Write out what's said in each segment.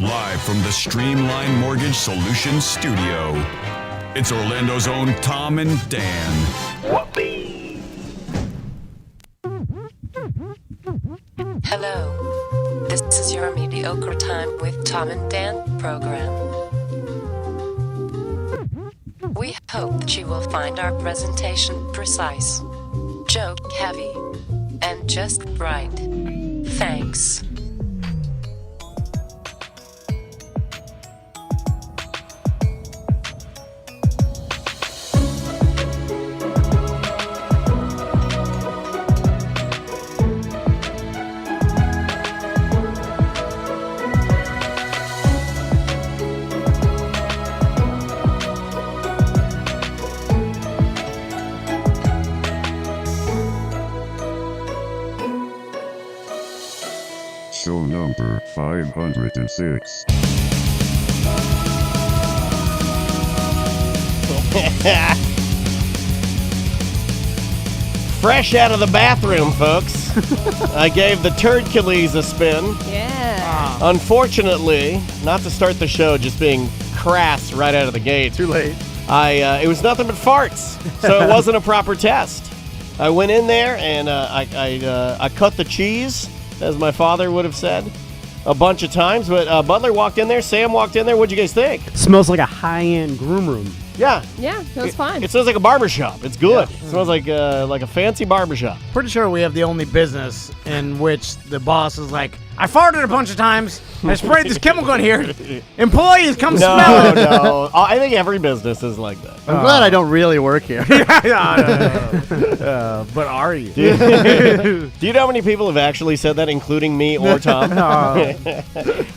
Live from the Streamline Mortgage Solutions studio, it's Orlando's own Tom and Dan. Hello, this is your Mediocre Time with Tom and Dan program. We hope that you will find our presentation precise, joke heavy, and just right. Thanks. Show number 506. Fresh out of the bathroom, folks. I gave the Turdcules a spin. Yeah. Unfortunately, not to start the show, just being crass right out of the gate. Too late. It was nothing but farts, so it wasn't a proper test. I went in there and I cut the cheese, as my father would have said, a bunch of times. But Butler walked in there, Sam walked in there. What'd you guys think? Smells like a high-end groom room. Yeah. Yeah, that was fine. It smells like a barbershop. It's good. It smells like a fancy barbershop. Pretty sure we have the only business in which the boss is like, I farted a bunch of times. I sprayed this chemical in here. Employees, come smell it. No. I think every business is like that. I'm glad I don't really work here. But are you? Do you know how many people have actually said that, including me or Tom?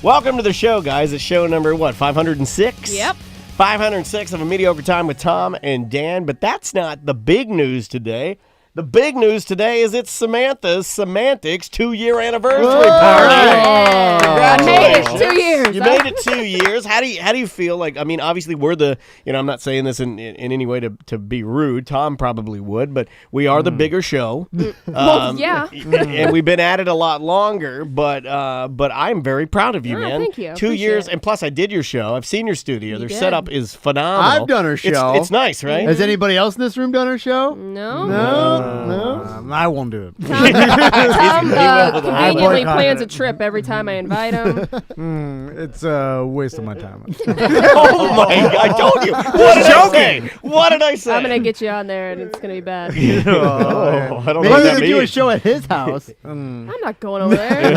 Welcome to the show, guys. It's show number, 506? Yep. 506 of A Mediocre Time with Tom and Dan. But that's not the big news today. The big news today is it's Samantha's Semantics 2-year anniversary party. I made it Congratulations. 2 years. You made it 2 years. How do you feel like? I mean, obviously we're the. I'm not saying this in any way to be rude. Tom probably would, but we are the bigger show. Yeah. And we've been at it a lot longer. But I'm very proud of you, Oh, man. thank you. 2 Appreciate years, it. and plus I did your show. I've seen your studio. You Their did. setup is phenomenal. I've done her show. It's nice, right? Has anybody else in this room done her show? No. No. I won't do it. Tom conveniently boycott plans it. a trip every time I invite him. It's a waste of my time. Oh my God! I told you. What did I say? What did I say? I'm going to get you on there, and it's going to be bad. Oh, I don't know Maybe what we that could do a means. show at his house. I'm not going over there.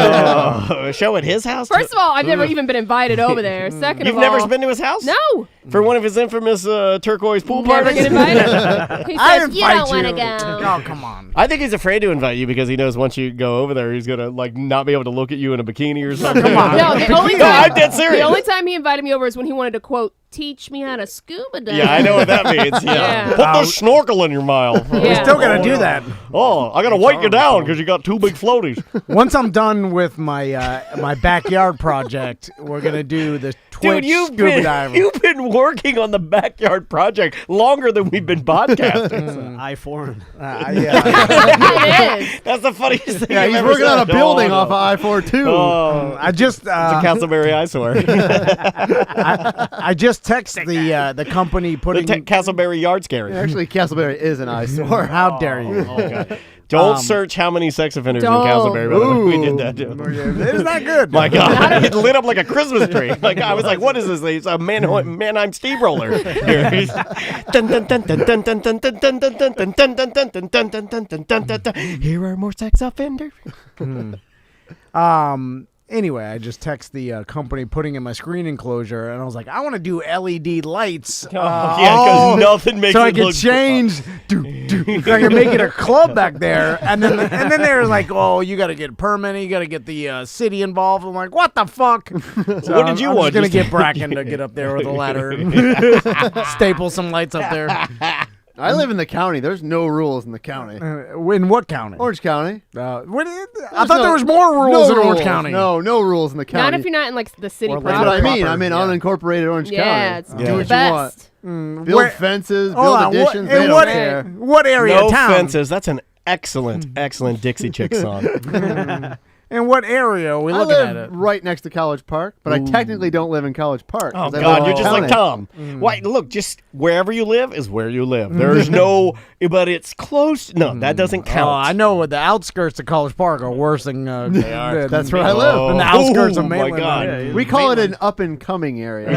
A show at his house? First of all, I've never even been invited over there. Second You've of all, never been to his house? No. For one of his infamous turquoise pool Never parties? get invited. He I says, you invite don't want to you. go. Oh, come on. I think he's afraid to invite you because he knows once you go over there, he's gonna not be able to look at you in a bikini or something. Come on. No, the only No, time, I'm dead serious. The only time he invited me over is when he wanted to, quote, teach me how to scuba dive. Yeah, I know what that means. Yeah. Yeah. Put the snorkel in your mouth. Yeah. Still got to do that. Oh, I gotta weight you down because you got 2 big floaties. Once I'm done with my my backyard project, we're going to do the Twitch Dude, scuba diving. you've been working on the backyard project longer than we've been podcasting. I-4. Yeah. It is. That's the funniest thing. Yeah, I've he's ever working said. on a building No, off no. of I-4 too. Oh, I just it's a Castleberry eyesore. I just text the company The putting. Castleberry yard scary. Actually, Castleberry is an eyesore. How dare you? Okay. Don't search how many sex offenders in Don't. Castleberry. By the way. We did that too. It's not good. My God, it lit up like a Christmas tree. Like I was like, "What is this? It's a Mannheim steamroller." Here. Here are more sex offenders. Anyway, I just text the company putting in my screen enclosure, and I was like, I want to do LED lights. Yeah, because nothing makes so it I can look change. So I can make it a club back there, and then they're like, "Oh, you got to get permitting, you got to get the city involved." I'm like, "What the fuck?" So What did you I'm want? Just gonna Just- get Bracken to get up there with a ladder, staple some lights up there. I live in the county. There's no rules in the county. In what county? Orange County. I thought there was more rules in Orange County. No rules in the county. Not if you're not in like the city Or proper. That's what I mean. proper, I'm in yeah. unincorporated Orange Yeah, County. it's Do the what best. you want. Build Where- fences, Hold build on, additions. in They don't what, care. what area No of town? fences. That's an excellent Dixie Chick song. In what area are we I looking at live it? right next to College Park, but I technically don't live in College Park. Oh 'cause I God, live you're just like downtown. Tom. Why? Look, just wherever you live is where you live. There's no, but it's close. No, that doesn't count. Oh, I know the outskirts of College Park are worse than They are. That's where I live. than the outskirts of Oh, my Maitland. God. Yeah, We call it an up and coming area.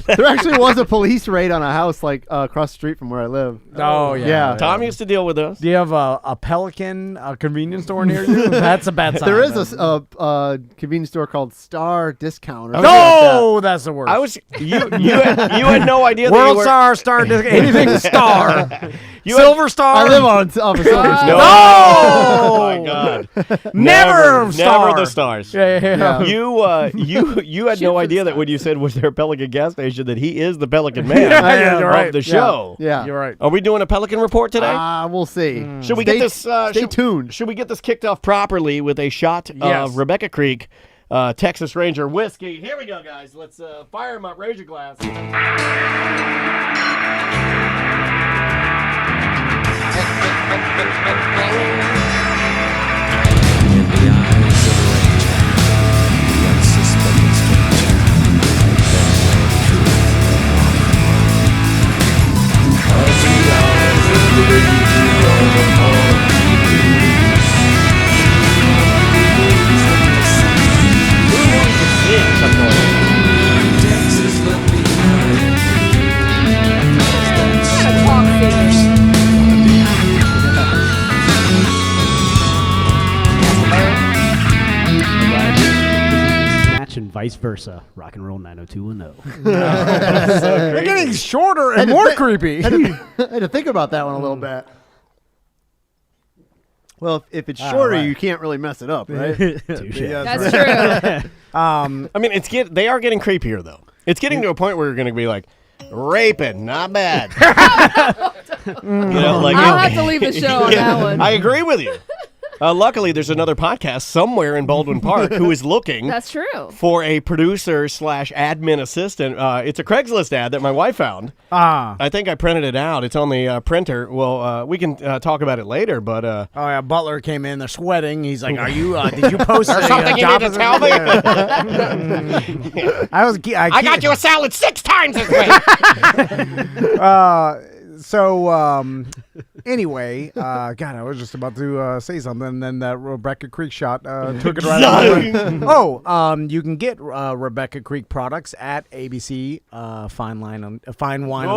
There actually was a police raid on a house like across the street from where I live. Oh, yeah. Yeah. Tom used to deal with us. Do you have a Pelican convenience store near you? That's a bad sign. There is a convenience store called Star Discount. Or No, that's the worst. I was you had no idea that you World were, Star, anything Star. You Silver Star. I live on off of Silver Star. No. No! Oh my God. Never Star. Never the stars. Yeah. You had no idea that when you said was there a Pelican gas station that he is the Pelican man Yeah, you're right. of the show. Yeah. You're right. Are we doing a Pelican report today? We'll see. Should we Stay- get this? Stay tuned. Should we get this kicked off properly with a shot Yes. of Rebecca Creek, Texas Ranger whiskey? Here we go, guys. Let's fire them up. Raise your glass. And vice versa. Rock and roll 90210. They're getting shorter and more creepy. I had to think about that one a little bit. Well, if it's shorter, right. you can't really mess it up, right? Touche. That's true. I mean, they are getting creepier though. It's getting to a point where you're going to be like, raping, not bad. I'll have to leave the show on that one. I agree with you. Luckily, there's another podcast somewhere in Baldwin Park who is looking That's true. for a producer / admin assistant. It's a Craigslist ad that my wife found. I think I printed it out. It's on the printer. Well, we can talk about it later, but... Oh, yeah, Butler came in. They're sweating. He's like, "Are you? Did you post There's something you job need to tell me? I got you a salad 6 times this week. Anyway, God, I was just about to say something, and then that Rebecca Creek shot took it right out of the way. You can get Rebecca Creek products at ABC Fine Wine and Liquor. Fine Line.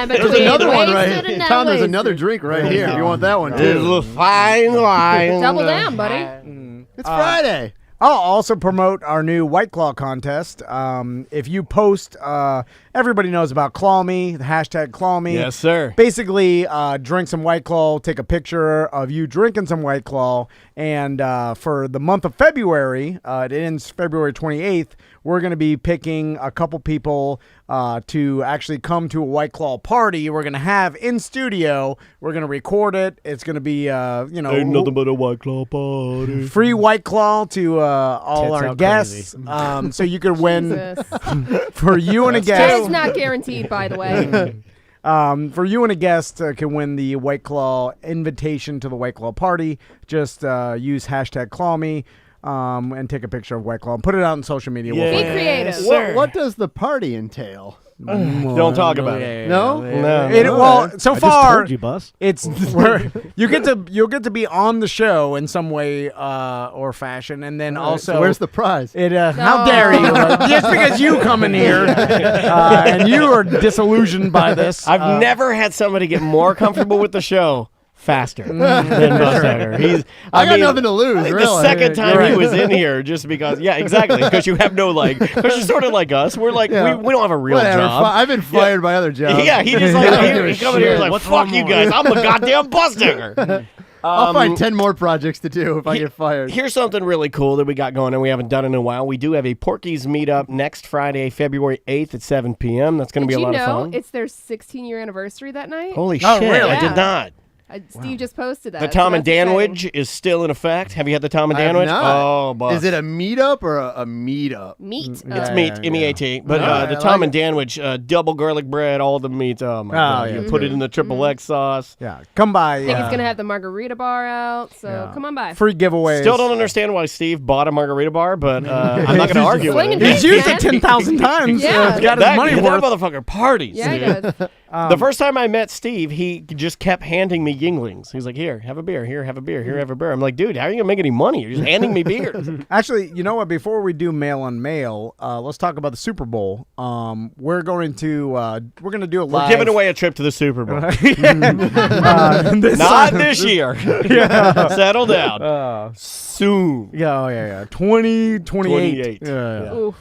There's another one right Tom, there's another drink right here if you want that one, too. Fine wine. Double down, buddy. It's Friday. I'll also promote our new White Claw contest. If you post, everybody knows about Claw Me, the hashtag Claw Me. Yes, sir. Basically, drink some White Claw, take a picture of you drinking some White Claw, and for the month of February, it ends February 28th, we're going to be picking a couple people to actually come to a White Claw party. We're going to have in studio. We're going to record it. It's going to be, Ain't nothing but a White Claw party. free White Claw to all Tits our out guests. So you could win for you and a It's guest. not guaranteed, by the way. For you and a guest can win the White Claw invitation to the White Claw party. Just use hashtag ClawMe and take a picture of White Claw and put it out on social media. Yeah. Be creative. Sir. What does the party entail? Don't talk about it. No? Well, so I just far told you, boss. it's where you'll get to be on the show in some way or fashion, and then also So where's the prize? How dare you? Just because you come in here and you are disillusioned by this. I've never had somebody get more comfortable with the show faster than Busdeker. I got nothing to lose, really. The second time Right. he was in here, just because, exactly, because you have no, because you're sort of like us. We're like, Yeah. we don't have a real Whatever. job. I've been fired by other jobs. Yeah, he just I like, don't give a he coming here shit. like, What's fuck one you more? guys, I'm the goddamn Busdeker. I'll find 10 more projects to do if I get fired. Here's something really cool that we got going and we haven't done in a while. We do have a Porky's meetup next Friday, February 8th at 7 p.m. That's going to be a lot of fun. It's their 16-year anniversary that night? Holy Oh, shit, really? I did Yeah. not. Steve just posted that. The Tom so and that's exciting. Danwich is still in effect. Have you had the Tom and I have Danwich? not. Oh, boss. Is it a meetup or a meetup? Meat. It's Yeah, meat, yeah. M-E-A-T. But Alright, the I Tom like and Danwich, double garlic bread, all the meats. Oh, my God. yeah. You put it in the triple X sauce. Yeah, come by. I think he's gonna have the margarita bar out, so come on by. Free giveaways. Still don't understand why Steve bought a margarita bar, but I'm not going to argue with Slinging it. He's used it man. 10,000 times. Yeah. He's got his That, money that worth. motherfucker parties. Yeah, he dude. does. The first time I met Steve, he just kept handing me Yinglings. He's like, here, have a beer. Here, have a beer. Here, have a beer. I'm like, dude, how are you going to make any money? You're just handing me beer. Actually, you know what? Before we do mail on mail, let's talk about the Super Bowl. We're going to do a We're live. giving away a trip to the Super Bowl. this Not this year. Settle down. Soon. Yeah. 2028. 28. Yeah. Oof.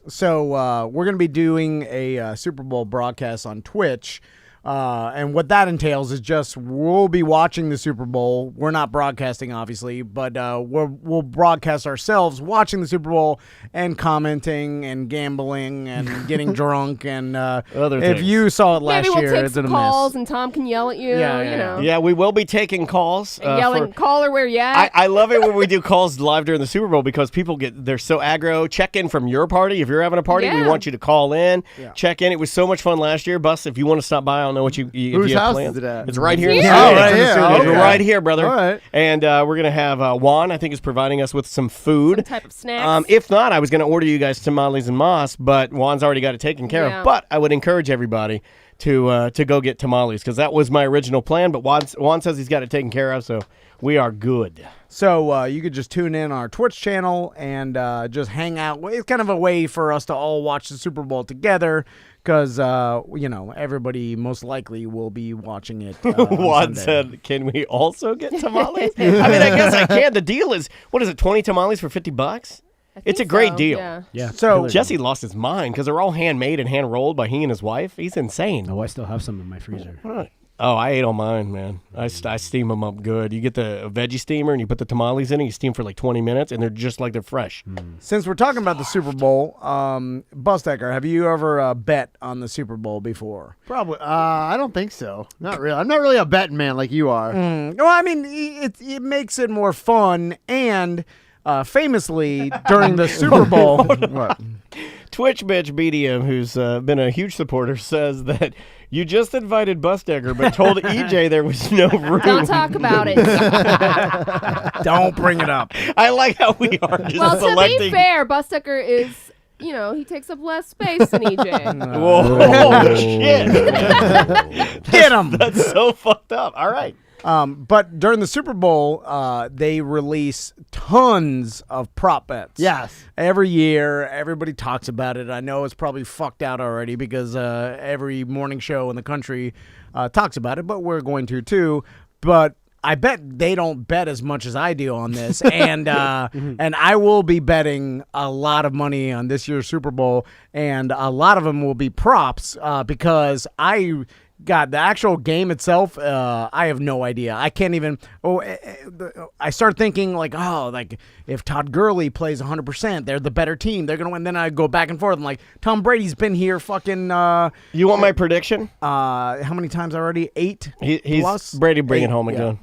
So we're going to be doing a Super Bowl broadcast on Twitch. And what that entails is just we'll be watching the Super Bowl. We're not broadcasting, obviously, but we'll broadcast ourselves watching the Super Bowl and commenting and gambling and getting drunk. And Other if things. you saw it last Maybe we'll year, take it's some a calls miss. and Tom can yell at you. Yeah, you know. Yeah, we will be taking calls. Yelling, for- caller, where you at? I love it when we do calls live during the Super Bowl because people they're so aggro. Check in from your party. If you're having a party, we Yeah. want you to call in. Check in. It was so much fun last year. Bus, if you want to stop by, I don't know what if Whose you have house plans. is it at? It's right here in the Yeah. studio. Oh, right here. It's Okay. right here, brother. All right. And we're going to have Juan, I think, is providing us with some food. Some type of snacks. If not, I was going to order you guys tamales and moss, but Juan's already got it taken care Yeah. of. But I would encourage everybody to go get tamales because that was my original plan. But Juan says he's got it taken care of, so we are good. So you could just tune in our Twitch channel and just hang out. It's kind of a way for us to all watch the Super Bowl together because, everybody most likely will be watching it. Juan said, "Can we also get tamales?" I mean, I guess I can. The deal is, what is it? 20 tamales for $50? I It's a think great so, deal. Yeah. Yeah. So- killer. Jesse lost his mind because they're all handmade and hand rolled by he and his wife. He's insane. Oh, I still have some in my freezer. Oh, I ate all mine, man. I steam them up good. You get the veggie steamer and you put the tamales in it. You steam for like 20 minutes and they're just like they're fresh. Since we're talking about the Super Bowl, Busdeker, have you ever bet on the Super Bowl before? Probably. I don't think so. Not really. I'm not really a betting man like you are. Well, I mean, it makes it more fun and famously during the Super Bowl. What? Twitch bitch BDM, who's been a huge supporter, says that you just invited Busdeker but told EJ there was no room. Don't talk about it. Don't bring it up. I like how we are just Well, to selecting. be fair, Busdeker is, he takes up less space than EJ. Whoa, shit. Get him. That's so fucked up. All right. But during the Super Bowl, they release tons of prop bets. Yes. Every year, everybody talks about it. I know it's probably fucked out already because every morning show in the country talks about it, but we're going to too. But I bet they don't bet as much as I do on this, and and I will be betting a lot of money on this year's Super Bowl, and a lot of them will be props because God, the actual game itself, I have no idea. I can't even. I start thinking like if Todd Gurley plays 100%, they're the better team. They're gonna win. Then I go back and forth. I'm like, Tom Brady's been here fucking. You want my prediction? How many times already? 8. He's plus? Brady bring it 8, home yeah. again.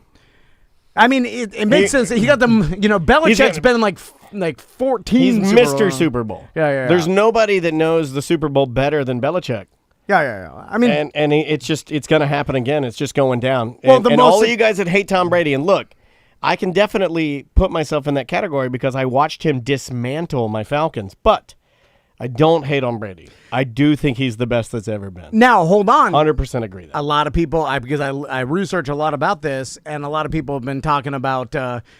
I mean, it makes sense. He got them. Belichick's been in like 14. He's Super Mr. Bowl. Super Bowl. Yeah. There's nobody that knows the Super Bowl better than Belichick. Yeah. I mean, And it's going to happen again. It's just going down. Well, And all of you guys that hate Tom Brady, and look, I can definitely put myself in that category because I watched him dismantle my Falcons. But I don't hate on Brady. I do think he's the best that's ever been. now hold on. 100% agree that. A lot of people, because I research a lot about this, and a lot of people have been talking about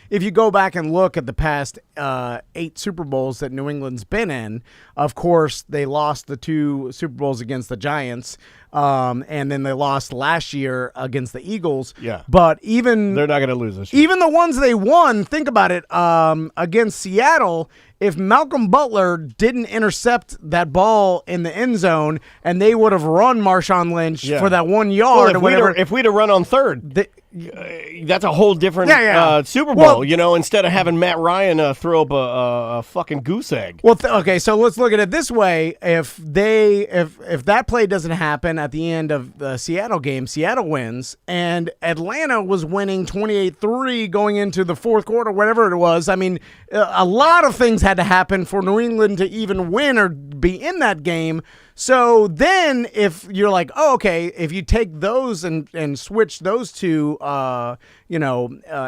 if you go back and look at the past 8 Super Bowls that New England's been in, of course, they lost the 2 Super Bowls against the Giants, and then they lost last year against the Eagles. Yeah. But even They're not going to lose this year. even the ones they won, think about it, against Seattle, if Malcolm Butler didn't intercept that ball in the end zone and they would have run Marshawn Lynch Yeah. for that 1 Well, yard or whatever. if we'd have run on third. that's a whole different Super Bowl. Well, instead of having Matt Ryan throw up a fucking goose egg. Well, okay, so let's look at it this way: if that play doesn't happen at the end of the Seattle game, Seattle wins, and Atlanta was winning 28-3 going into the fourth quarter, whatever it was. I mean, a lot of things had to happen for New England to even win or be in that game. So then, if you're like, oh, okay, if you take those and switch those two,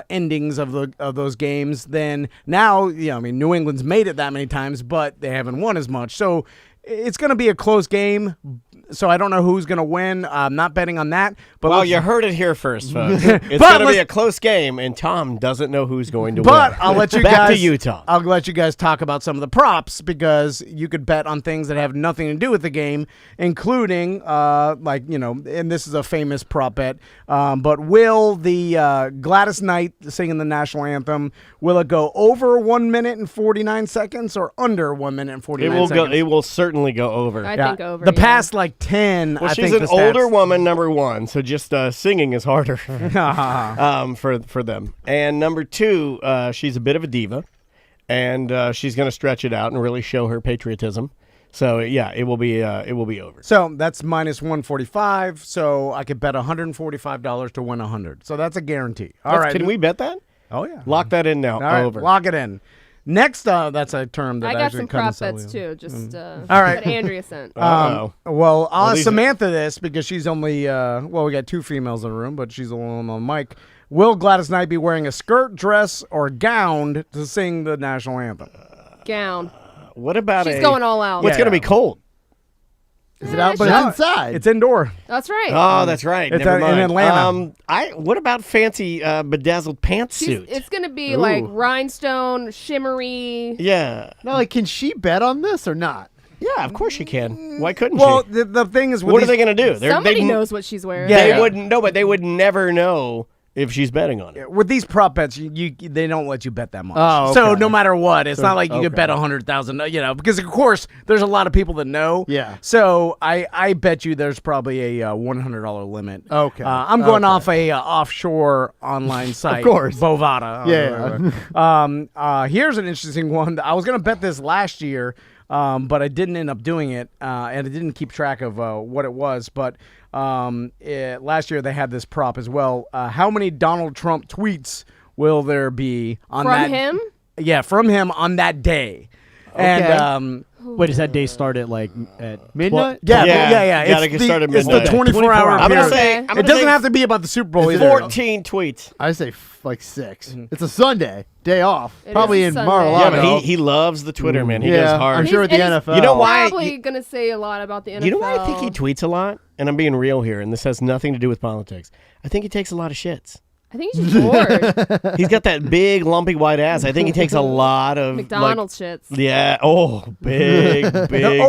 endings of those games, then now, New England's made it that many times, but they haven't won as much. So it's going to be a close game. So I don't know who's going to win. I'm not betting on that. But well, you heard it here first, folks. It's going to be a close game, and Tom doesn't know who's going to win. But I'll let you Back to you, Tom. I'll let you guys talk about some of the props because you could bet on things that have nothing to do with the game, including, and this is a famous prop bet, but will the Gladys Knight singing the national anthem, will it go over 1 minute and 49 seconds or under 1 minute and 49 seconds? It will certainly go over. I think over. The past 10. Well, I she's think an older woman, number one, so just singing is harder for them. And number two, she's a bit of a diva, and she's going to stretch it out and really show her patriotism. So yeah, it will be over. So that's minus 145. So I could bet $145 to win 100. So that's a guarantee. All right. Can we bet that? Oh yeah. Lock that in now. All right, over. Lock it in. Next, that's a term that I got actually some prop bets too. Just all right. that Andrea sent. Well, I'll ask Samantha this because she's only we got two females in the room, but she's the one on the mic. Will Gladys Knight be wearing a skirt, dress, or gown to sing the national anthem? Gown. What about She's going all out. It's going to be cold. Is it out? But it's inside. It's indoor. That's right. Oh, that's right. It's Never mind. in Atlanta. What about fancy bedazzled pantsuit? It's going to be like rhinestone, shimmery. Yeah. No, can she bet on this or not? Yeah, of course she can. Why couldn't Well, she? the thing is, with What are they going to do? Somebody knows what she's wearing. They wouldn't know, but they would never know if she's betting on it. With these prop bets, they don't let you bet that much. Oh, okay. So no matter what, it's not like you could bet 100,000. Because of course there's a lot of people that know. Yeah. So I bet you there's probably a $100 limit. Okay. I'm going off a offshore online site. Of course. Bovada. Yeah. Here's an interesting one. I was gonna bet this last year. But I didn't end up doing it, and I didn't keep track of what it was. But last year they had this prop as well. How many Donald Trump tweets will there be on From him? Yeah, from him on that day. Okay. And Wait, does that day start at at midnight? Yeah. Gotta get started It's the midnight. 24-hour I'm period. gonna say It doesn't have to be about the Super Bowl either. 14 tweets. I say like 6. It's a Sunday, day off. It Probably is in a Mar-a-Lago. Sunday. Yeah, but he loves the Twitter, man. He goes Yeah, hard. I'm sure with the And he's NFL. You know why? Probably going to say a lot about the NFL. You know why I think he tweets a lot? And I'm being real here, and this has nothing to do with politics. I think he takes a lot of shits. I think he's just bored. He's got that big, lumpy white ass. I think he takes a lot of McDonald's shits. Yeah. Oh, big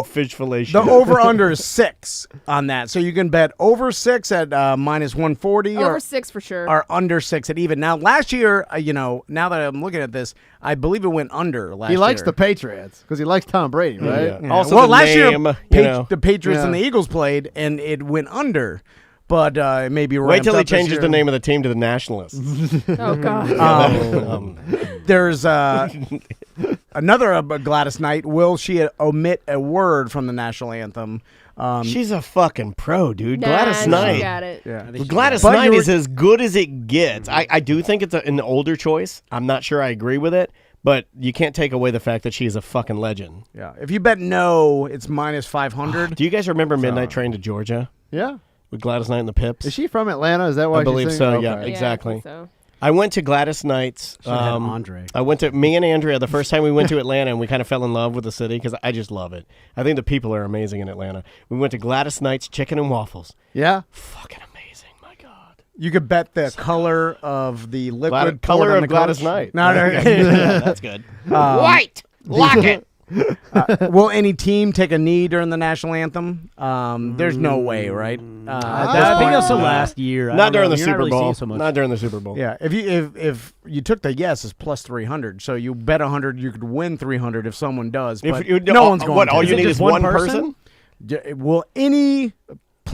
fish fillet shit. The over-under is 6 on that. So you can bet over 6 at minus 140 Over 6 for sure. or under 6 at even. Now, last year, now that I'm looking at this, I believe it went under last year. He likes the Patriots because he likes Tom Brady, right? Yeah. Also, well, the last name, year, the Patriots Yeah. and the Eagles played, and it went under. But maybe Wait till he changes the name of the team to the Nationalists. Oh, God. There's another Gladys Knight. Will she omit a word from the national anthem? She's a fucking pro, dude. Nah, Gladys she Knight. got it. Yeah. Gladys But Knight you were- is as good as it gets. I do think it's an older choice. I'm not sure I agree with it, but you can't take away the fact that she's a fucking legend. Yeah. If you bet no, it's minus 500. Do you guys remember Midnight Train to Georgia Yeah. with Gladys Knight and the Pips? Is she from Atlanta? Is that why I believe she's so, singing? yeah. Okay. Exactly. I think so. I went to Gladys Knight's. Should've had Andre. I went to me and Andrea the first time we went to Atlanta, and we kind of fell in love with the city because I just love it. I think the people are amazing in Atlanta. We went to Gladys Knight's Chicken and Waffles. Yeah. Fucking amazing, my God. You could bet the color of the liquid Color poured on of the Gladys coach. Knight. No. Yeah, that's good. White. Lock it. Will any team take a knee during the national anthem? There's no way, right? I think that's the last year. I Not don't during know. the You're not Super really Bowl. seeing so much. Not during the Super Bowl. Yeah, if you took the yes, it's plus 300. So you bet 100, you could win 300 if someone does. But If you, no one's going. What? to. All Is you it need just is one one person? person? Will any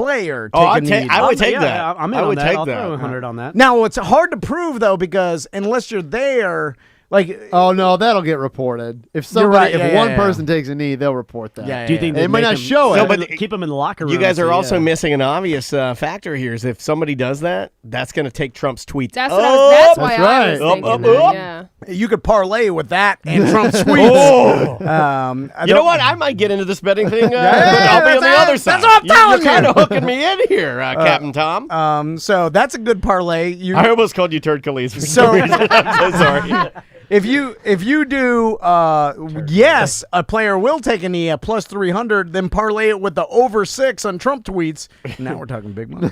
player take Oh, a I'd knee. I would take yeah, that. I'm in I on would that. take I'll that. throw 100 on that. Now it's hard to prove though because unless you're there, like Oh no, that'll get reported. If You're somebody, right, if yeah, one yeah. person takes a knee, they'll report that. Yeah, Do you think They they'd might make not him- show No, it. but keep them in the locker room? You guys so, are also yeah. missing an obvious factor here. Is if somebody does that, that's going to take Trump's tweets. That's what that's why That's I was right. thinking Up, that, up. yeah. you could parlay with that and Trump's tweets. You know what? I might get into this betting thing. Yeah, I'll be on the that's- other side. that's what I'm telling You're kind you. of hooking me in here, Captain Tom. So that's a good parlay. I almost called you Turd Khalees for So- some reason. I'm so sorry. If you do yes, a player will take a knee at plus 300, then parlay it with the over 6 on Trump tweets. Now we're talking big money.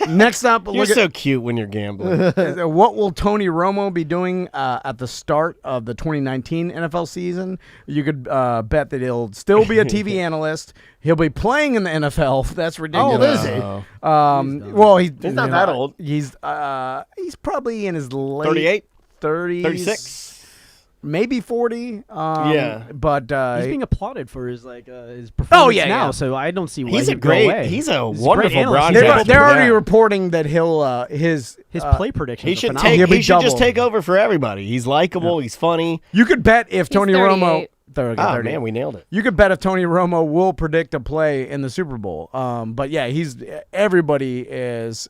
Next up, You're look so cute when you're gambling. at what will Tony Romo be doing at the start of the 2019 NFL season. You could bet that he'll still be a TV analyst. He'll be playing in the NFL. That's ridiculous. is he? Well, he's not that old. He's probably in his late 38? 30s, 36? maybe 40. Yeah. But He's being applauded for his performance yeah, now, yeah. so I don't see why He's a he'd go great. away. He's a He's wonderful great analyst. broadcaster. He's they're already Yeah. reporting that he'll his His play predictions. He are should phenomenal. take. He'll be He should just double. take over for everybody. He's likable. He's funny. You could bet if Tony Romo. 38. Oh 30. man, we nailed it. You could bet if Tony Romo will predict a play in the Super Bowl. But yeah, everybody is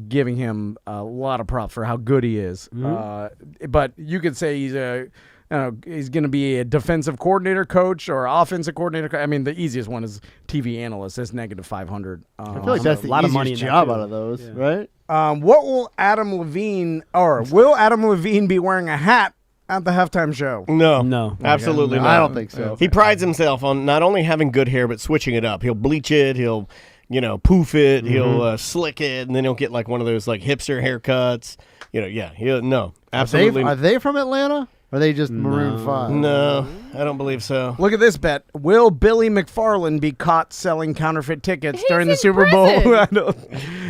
giving him a lot of props for how good he is. But you could say he's going to be a defensive coordinator coach or offensive coordinator. I mean, the easiest one is TV analyst. That's negative 500. I feel like that's the a lot of easiest money in that, job too. out of those, right? What will Adam Levine will Adam Levine be wearing a hat at the halftime show? No. Absolutely No, not. I don't think so. He prides himself on not only having good hair but switching it up. He'll bleach it. He'll poof it. He'll slick it, and then he'll get like one of those like hipster haircuts. Absolutely. Are they from Atlanta? Or are they just Maroon 5? No, I don't believe so. Look at this bet. Will Billy McFarland be caught selling counterfeit tickets He's during the in Super Bowl? prison. I know.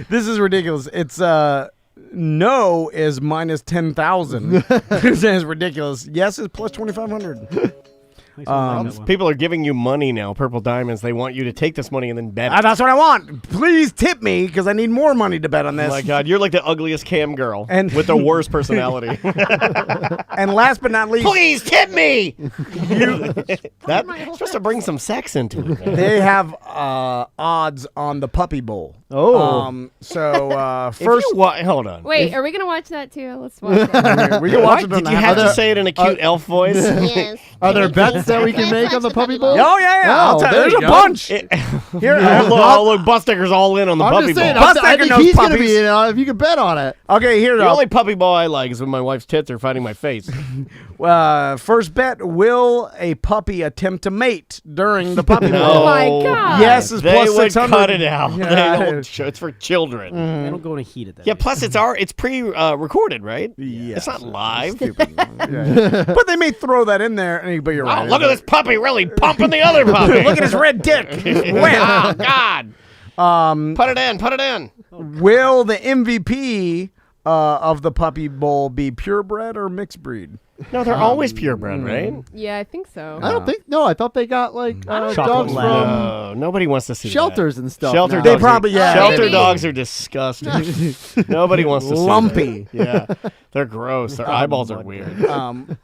This is ridiculous. It's no is minus 10,000. This is ridiculous. Yes is plus 2,500. People are giving you money now, Purple Diamonds. They want you to take this money and then bet it. That's what I want. Please tip me because I need more money to bet on Oh this. my God, you're like the ugliest cam girl And- with the worst personality. And last but not least, Please tip me. That's supposed to bring some sex into it. Man. they have odds on the Puppy Bowl. Oh. So If first, you hold on. Wait, are we gonna watch that too? Let's watch that. we can watch What? it on Did the you have halftime. to say it in a cute elf voice? Yes. Are there bets that we can make on the Puppy Bowl? Oh yeah. I'll tell you, there there's you a go. bunch. Here, I'll- look, Busdeker's all in on the I'm puppy just saying, ball. Bus I Decker think knows he's going to puppies. be in on it if you can bet on it. Okay, here. The only puppy ball I like is when my wife's tits are fighting my face. First bet: will a puppy attempt to mate during the Puppy No. Bowl? Oh my God. Yes is They plus would 600. cut it out. Yeah. They don't show- it's for children. They don't go in a heat at that. Yeah, plus it's pre-recorded, right? Yes. It's not live. Yeah. But they may throw that in there. But you're Oh, right. look at this puppy really pumping the other puppy. Look at his red dick. Oh, God. Put it in. Put it in. Will the MVP of the Puppy Bowl be purebred or mixed breed? No, they're always purebred, right? Yeah, I think so. I don't think. No, I thought they got like Chocolate dogs lab. from No, nobody wants to see shelters that. and stuff. Shelter now. They dogs probably- are, yeah. Shelter Maybe. dogs are disgusting. Nobody wants to see Lumpy. that. Yeah, they're gross. Their eyeballs are weird.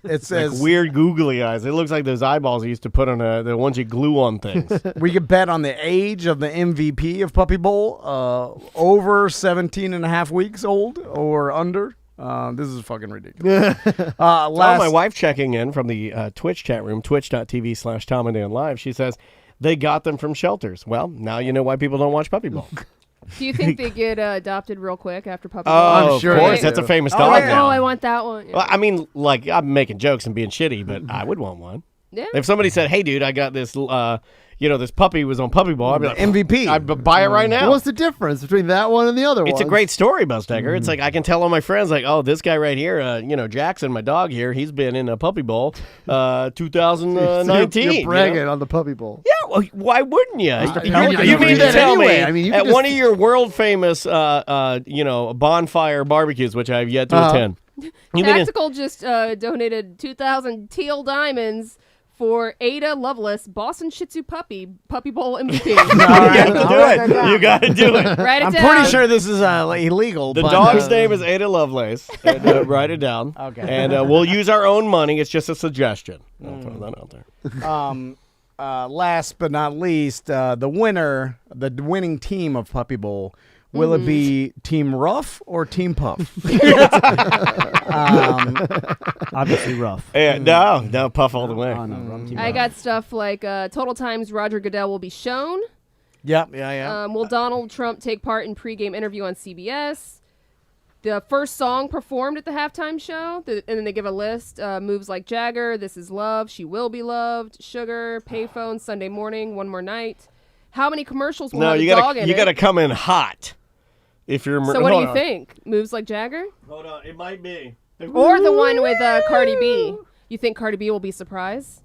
It says Like weird googly eyes. It looks like those eyeballs you used to put on the ones you glue on things. we could bet on the age of the MVP of Puppy Bowl, over 17 and a half weeks old or under. This is fucking ridiculous. Oh, Last, my wife checking in from the Twitch chat room, twitch.tv/TomandDanLive. She says they got them from shelters. Well, now you know why people don't watch Puppy Bowl. Do you think they get adopted real quick after Puppy Bowl? Oh, I'm sure of course. they That's do. a famous Oh, dog yeah. now. Oh, I want that one. Yeah. Well, I mean, like, I'm making jokes and being shitty, but I would want one. Yeah. If somebody said, hey, dude, I got this, this puppy was on Puppy Bowl, I'd be like, MVP. I'd buy it right now. What's the difference between that one and the other one? It's a great story, Busdeker. It's like I can tell all my friends, like, oh, this guy right here, Jackson, my dog here, he's been in a Puppy Bowl 2019. You're bragging on the Puppy Bowl. Yeah, well, why wouldn't you? You mean do to that tell anyway. me I mean, you at can one just- of your world famous, bonfire barbecues, which I have yet to attend. You mean Tactical just donated 2,000 teal diamonds for Ada Lovelace, Boston Shih Tzu Puppy Bowl MVP. You gotta do it. You gotta do it. Write it I'm down. pretty sure this is illegal. The but, dog's name is Ada Lovelace. And, write it down. Okay. And we'll use our own money. It's just a suggestion. I'll throw that out there. Last but not least, the winning team of Puppy Bowl. Will it be Team Rough or Team Puff? Obviously rough. Yeah, no, Puff all the way. Oh, no, wrong team. I got stuff like total times Roger Goodell will be shown. Yep, yeah. Will Donald Trump take part in pregame interview on CBS? The first song performed at the halftime show, and then they give a list. Moves like Jagger, This Is Love, She Will Be Loved, Sugar, Payphone, Sunday Morning, One More Night. How many commercials will have a dog in it? You gotta come in hot. If you're So what do you think? Moves like Jagger? Hold on, it might be. Or the one with Cardi B? You think Cardi B will be surprised?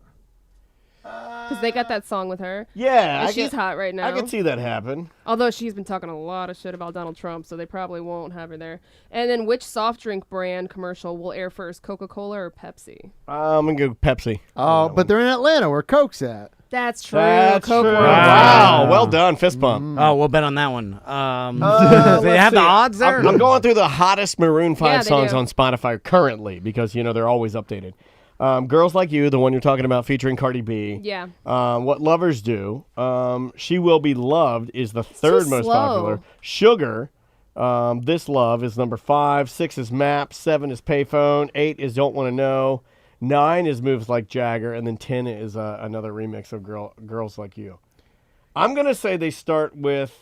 Because they got that song with her. Yeah, And she's hot right now. I can see that happen. Although she's been talking a lot of shit about Donald Trump, so they probably won't have her there. And then which soft drink brand commercial will air first, Coca-Cola or Pepsi? I'm gonna go Pepsi. Oh, but they're in Atlanta where Coke's at. That's true. That's Coke true. World. Wow, well done, fist bump. Oh, we'll bet on that one. They Let's have the see. odds there? I'm going through the hottest Maroon 5 Yeah, they songs do. on Spotify currently because, they're always updated. Girls Like You, the one you're talking about featuring Cardi B. Yeah. What Lovers Do. She Will Be Loved is the third most slow. popular. Sugar. This Love is number 5. 6 is Map. 7 is Payphone. 8 is Don't Want to Know. 9 is Moves Like Jagger. And then 10 is another remix of Girls Like You. I'm going to say they start with...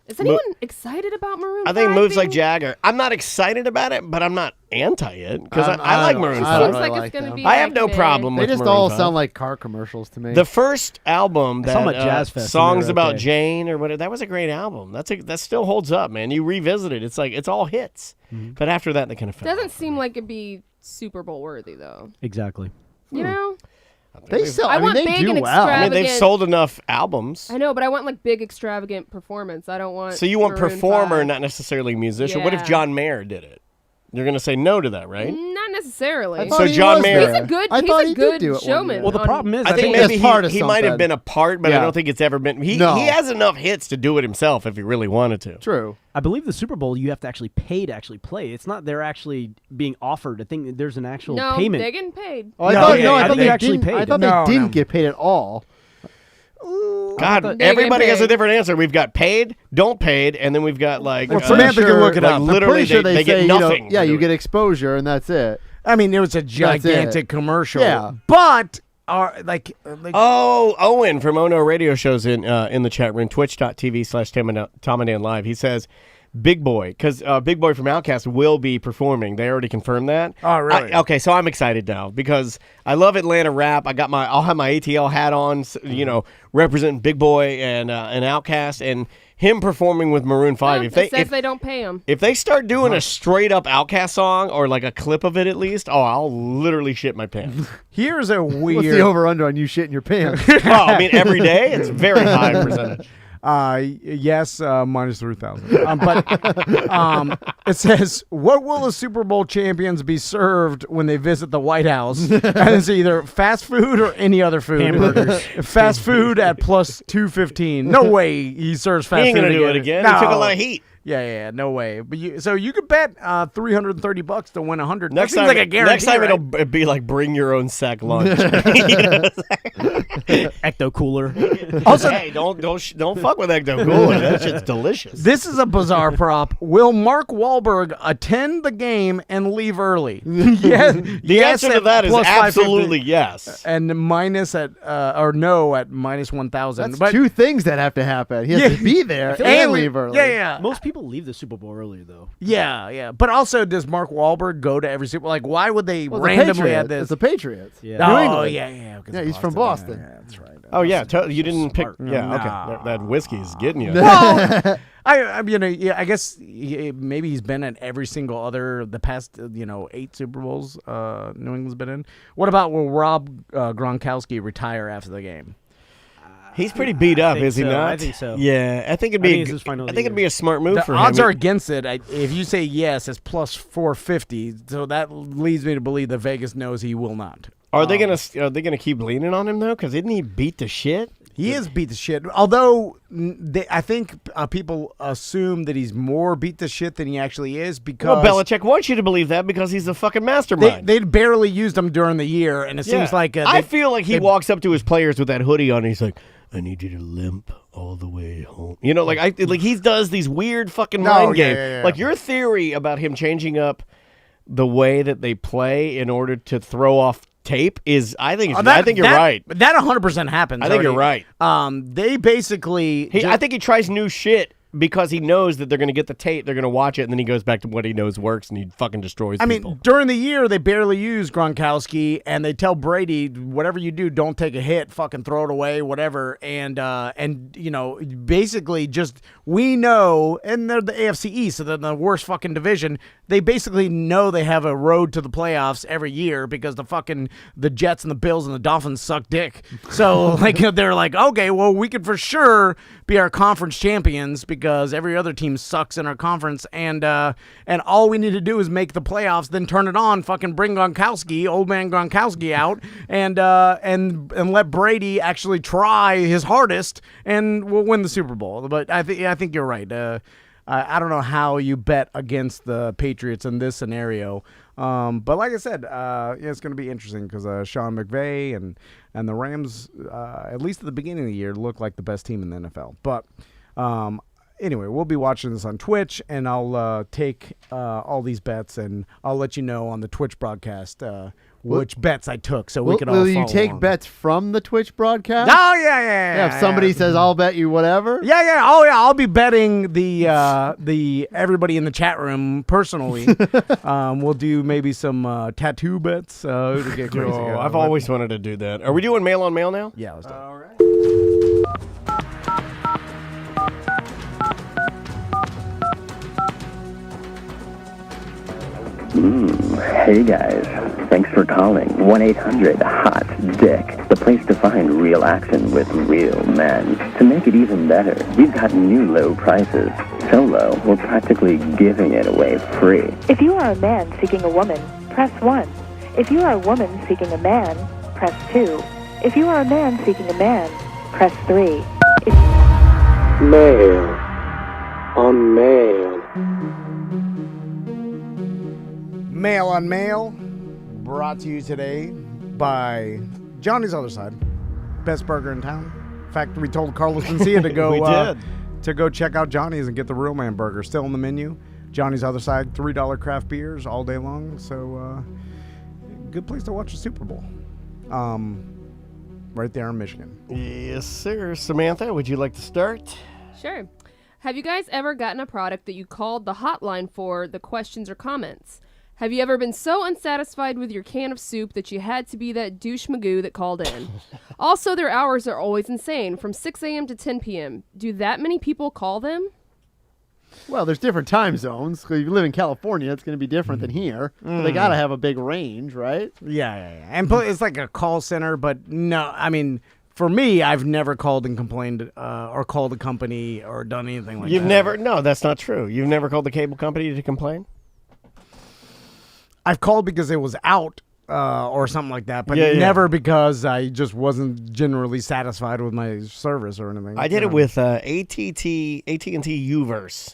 Is anyone excited about Maroon 5? I think Moves Like being- Jagger. I'm not excited about it, but I'm not anti it because I like Maroon I 5. don't Seems really like like it's going to them. be I have like no mid. problem They with just Maroon all 5. sound like car commercials to me. The first album saw them that at Jazz Fest and songs they were about okay. Jane or whatever, that was a great album. That still holds up, man. You revisit it, it's like it's all hits. But after that, they kind of fell Doesn't off. seem like it'd be Super Bowl worthy, though. Exactly. You know? they sell. I I mean, want they big do and well. I mean, they've extravagant- sold enough albums. I know, but I want like big, extravagant performance. I don't want. So you want Maroon performer, 5. not necessarily musician. What if Yeah. John Mayer did it? You're going to say no to that, right? Not necessarily. I thought So he John was Mayer- there. He's a good. I He's thought a he good did do it one showman. year. Well, the problem is, I think as maybe part of he might have something. been a part, but I Yeah. don't think it's ever been. No. He has enough hits to do it himself if he really wanted to. True. I believe the Super Bowl you have to actually pay to actually play. It's not they're actually being offered. I think there's an actual no, payment. they're getting paid. Oh, I No, thought, yeah, no, I I thought think they they actually didn't. I paid. thought No, they didn't no. get paid at all. God, They're everybody getting has a paid. different answer. We've got paid, don't paid, and then we've got like Well, I'm Samantha pretty can look it like up. literally pretty sure they say, get you know, nothing. yeah, for you doing get it. exposure and that's it. I mean, it was a That's gigantic it. commercial. Yeah. But, Oh, Owen from Ono Radio Shows in the chat room, twitch.tv/Tom and Dan Live. He says, Big Boy, because Big Boy from Outkast will be performing. They already confirmed that. Oh, really? Okay, so I'm excited now because I love Atlanta rap. I'll have my ATL hat on, representing Big Boy and Outkast, and him performing with Maroon 5. It says they don't pay him. If they start doing a straight up Outkast song or like a clip of it at least, I'll literally shit my pants. here's a weird... What's the over-under on you shitting your pants? Well, I mean, every day it's very high percentage. Yes, minus 3,000. But it says, what will the Super Bowl champions be served when they visit the White House? And it's either fast food or any other food. Hamburgers. Fast food at plus 215. No way he serves fast He ain't food gonna do it again. No. He took a lot of heat. Yeah, no way. But you could bet $330 to win 100. Next that time, seems like a guarantee. next time right? it'll be like bring your own sack lunch. Ecto cooler. Also, hey, don't fuck with Ecto Cooler. That shit's delicious. This is a bizarre prop. Will Mark Wahlberg attend the game and leave early? Yes. The answer to that is absolutely yes. And minus at or no at minus 1,000. That's But two things that have to happen. He has to be there and leave early. Yeah. Most people leave the Super Bowl early though. Yeah. But also, does Mark Wahlberg go to every Super? Like, why would they Well, the randomly Patriots. at this? It's the Patriots. Yeah. New Oh, England. yeah. 'cause Yeah, of he's from Boston. Yeah, that's right. Oh yeah, you didn't pick. smart. Yeah, okay. That whiskey's getting you. Well, I guess maybe he's been at every single the past 8 Super Bowls New England's been in. What about will Rob Gronkowski retire after the game? He's pretty beat up, think is he so. not? I think so. Yeah, I think it'd I think be. it's his final I think it'd year. be a smart move The for odds him. are against it. If you say yes, it's plus 450. So that leads me to believe that Vegas knows he will not. Are they gonna keep leaning on him though? Because didn't he beat the shit? He is beat the shit. Although I think people assume that he's more beat the shit than he actually is because Belichick wants you to believe that because he's a fucking mastermind. They'd barely used him during the year, and it seems like I feel like he walks up to his players with that hoodie on, and he's like, "I need you to limp all the way home." You know, like he does these weird fucking mind games. Yeah. Like your theory about him changing up the way that they play in order to throw off tape is, I think you're right. That 100% happens. I think you're right. They basically, I think he tries new shit because he knows that they're going to get the tape, they're going to watch it, and then he goes back to what he knows works, and he fucking destroys people. I mean, during the year, they barely use Gronkowski, and they tell Brady, whatever you do, don't take a hit, fucking throw it away, whatever. And you know, basically just, we know, and they're the AFC East, so they're the worst fucking division. They basically know they have a road to the playoffs every year because the Jets and the Bills and the Dolphins suck dick. So, like, they're like, okay, well, we could for sure be our conference champions because every other team sucks in our conference, and all we need to do is make the playoffs, then turn it on, fucking bring Gronkowski, old man Gronkowski out, and let Brady actually try his hardest, and we'll win the Super Bowl. But I think you're right. I don't know how you bet against the Patriots in this scenario. But like I said, it's going to be interesting because Sean McVay and the Rams, at least at the beginning of the year, look like the best team in the NFL. But anyway, we'll be watching this on Twitch, and I'll take all these bets, and I'll let you know on the Twitch broadcast which bets I took, so we can all follow Will you take along. bets from the Twitch broadcast? Oh, yeah. If somebody says, I'll bet you whatever? Yeah. Oh, yeah. I'll be betting the everybody in the chat room personally. We'll do maybe some tattoo bets to get crazy. I've always wanted to do that. Are we doing mail on mail now? Yeah, let's do it. All right. Hey guys, thanks for calling 1-800-HOT-DICK, the place to find real action with real men. To make it even better, we've got new low prices. So low, we're practically giving it away free. If you are a man seeking a woman, press 1. If you are a woman seeking a man, press 2. If you are a man seeking a man, press 3. Mail on mail. Mail on Mail, brought to you today by Johnny's Other Side, best burger in town. In fact, we told Carlos Mencia to go to go check out Johnny's and get the Real Man Burger. Still on the menu. Johnny's Other Side, $3 craft beers all day long. So, good place to watch the Super Bowl. Right there in Michigan. Yes, sir. Samantha, would you like to start? Sure. Have you guys ever gotten a product that you called the hotline for the questions or comments? Have you ever been so unsatisfied with your can of soup that you had to be that douche magoo that called in? Also, their hours are always insane, from 6 a.m. to 10 p.m. Do that many people call them? Well, there's different time zones. If you live in California, it's going to be different than here. So they got to have a big range, right? Yeah. And it's like a call center, but no, I mean, for me, I've never called and complained or called a company or done anything like that. You've never? No, that's not true. You've never called the cable company to complain? I've called because it was out or something like that, but Yeah. never because I just wasn't generally satisfied with my service or anything. I did it with AT&T Uverse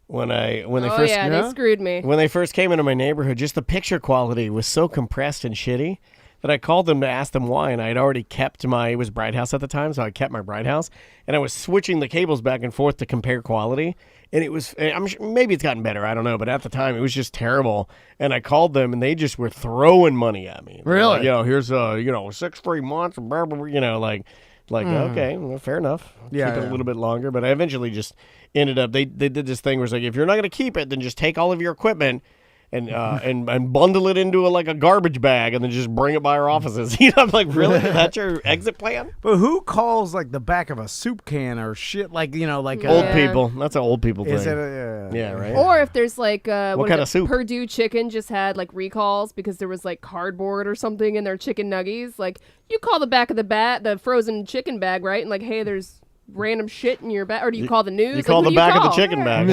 when they first they screwed me. when they first came into my neighborhood. Just the picture quality was so compressed and shitty that I called them to ask them why, and I had already kept it was Bright House at the time, so I kept my Bright House, and I was switching the cables back and forth to compare quality, and it was, I'm sure, maybe it's gotten better, I don't know, but at the time, it was just terrible, and I called them, and they just were throwing money at me. Really? Like, here's, 6 free months, blah, blah, blah, okay, well, fair enough. Keep it a little bit longer, but I eventually just ended up, they did this thing where it's like, if you're not going to keep it, then just take all of your equipment and bundle it into a garbage bag and then just bring it by our offices. I'm like, really? That's your exit plan? But who calls like the back of a soup can or shit? Old people. That's an old people thing. Is it? Yeah, right. Or if there's what kind of soup? Purdue Chicken just had recalls because there was cardboard or something in their chicken nuggies. You call the back of the frozen chicken bag, right? And hey, there's random shit in your bag, or do you call the news? You call the back of the chicken bag.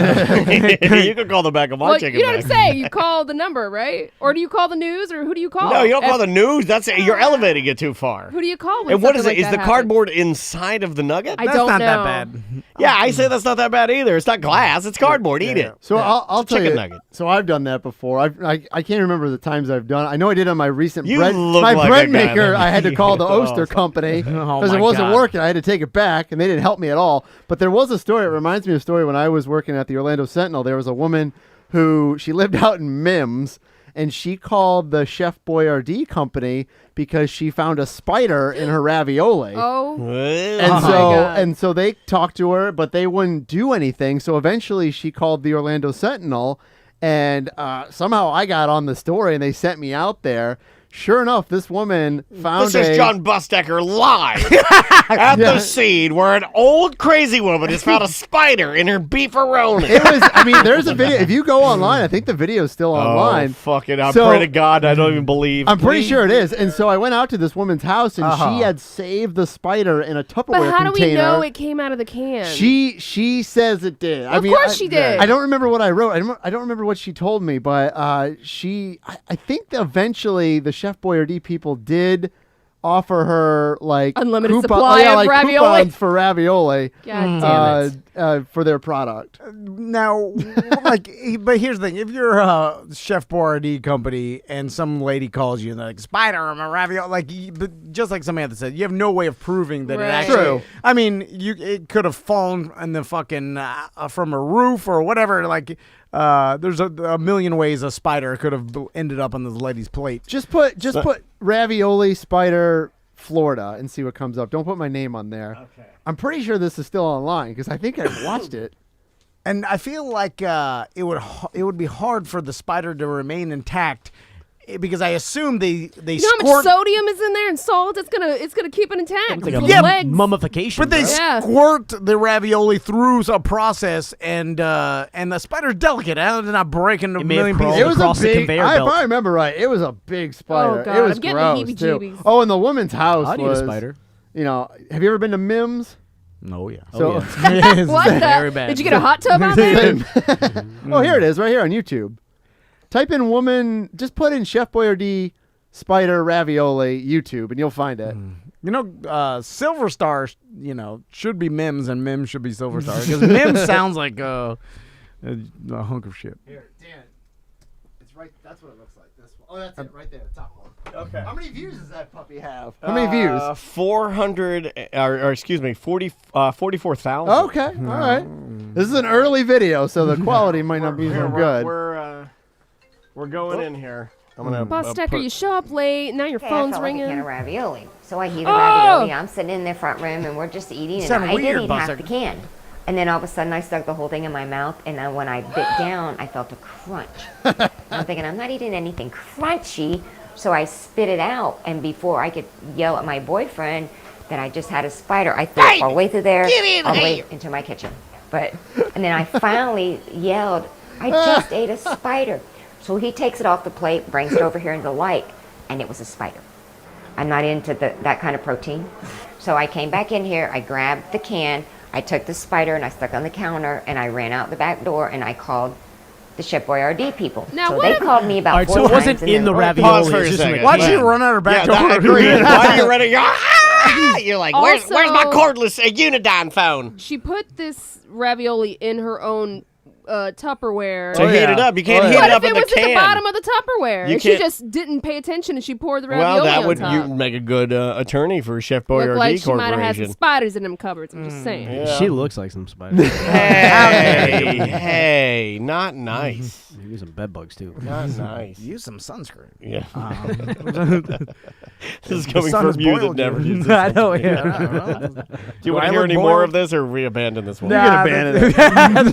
You could call the back of my chicken you know bag. what I'm saying? You call the number, right? Or do you call the news, or who do you call? No, you don't call the news. That's you're elevating it too far. Who do you call? When And what is it? like Is that the happens? cardboard inside of the nugget? I don't not know. that bad. Yeah, I say that's not that bad either. It's not glass. It's cardboard. Eat it. So I'll tell chicken you. nugget. So I've done that before. I can't remember the times I've done it. I know I did on my recent You bread. look My like bread a guy maker. that- I had to call the Oh, Oster company because my it wasn't God. working. I had to take it back, and they didn't help me at all. But there was a story. It reminds me of a story when I was working at the Orlando Sentinel. There was a woman who she lived out in Mims, and she called the Chef Boyardee company because she found a spider in her ravioli. Oh, And my so God. and so they talked to her, but they wouldn't do anything. So eventually she called the Orlando Sentinel, and somehow I got on the story, and they sent me out there. Sure enough, this woman found This is John Busdeker live at the scene where an old crazy woman has found a spider in her beefaroni. It was. I mean, there's a video. If you go online, I think the video is still online. Oh, fuck it. I So- pray to God I don't even believe. I'm pretty Please. sure it is. And so I went out to this woman's house, and she had saved the spider in a Tupperware but how do we container. know it came out of the can? She says it did. Of course she did. I don't remember what I wrote. I don't remember what she told me, but I think that eventually the Chef Boyardee people did offer her like Unlimited supply of like ravioli. coupons for ravioli. God damn it. For their product. Now, but here's the thing: if you're a Chef Boyardee company and some lady calls you and they're like, "Spider, I'm a ravioli," but just like Samantha said, you have no way of proving that Right. it actually. True. I mean, it could have fallen in the fucking from a roof or whatever. There's a million ways a spider could have ended up on this lady's plate. Just put ravioli spider Florida and see what comes up. Don't put my name on there. Okay. I'm pretty sure this is still online because I think I've watched it. And I feel like it would be hard for the spider to remain intact because I assume they You know how squirt. much sodium is in there and salt? It's gonna keep it intact. It's like Full a of legs. mummification. But they bro. Yeah. squirt the ravioli through a process, and the spider's delicate. They're not breaking a It may have million crawled pieces. It was across a the big. conveyor If belt. I remember right, it was a big spider. Oh, God, it was I'm getting gross the too. heebie-jeebies. Oh, and the woman's house I need a was. spider. You know, have you ever been to Mims? No, yeah. So, What the? Very bad. Did you get a hot tub out there? oh, here it is, right here on YouTube. Type in woman. Just put in Chef Boyardee spider ravioli YouTube, and you'll find it. You know, Silver Star, should be Mims, and Mims should be Silver Star because Mims sounds like a hunk of shit. Here, Dan. It's right. That's what it looks like. This one. Oh, that's it, right there, the top one. Okay. How many views does that puppy have? How many views? 400, or excuse me, 44,000. Okay, all right. This is an early video, so the quality might not be so good. We're going in here. I'm gonna. Busdeker, you show up late. Now your Okay, phone's I felt like a can ringing. of ravioli. So I heat the Oh! ravioli. I'm sitting in the front room and we're just eating. And sounded I weird, did eat half Busdeker. the can. And then all of a sudden I stuck the whole thing in my mouth. And then when I bit down, I felt a crunch. And I'm thinking, I'm not eating anything crunchy. So I spit it out. And before I could yell at my boyfriend that I just had a spider, I threw it all the way through there, all the way into my kitchen. And then I finally yelled, I just ate a spider. So he takes it off the plate, brings it over here in the light, and it was a spider. I'm not into that kind of protein. So I came back in here, I grabbed the can, I took the spider and I stuck it on the counter, and I ran out the back door and I called the Chef Boyardee people. Now, so what they if- called me about All right, 4 so it times. wasn't and in then- the Wait, ravioli. Pause for a it's just in the second. Why'd can. she run out her back Yeah, door? I agree. Why are you running? You're like, where's my Also- cordless Unidine phone? She put this ravioli in her own Tupperware. To heat it up, you can't heat What it up if in it the was can. at the bottom of the Tupperware? You And she can't- just didn't pay attention and she poured the ravioli Well, that on would top. you make a good attorney for Chef Look Boyardee like she might have had some Corporation. spiders in them cupboards. I'm just saying. Yeah. She looks like some spider. Hey, not nice. Maybe some bed bugs too. Not nice. Use some sunscreen. Yeah. This is The coming sun from has you that boiled never you. uses I know, sunscreen. yeah. Do you want I to hear look any more boiled? of this, or we abandon this one? Nah, abandon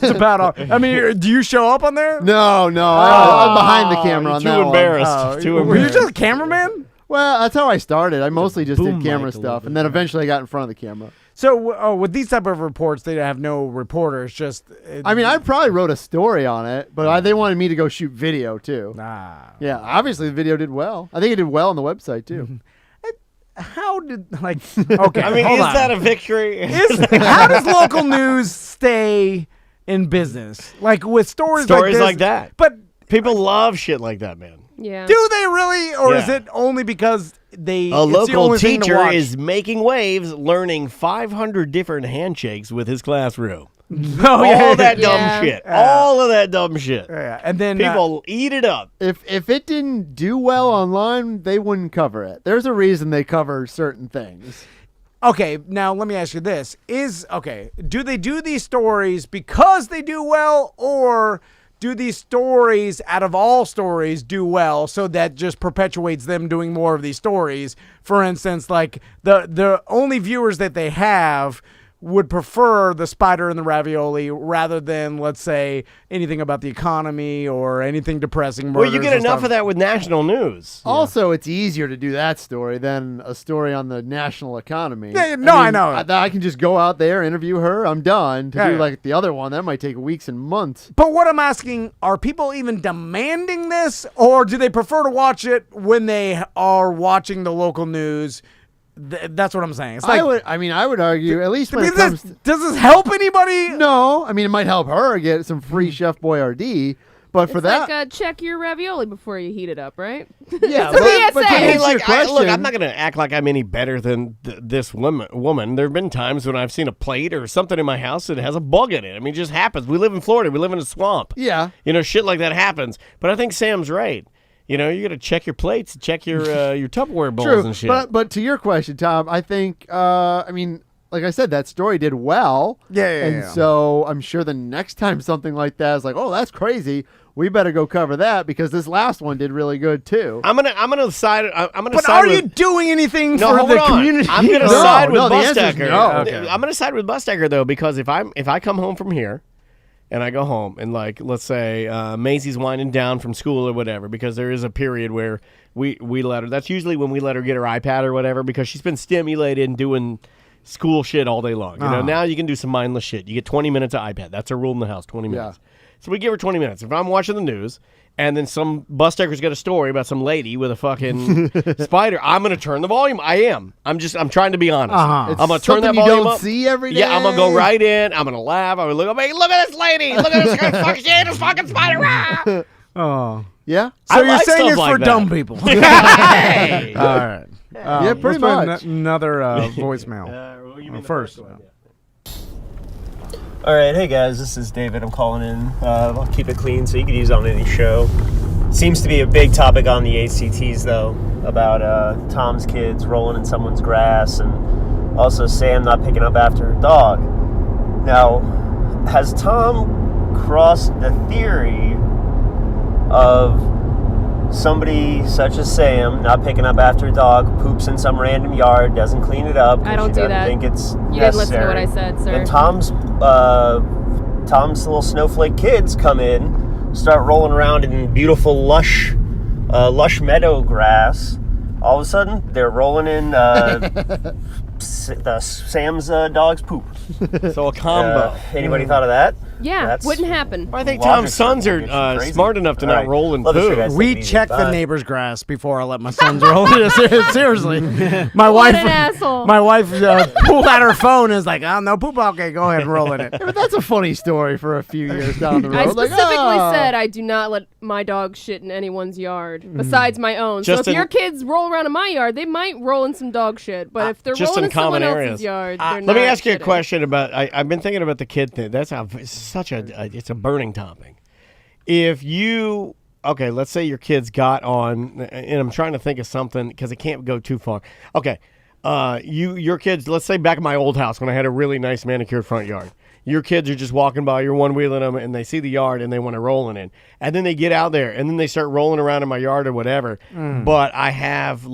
that's about all. I mean, do you show up on there? No, I'm behind the camera You're on too that one. embarrassed. Oh, Too were you embarrassed. just a cameraman? Well, that's how I started. I mostly just boom did camera mic a little stuff, bit. and then eventually I got in front of the camera. So, with these type of reports, they have no reporters. Just, I mean, I probably wrote a story on it, but they wanted me to go shoot video too. nah. Yeah, obviously the video did well. I think it did well on the website too. how did okay? I mean, hold is on. that a victory? How does local news stay in business? Like with stories like that. But people love shit like that, man. Yeah. do they really, or is Yeah. it only because they? A it's the local only thing to teacher watch? is making waves, learning 500 different handshakes with his classroom. Oh, yeah. All that dumb Yeah. shit. All of that dumb shit. Yeah, and then People eat it up. If it didn't do well online, they wouldn't cover it. There's a reason they cover certain things. Okay, now let me ask you this: do they do these stories because they do well, or do these stories, out of all stories, do well, so that just perpetuates them doing more of these stories? For instance, like the only viewers that they have would prefer the spider and the ravioli rather than, let's say, anything about the economy or anything depressing. Well, you get enough of that with national news. Also, it's easier to do that story than a story on the national economy. Yeah, no, I know. I can just go out there, interview her, I'm done. To Yeah, do yeah. like the other one, that might take weeks and months. But what I'm asking, are people even demanding this, or do they prefer to watch it when they are watching the local news? That's what I'm saying. It's like, I would argue, at least when it does comes this help anybody? No, I mean, it might help her get some free Chef Boyardee, but for It's that, like check your ravioli before you heat it up, right? yeah, It's a but to PSA. answer your look, question, I'm not going to act like I'm any better than this woman. There have been times when I've seen a plate or something in my house that has a bug in it. I mean, it just happens. We live in Florida. We live in a swamp. Yeah. Shit like that happens. But I think Sam's right. You got to check your plates, check your Tupperware bowls True, and shit. but to your question, Tom, I think, like I said, that story did well. Yeah. So I'm sure the next time something like that is like, oh, that's crazy, we better go cover that because this last one did really good too. I'm gonna side. I'm gonna. But side are with, you doing anything No, for hold the on. community? I'm gonna No, side with no, the answer is Busdeker. no. Okay. I'm gonna side with Busdeker though because if I come home from here. And I go home and let's say Maisie's winding down from school or whatever because there is a period where we let her. That's usually when we let her get her iPad or whatever because she's been stimulated and doing school shit all day long. Now you can do some mindless shit. You get 20 minutes of iPad. That's a rule in the house. 20 minutes. So we give her 20 minutes. If I'm watching the news and then some Busdeker's got a story about some lady with a fucking spider, I'm gonna turn the volume. I'm trying to be honest. Uh-huh. I'm gonna turn that Something you volume don't up. see every day. Yeah, I'm gonna go right in. I'm gonna laugh. I'm gonna look up. Hey, look at this lady. Look at this fucking shit. This fucking spider. Ah! Oh. Yeah. So I you're like saying stuff it's like for that. dumb people. Hey! All right. Yeah, pretty let's play much. another voicemail. First. All right, hey guys, this is David. I'm calling in. I'll keep it clean so you can use it on any show. Seems to be a big topic on the ACTs though, about Tom's kids rolling in someone's grass and also Sam not picking up after her dog. Now, has Tom crossed the theory of somebody such as Sam not picking up after a dog, poops in some random yard, doesn't clean it up? I don't she do doesn't that. think it's You didn't listen to what I necessary. said, sir. And Tom's little snowflake kids come in, start rolling around in beautiful lush meadow grass. All of a sudden, they're rolling in Sam's dog's poop. So a combo. Anybody thought of that? Yeah, That's- wouldn't happen. I think Logic Tom's sons gets you are crazy. smart enough to All not right. roll in Love the show, poo. guys. We Take it easy. check the Bye. neighbor's grass before I let my sons roll. Seriously, my What wife. an asshole. My wife pulled out her phone and is like, "Oh no, poop. Okay, go ahead and roll in it." Yeah, but that's a funny story for a few years down the road. I Like, specifically ah. said I do not let my dog shit in anyone's yard besides my own. Just so if in- your kids roll around in my yard, they might roll in some dog shit. But if they're just rolling in in someone common else's areas. yard, they're Let me not ask you a shitting. question about. I've been thinking about the kid thing. That's such a. It's a burning topic. If you let's say your kids got on, and I'm trying to think of something because it can't go too far. Okay, your kids. Let's say back in my old house when I had a really nice manicured front yard. Your kids are just walking by, you're one-wheeling them, and they see the yard, and they want to roll in it. And then they get out there, and then they start rolling around in my yard or whatever. But I have,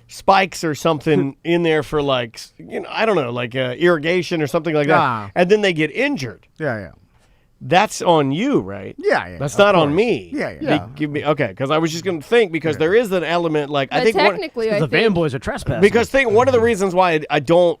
spikes or something in there for, irrigation or something like that. Ah. And then they get injured. Yeah. That's on you, right? Yeah. That's of not on course. me. Yeah. Okay, because I was just going to think, because there is an element, I But think... technically, I The think van boys are trespassing. Because one of the reasons why I don't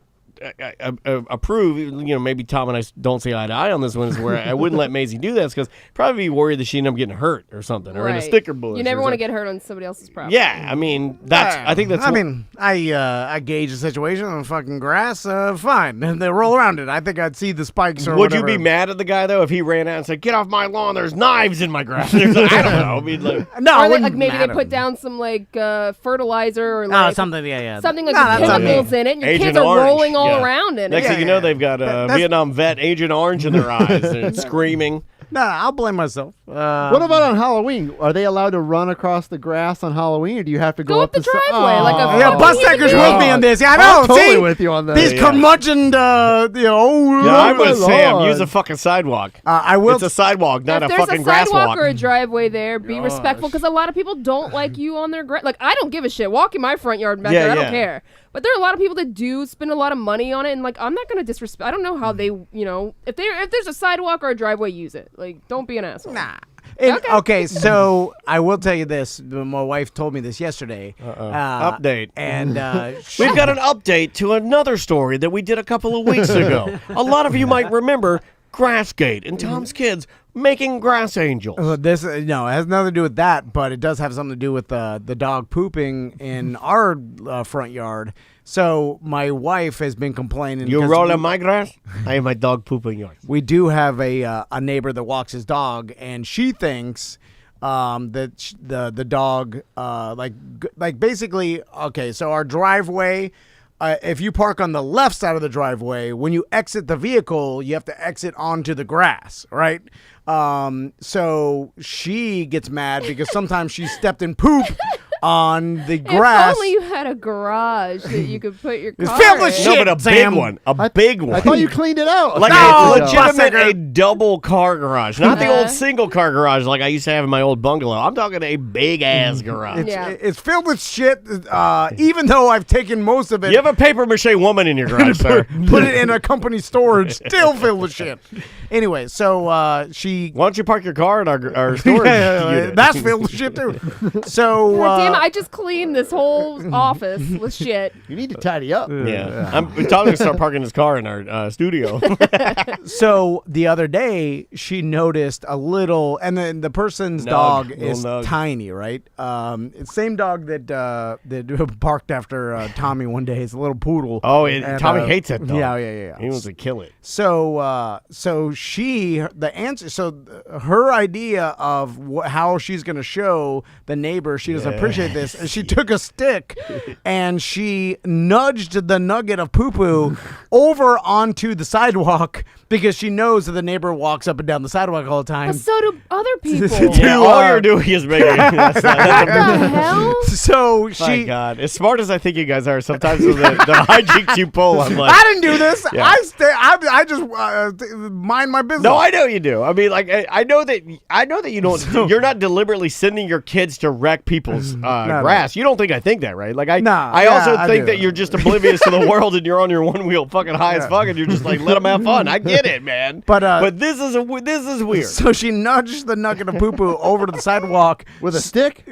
approve, maybe Tom and I don't see eye to eye on this one, is where I wouldn't let Maisie do this because probably be worried that she'd end up getting hurt or something, or in a sticker bush. You never want to get hurt on somebody else's property. Yeah, I mean, I think that's. I gauge the situation on fucking grass. Fine, and they roll around it. I think I'd see the spikes or Would whatever. you be mad at the guy though if he ran out and said, "Get off my lawn! There's knives in my grass." I don't know. I mean, no, or maybe they put down some fertilizer or something. Yeah. Something with chemicals in it, and your kids are rolling all around in it. Next thing you know, they've got Vietnam vet Agent Orange in their eyes and screaming. No, I'll blame myself. What about on Halloween? Are they allowed to run across the grass on Halloween, or do you have to go up the driveway? Busdeker's with me on this. Yeah, I know. I'm totally with you on that. These curmudgeon, I'm with Sam. Use a fucking sidewalk. I will. It's a sidewalk, not a fucking grass If there's a sidewalk walk. or a driveway there, be respectful, because a lot of people don't like you on their grass. Like, I don't give a shit. Walk in my front yard and back there, I don't care. But there are a lot of people that do spend a lot of money on it, and I'm not gonna disrespect. I don't know how they, if there's a sidewalk or a driveway, use it. Like, don't be an asshole. Nah. Okay, so I will tell you this. My wife told me this yesterday. Update. And we've got an update to another story that we did a couple of weeks ago. A lot of you might remember Grassgate and Tom's kids making grass angels. It has nothing to do with that, but it does have something to do with the dog pooping in our front yard. So my wife has been complaining. You roll in my grass? I have my dog pooping yours. We do have a neighbor that walks his dog, and she thinks that the dog like basically, okay, so our driveway. If you park on the left side of the driveway, when you exit the vehicle, you have to exit onto the grass, right? So she gets mad because sometimes she stepped in poop on the grass. If only you had a garage that you could put your car It's filled with in. shit, No, but Sam. a big one. I thought you cleaned it out. Like No, a legitimate Busdeker. double car garage. Not the old single car garage like I used to have in my old bungalow. I'm talking a big ass garage. It's filled with shit, even though I've taken most of it. You have a paper mache woman in your garage, sir. Put it in a company storage, still filled with shit. Anyway, so she... Why don't you park your car in our storage unit? That's filled with shit, too. So... God damn it, I just cleaned this whole office with shit. You need to tidy up. Yeah. I'm talking to start parking his car in our studio. So the other day, she noticed a little... And then the person's dog is tiny, right? It's same dog that barked afher Tommy one day. It's a little poodle. Oh, Tommy hates that dog. Yeah. He wants to kill it. So her idea of how she's going to show the neighbor she doesn't appreciate this, is she took a stick and she nudged the nugget of poo-poo over onto the sidewalk because she knows that the neighbor walks up and down the sidewalk all the time. But so do other people. All you're doing is making What the hell? So my God. As smart as I think you guys are, sometimes the hijinks you pull, I'm like... I didn't do this. Yeah. I just mind my business. No, I know you do. I mean, like, I know that you don't. You're not deliberately sending your kids to wreck people's grass. You don't think I think that, right? Like, I also think that you're just oblivious to the world and you're on your one wheel, fucking high as fuck, and you're just like, let them have fun. I get it, man. But this is weird. So she nudged the nugget of poo poo over to the sidewalk with a stick.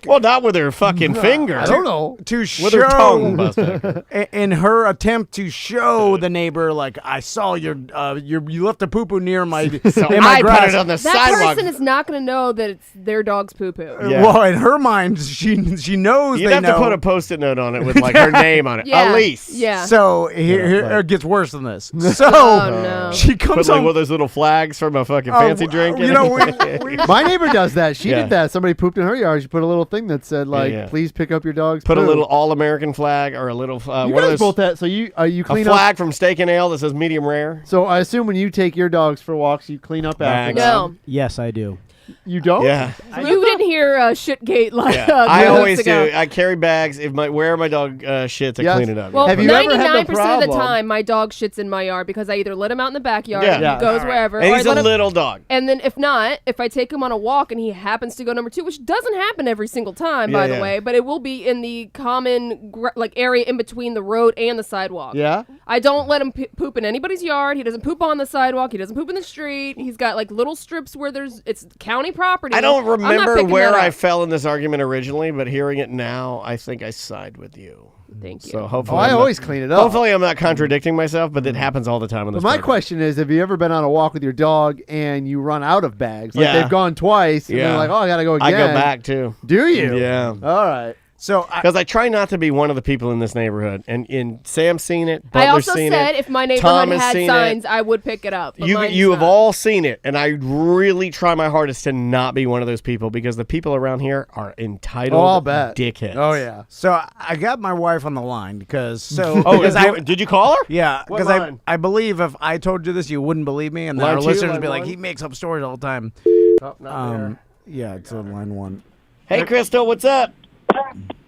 Well, not with her fucking finger. I don't know. To with show her tongue, Busdeker. in her attempt to show the neighbor, like, I saw you left a poo poo near my in my I grass. put it on the That sidewalk. person is not going to know that it's their dog's poo-poo. Yeah. Well, in her mind, she knows You'd they have know. to put a post-it note on it with like her name on it. Yeah. Elise. Yeah. So here it gets worse than this. So Oh, no. she comes Put like home. one of those little flags from a fucking fancy drink. You in know, it. My neighbor does that. She Yeah. did that. Somebody pooped in her yard. She put a little thing that said, like, Yeah. please pick up your dog's Put a poo. little all-American flag or a little You one of guys those, both that. So you a clean up. flag from Steak and Ale that says medium rare. So I assume when you take your dogs for walks, you clean up after Thanks. them. No. Yes, I do. You don't? Yeah. You didn't hear Shitgate like I always do. ago. I carry bags. If wherever my dog shits, I Yes. clean it up. Well, Have you ever had the 99% of the problem- time, my dog shits in my yard because I either let him out in the backyard, Yeah. and Yeah. he goes wherever, And or he's I a let him, little dog. and then if not, if I take him on a walk and he happens to go number 2, which doesn't happen every single time, by the way, but it will be in the common area in between the road and the sidewalk. Yeah? I don't let him poop in anybody's yard. He doesn't poop on the sidewalk. He doesn't poop in the street. He's got like little strips where it's county property. I don't I'm not remember picking where that I up. fell in this argument originally, but hearing it now, I think I side with you. Thank you. So hopefully, I always clean it up. Hopefully, I'm not contradicting myself, but it happens all the time on this. But my program. question is, have you ever been on a walk with your dog and you run out of bags? Like Yeah. they've gone twice, and Yeah. they're like, oh, I got to go again. I go back too. Do you? Yeah. All right. So because I try not to be one of the people in this neighborhood, and Sam's seen it. I Butler's also seen said it, if my Tom neighborhood has had seen signs, it. I would pick it up. but You mine's have not. all seen it, and I really try my hardest to not be one of those people because the people around here are entitled Oh, I'll bet. dickheads. Oh yeah. So I got my wife on the line because Did you call her? Yeah, What because line? I believe if I told you this, you wouldn't believe me, and then Line our two, listeners line would be like, one? he makes up stories all the time. Oh, not there. Yeah, it's on line 1. Hey, Crystal, what's up?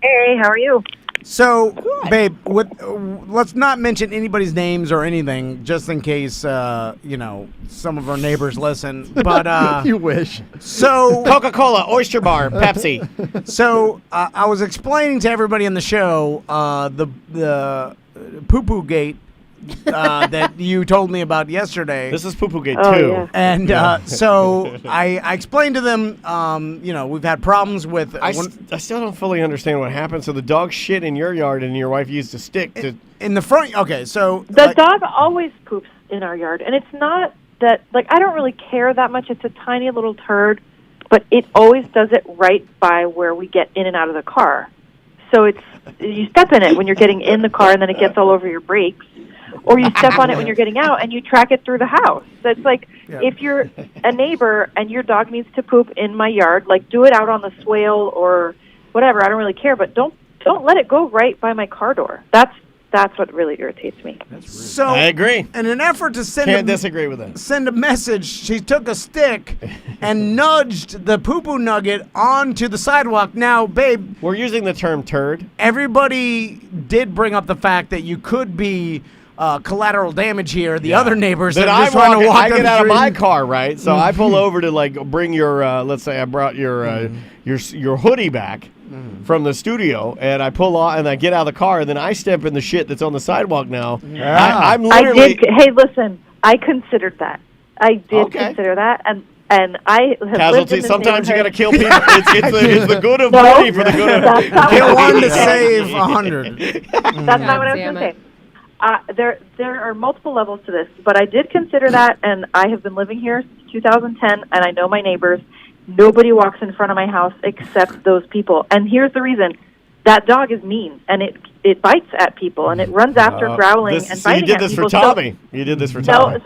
Hey, how are you? So, babe, let's not mention anybody's names or anything, just in case some of our neighbors listen. But You wish. so Coca-Cola, Oyster Bar, Pepsi. So I was explaining to everybody in the show the poo-poo gate that you told me about yesterday. This is Poo-Poo Gate 2. yeah. And so I explained to them, we've had problems with. I still don't fully understand what happened. So the dog shit in your yard, and your wife used a stick to. in the front. Okay, so The dog always poops in our yard, and it's not that, like, I don't really care that much. It's a tiny little turd, but it always does it right by where we get in and out of the car. So you step in it when you're getting in the car, and then it gets all over your brakes. Or you step on it when you're getting out, and you track it through the house. So it's like, if you're a neighbor and your dog needs to poop in my yard, like, do it out on the swale or whatever. I don't really care, but don't let it go right by my car door. That's what really irritates me. So I agree. In an effort to Can't disagree with that. send a message, she took a stick and nudged the poo-poo nugget onto the sidewalk. Now, babe, We're using the term turd. everybody did bring up the fact that you could be collateral damage here. The other neighbors Then that I are just trying to walk I down get the out of street. my car, right? So I pull over to like bring your. Let's say I brought your hoodie back from the studio, and I pull off and I get out of the car, and then I step in the shit that's on the sidewalk now. I'm literally. Hey, listen, I considered that. I did Okay. consider that, and I have lived in Casualty. this Sometimes you got to neighborhood. kill people. It's the good of No. money for the good of. That's not Kill what I one was to gonna say. save 100. That's not what I was damn going to it. say. There are multiple levels to this, but I did consider that, and I have been living here since 2010, and I know my neighbors. Nobody walks in front of my house except those people. And here's the reason. That dog is mean, and it bites at people, and it runs after growling and So you biting did at this people. for Tommy. You did this for Tommy.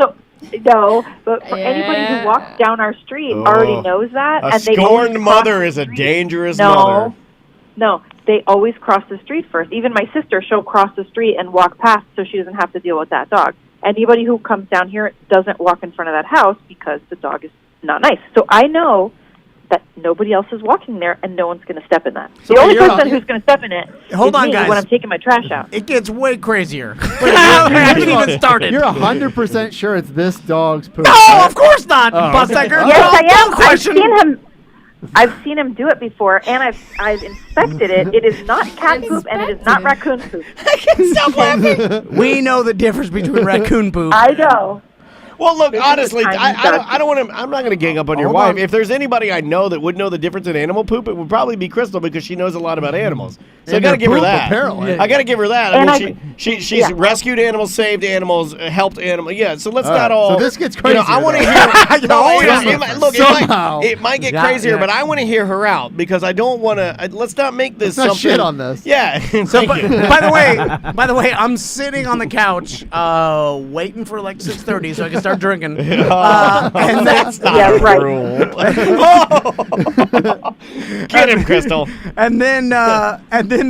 No, but for anybody who walks down our street already knows that. A and they always scorned cross mother the is a street. dangerous mother. No, they always cross the street first. Even my sister, she'll cross the street and walk past so she doesn't have to deal with that dog. Anybody who comes down here doesn't walk in front of that house because the dog is not nice. So I know that nobody else is walking there, and no one's going to step in that. So the only you're- person who's going to step in it Hold is on, me guys. when I'm taking my trash out. It gets way crazier. I haven't even started. You're 100% sure it's this dog's poop. No, of course not, Oh, Busdeker. Yes, Don't I am. question. I've seen him do it before, and I've inspected it. It is not cat poop, and it is not raccoon poop. Stop laughing. We know the difference between raccoon poop. I know. Well, look, This is honestly, a tiny I don't want to. I'm not going to gang up on your Hold wife. on. If there's anybody I know that would know the difference in animal poop, it would probably be Crystal because she knows a lot about animals. So I And got to their give her poop, that. apparently. I got to give her that. And I mean, she's rescued animals, saved animals, helped animals. Yeah. So let's All not right, all. so this gets You know, I crazier, want to though. hear. No, Oh, yeah. Somehow. it might get Yeah, crazier, yeah. but I want to hear her out because I don't want to. Let's not make this Let's not something. shit on this. Yeah. So, by the way, I'm sitting on the couch, waiting for like 6:30 so I can start drinking. And That's not Yeah, a right. rule. Get him, Crystal. and then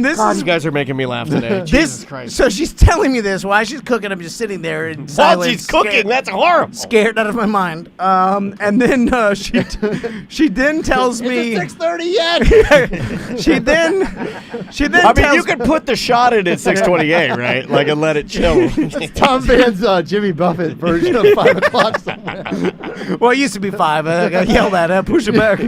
this You is guys are making me laugh today. Jesus this. Christ. So she's telling me this while she's cooking. I'm just sitting there in While silence. she's cooking, that's horrible. scared out of my mind. And then she then tells me 6:30 yet. she then I mean, tells you could put the shot in at 6:28, right? Like, and let it chill. Tom Van's Jimmy Buffett version of 5 o'clock somewhere. Well, it used to be 5. I got yelled at. Push it back.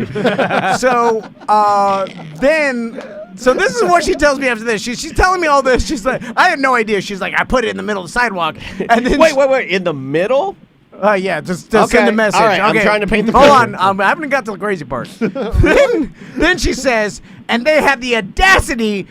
So this is what she tells me after this. She's telling me all this. She's like, I had no idea. She's like, I put it in the middle of the sidewalk. And then Wait. In the middle? Yeah, just send a message. All right, okay. I'm trying to paint the Hold picture. on, I haven't got to the crazy part. then she says, and they had the audacity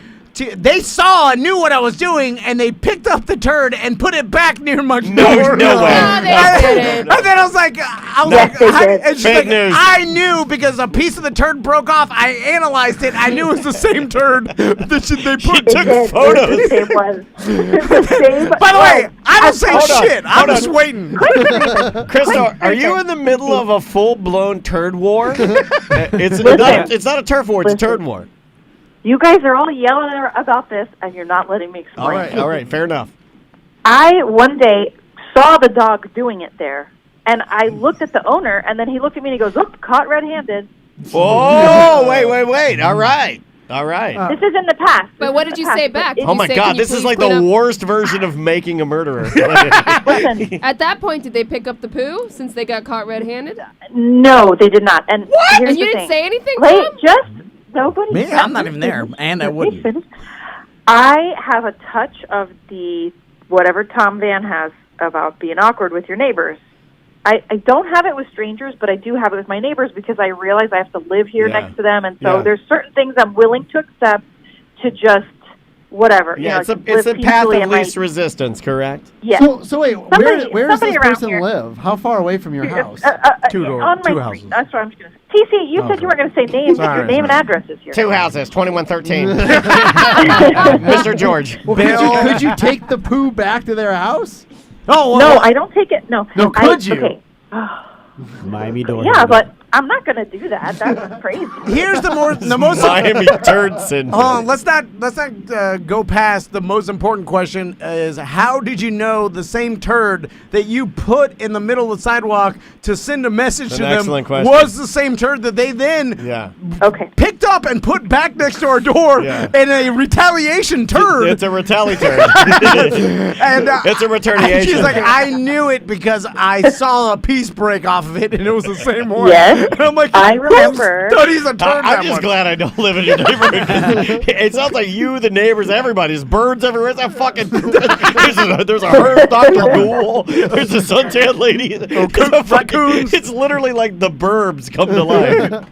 they saw and knew what I was doing, and they picked up the turd and put it back near my door. No way. No, they didn't. And then I was like, Yes, they did. and she's Fake like, news. I knew because a piece of the turd broke off. I analyzed it. I knew it was the same turd that they put. took photos. It was the same. By the way, I don't say Hold on, shit. I'm hold just on. waiting. Crystal, are you in the middle of a full-blown turd war? It's not a turf war, it's a turd war. You guys are all yelling about this, and you're not letting me explain. All right, fair enough. I one day saw the dog doing it there, and I looked at the owner, and then he looked at me and he goes, "Oop, caught red-handed." Oh, wait. All right. This is in the past. But what did you say back? Did Oh you my say, God, "Can you this is please like clean the up-" worst version of making a murderer. Listen, At that point, did they pick up the poo since they got caught red-handed? no, they did not. And here's And you the didn't thing. say anything? Wait, Tom? just nobody. Me? I'm not even there, and I wouldn't. I have a touch of the whatever Tom Van has about being awkward with your neighbors. I don't have it with strangers, but I do have it with my neighbors because I realize I have to live here next to them, and so there's certain things I'm willing to accept to just whatever. Yeah, you know, it's a live path peacefully of in my- least resistance, correct? Yeah. So wait, where does somebody this around person here- live? How far away from your house? On my street. That's what I'm just going to say. TC, you said you weren't going to say names, but your name and address is here. 2 houses, 2113. Mr. George. Well, could you take the poo back to their house? Oh, No, I don't take it. No. No, could you? Okay. Miami door. Yeah, but I'm not going to do that. That's crazy. Here's the most Miami turd syndrome. Hold on, let's not go past the most important question is how did you know the same turd that you put in the middle of the sidewalk to send a message An to them excellent question. was the same turd that they then picked up and put back next to our door in a retaliation turd. It's a retaliatory. And it's a retaliation. She's like, I knew it because I saw a piece break off of it and it was the same one. Yes. And I'm like, I remember. who studies a turd I'm that just much? glad I don't live in your neighborhood. It sounds like you, the neighbors, everybody. There's birds everywhere. It's a fucking. There's a herd, Dr. Ghoul. There's a suntan lady. It's literally like the Burbs come to life.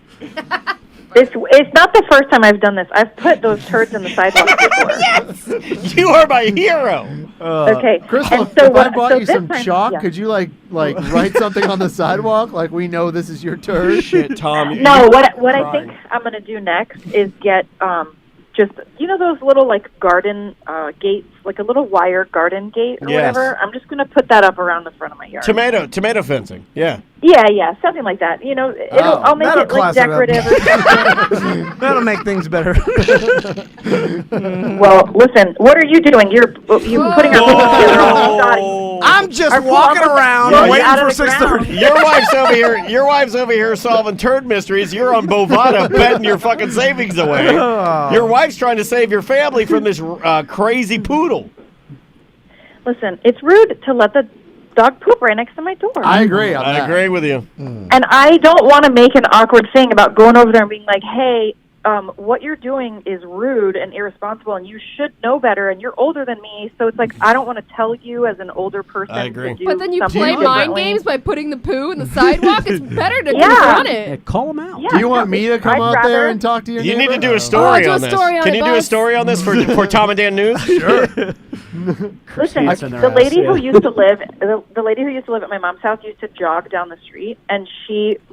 It's not the first time I've done this. I've put those turds in the sidewalk before. Yes! You are my hero. Okay. Crystal, And so if I what- bought so you this some time- chalk, yeah. could you like write something on the sidewalk? Like we know this is your turd. Shit, Tom. No, what I think I'm going to do next is get just those little like garden gates, like a little wire garden gate or Yes. whatever. I'm just going to put that up around the front of my yard. Tomato fencing. Yeah. Yeah, something like that. I'll make that'll it like class it up. decorative or something. That'll make things better. Well, listen, what are you doing? You're putting our pictures together all naughty. I'm just Our walking plumber- around Yeah, waiting out for of the 6:30. Your wife's over here solving turd mysteries. You're on Bovada betting your fucking savings away. Your wife's trying to save your family from this crazy poodle. Listen, it's rude to let the dog poop right next to my door. I agree on I that. agree with you. And I don't want to make an awkward thing about going over there and being like, hey, what you're doing is rude and irresponsible, and you should know better, and you're older than me, so it's like I don't want to tell you as an older person I agree. to do But then you something play mind differently. games by putting the poo in the sidewalk. It's better to Yeah. confront Yeah, it. call them out. Yeah, Do you want me to come I'd out there rather- and talk to your You neighbor? need to do a story do a on this. story on Can it, you do a boss. story on this for Tom and Dan News? Sure. Listen, Christmas in their the house, lady who yeah. used to live, the lady who used to live at my mom's house used to jog down the street, and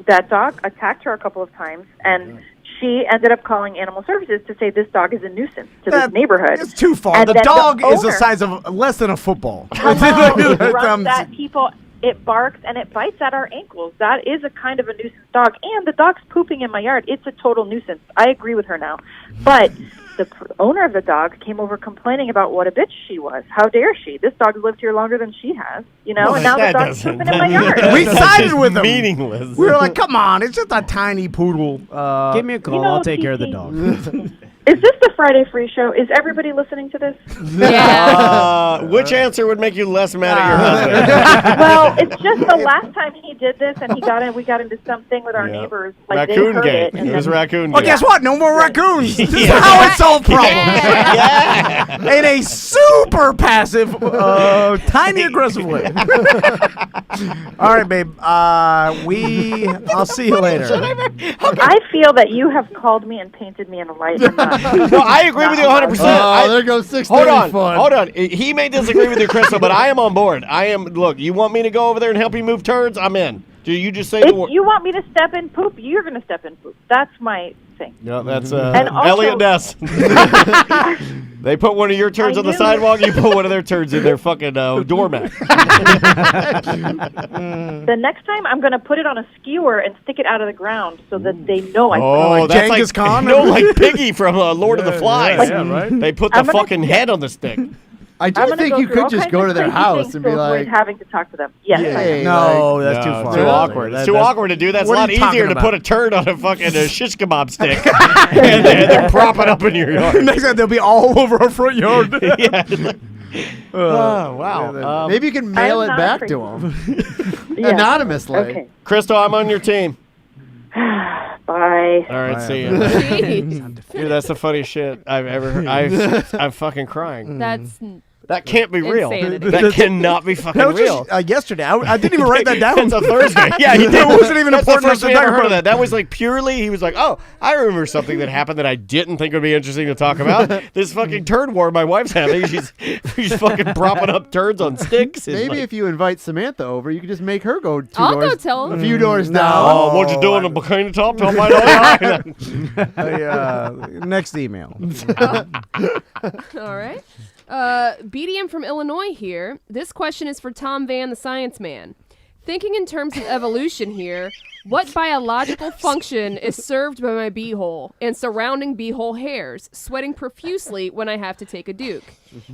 that dog attacked her a couple of times, and she ended up calling animal services to say this dog is a nuisance to this neighborhood. It's too far. And The then dog is the owner- size of less than a football. Hello, it runs at people. It barks and it bites at our ankles. That is a kind of a nuisance dog. And the dog's pooping in my yard. It's a total nuisance. I agree with her now. But the owner of the dog came over complaining about what a bitch she was. How dare she? This dog has lived here longer than she has, and now the dog's pooping in my yard. We sided with him. Meaningless. We were like, come on, it's just a tiny poodle. Give me a call. I'll take care of the dog. Is this the Friday Free Show? Is everybody listening to this? Which answer would make you less mad at your husband? Well, it's just the last time he did this, and we got into something with our neighbors. Like they Raccoon heard gate. it. It was raccoon Well, gate. guess what? No more raccoons. This is how I solve problems. In a super passive, tiny aggressive way. All right, babe. I'll see you later. I feel that you have called me and painted me in a light. No, I agree with you 100%. There goes 6:30 Hold on. He may disagree with you, Crystal, but I am on board. Look, you want me to go over there and help you move turds? I'm in. Do you just say the word? If you want me to step in poop, you're going to step in poop. That's my thing. No, that's And also- Elliot Ness. They put one of your turds on the sidewalk, you put one of their turds in their fucking doormat. The next time, I'm going to put it on a skewer and stick it out of the ground so that they know I put it Oh, on. that's Genghis Khan? like Piggy from Lord of the Flies. Yeah, right. They put the fucking head on the stick. I do think you could just go to their house and be like, having to talk to them. Yes. Hey, No, that's too far. Too awkward. It's too awkward to do that. It's a What are lot you easier talking to about? put a turd on a fucking shish kebab stick and then prop it up in your yard. Next time they'll be all over our front yard. Oh, wow. maybe you can mail I'm it not back afraid. to them Yeah. anonymously. Okay. Crystal, I'm on your team. Bye. All right, see you. Jeez. Dude, that's the funniest shit I've ever heard. I'm fucking crying. That's That can't be real. Insanity. That cannot be fucking That was real. just yesterday. I didn't even write that down. It's a Thursday. Yeah, he did. It wasn't even That's important the first enough we to ever talk heard of about. that. That was like purely, he was like, oh, I remember something that happened that I didn't think would be interesting to talk about. This fucking turd war my wife's having. She's fucking propping up turds on sticks. and, Maybe like, if you invite Samantha over, you could just make her go I'll doors, go tell a him. few doors No. down. Oh, what you doing? A bikini top? Tell my Next email. All right. BDM from Illinois here. This question is for Tom Van, the science man. Thinking in terms of evolution here, what biological function is served by my beehole and surrounding beehole hairs, sweating profusely when I have to take a duke?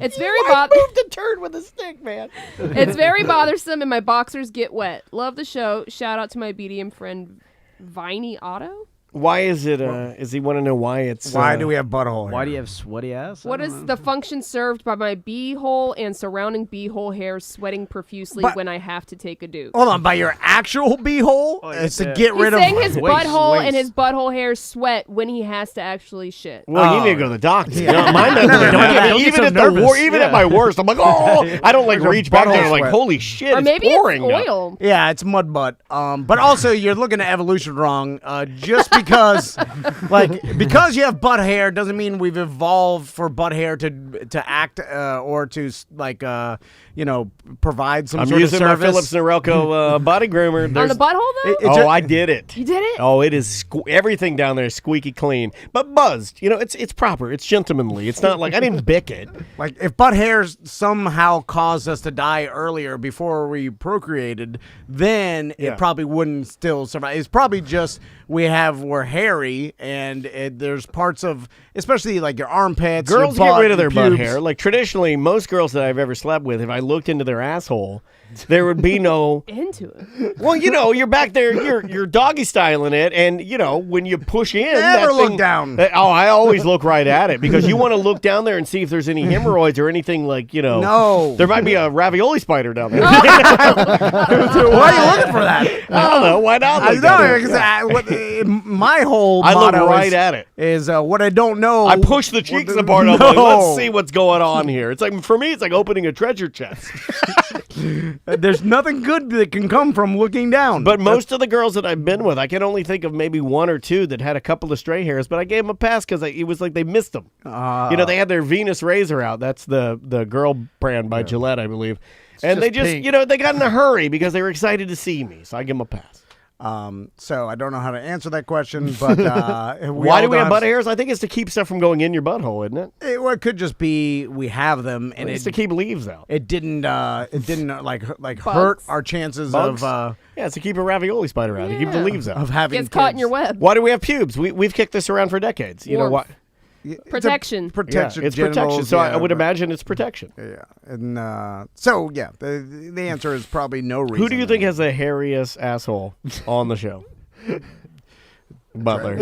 It's very Move the turd with a stick, man. It's very bothersome and my boxers get wet. Love the show. Shout out to my BDM friend Viney Otto. Why is it, does he want to know why it's... Why do we have butthole hair? Why do you have sweaty ass? What is the function served by my beehole and surrounding beehole hairs sweating profusely But- when I have to take a duke? Hold on, by your actual beehole? It's to get He's rid of... saying his Waste, butthole waste. and his butthole hairs sweat when he has to actually shit. Well, you need to go to the doctor. You know, mine doesn't. don't Even get at so the nervous. even at my worst, I'm like, oh, I don't like There's a reach back there. butthole I'm like, sweat. holy shit, Or maybe it's pouring it's now. oil. Yeah, it's mud butt. But also, you're looking at evolution wrong. Just because, because you have butt hair doesn't mean we've evolved for butt hair to act or to provide some I'm sort of using my service. Phillips Norelco body groomer. On There's- the butthole, though? Oh, I did it. You did it? Oh, it is everything down there is squeaky clean, but buzzed. You know, it's proper. It's gentlemanly. It's not like I didn't bick it. Like if butt hairs somehow caused us to die earlier before we procreated, then it probably wouldn't still survive. It's probably just we're hairy and there's parts of, especially like your armpits. Girls your butt, get rid of their your butt pubes. hair. Like traditionally, most girls that I've ever slept with, if I looked into their asshole, there would be no. Into it. Well, you're back there, you're doggy styling it, and when you push in, Never that look thing- down. I always look right at it because you want to look down there and see if there's any hemorrhoids or anything like No. There might be a ravioli spider down there. Why are you looking for that? I don't know. Why not? I look down there? know because my whole I look motto right is, at it. is what I don't know. I push the cheeks apart. I'm like, let's see what's going on here. It's like for me, it's like opening a treasure chest. There's nothing good that can come from looking down. But most of the girls that I've been with, I can only think of maybe one or two that had a couple of stray hairs. But I gave them a pass because it was like they missed them. They had their Venus razor out. That's the girl brand by Gillette, I believe. And they just, they got in a hurry because they were excited to see me. So I give them a pass. So I don't know how to answer that question, but why do we have butt hairs? I think it's to keep stuff from going in your butthole, isn't it? It could just be we have them, and It's to keep leaves out. It didn't like Bugs. hurt our chances Bugs? of Yeah, it's to keep a ravioli spider out. To keep the leaves out. of having Gets caught in kids. your web. Why do we have pubes? We've kicked this around for decades. You know Warmth. why? It's a Protection. protection. It's protection. genitals, So yeah, I would but- imagine it's protection. Yeah, and the answer is probably no reason. Who do you think has the hairiest asshole on the show? Butler.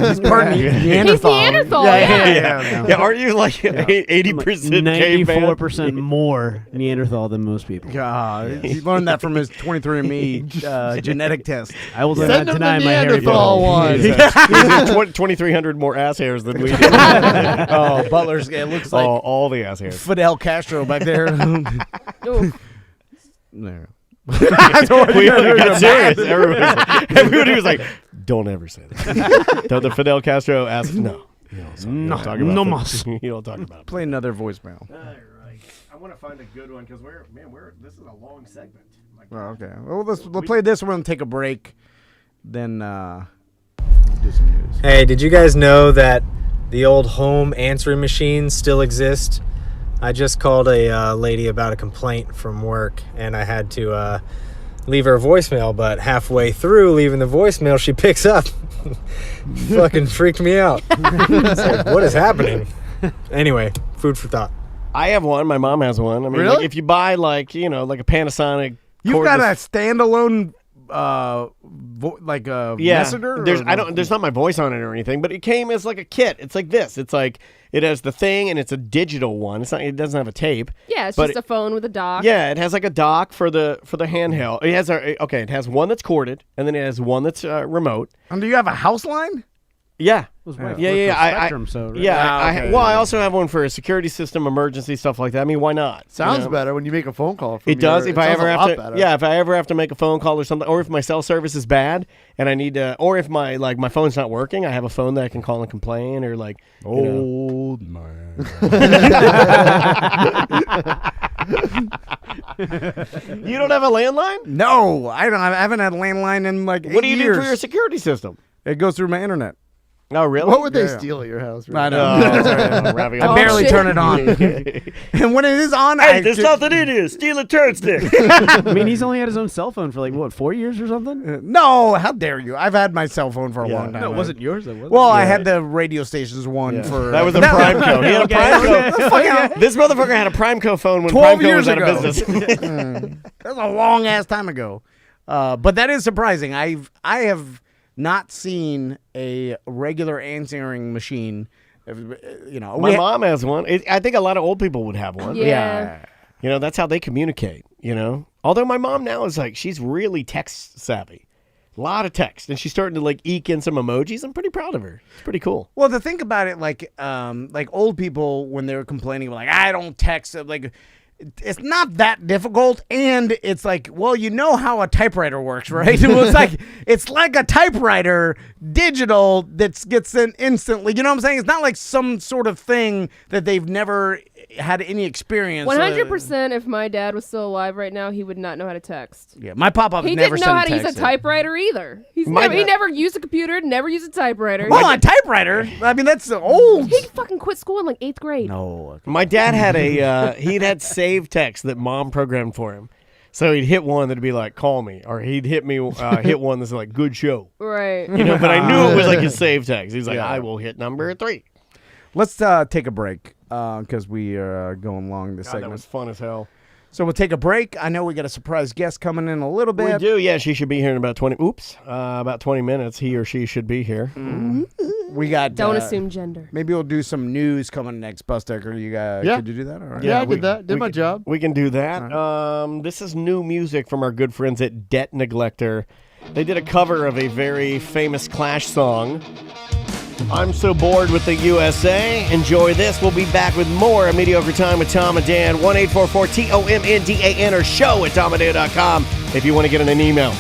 He's part Neanderthal. He's Neanderthal. Yeah, aren't you like 80% 94% more Neanderthal than most people. God, he learned that from his 23andMe genetic test. I will Send not him the deny my heritage. Neanderthal one. He has 2,300 more ass hairs than we do. Oh, Butler's. It looks like all the ass hairs. Fidel Castro back there. Oof. There. We got serious. Everybody was like, "Don't ever say that." The Fidel Castro asked, "No, you don't talk about no it. mas. You don't talk about it." Play another voicemail. All right, I want to find a good one because this is a long segment. Oh, okay. Well, we'll play this one. Take a break. Then we'll do some news. Hey, did you guys know that the old home answering machines still exist? I just called a lady about a complaint from work, and I had to leave her a voicemail, but halfway through leaving the voicemail, she picks up. Fucking freaked me out. It's like, what is happening? Anyway, food for thought. I have one. My mom has one. I mean, Really? like, if you buy like a Panasonic, You've got a cordless- standalone, messenger. There's not my voice on it or anything, but it came as like a kit. It's like this. It's like it has the thing, and it's a digital one. It doesn't have a tape. Yeah, it's but just a phone with a dock. Yeah, it has like a dock for the handheld. It has it has one that's corded, and then it has one that's remote. And do you have a house line? Yeah. Was wife Yeah. worked for Spectrum, so, right? Yeah. I also have one for a security system, emergency stuff like that. I mean, why not? Sounds better when you make a phone call. From It does. If I ever have to, better. if I ever have to make a phone call or something, or if my cell service is bad and I need to, or if my phone's not working, I have a phone that I can call and complain, or like old man. You don't have a landline? No, I don't. I haven't had a landline in like 8 years. What do you do for your security system? It goes through my internet. Oh, really? What would they Yeah. steal at your house? I don't know. I barely turn it on. And when it is on, there's nothing in here. Steal a turd stick. I mean, he's only had his own cell phone for like, 4 years or something? No, how dare you? I've had my cell phone for a long time. No, it wasn't yours. It wasn't. Well, I had the radio stations one for... That was a Primeco. He had a Primeco. This motherfucker had a Primeco phone when 12 Primeco years was out ago. of business. That's a long ass time ago. But that is surprising. I have not seen a regular answering machine. My mom has one. I think a lot of old people would have one. Yeah. That's how they communicate, Although my mom now is like, she's really text savvy. A lot of text. And she's starting to like eke in some emojis. I'm pretty proud of her. It's pretty cool. Well, to think about it, like old people, when they were complaining, were like, I don't text. Like, it's not that difficult, and it's like, well, you know how a typewriter works, right? It's like a typewriter digital that gets sent instantly. You know what I'm saying? It's not like some sort of thing that they've never had any experience. 100%. If my dad was still alive right now, he would not know how to text. Yeah, my pop-up He never didn't know how to sent use a text. typewriter either. He never used a computer, never used a typewriter. Well, a typewriter? I mean, that's old. He fucking quit school in like 8th grade. No. My dad had he'd had saved text that mom programmed for him. So he'd hit one that'd be like, call me. Or he'd hit one that's like, good show. Right. But I knew it was like his save text. He's like, I will hit number 3. Let's take a break because we are going long this segment. That was fun as hell. So we'll take a break. I know we got a surprise guest coming in a little bit. We do, yeah. She should be here in about 20. About 20 minutes. He or she should be here. We got. Don't assume gender. Maybe we'll do some news coming next. Busdeker, you guys, Yeah. could you do that? All right. Yeah, I did that. Did my job. We can do that. This is new music from our good friends at Debt Neglector. They did a cover of a very famous Clash song. I'm so bored with the USA. Enjoy this. We'll be back with more of Mediocre Time with Tom and Dan. 1-844-TOMNDAN or show at tomandan.com if you want to get in an email.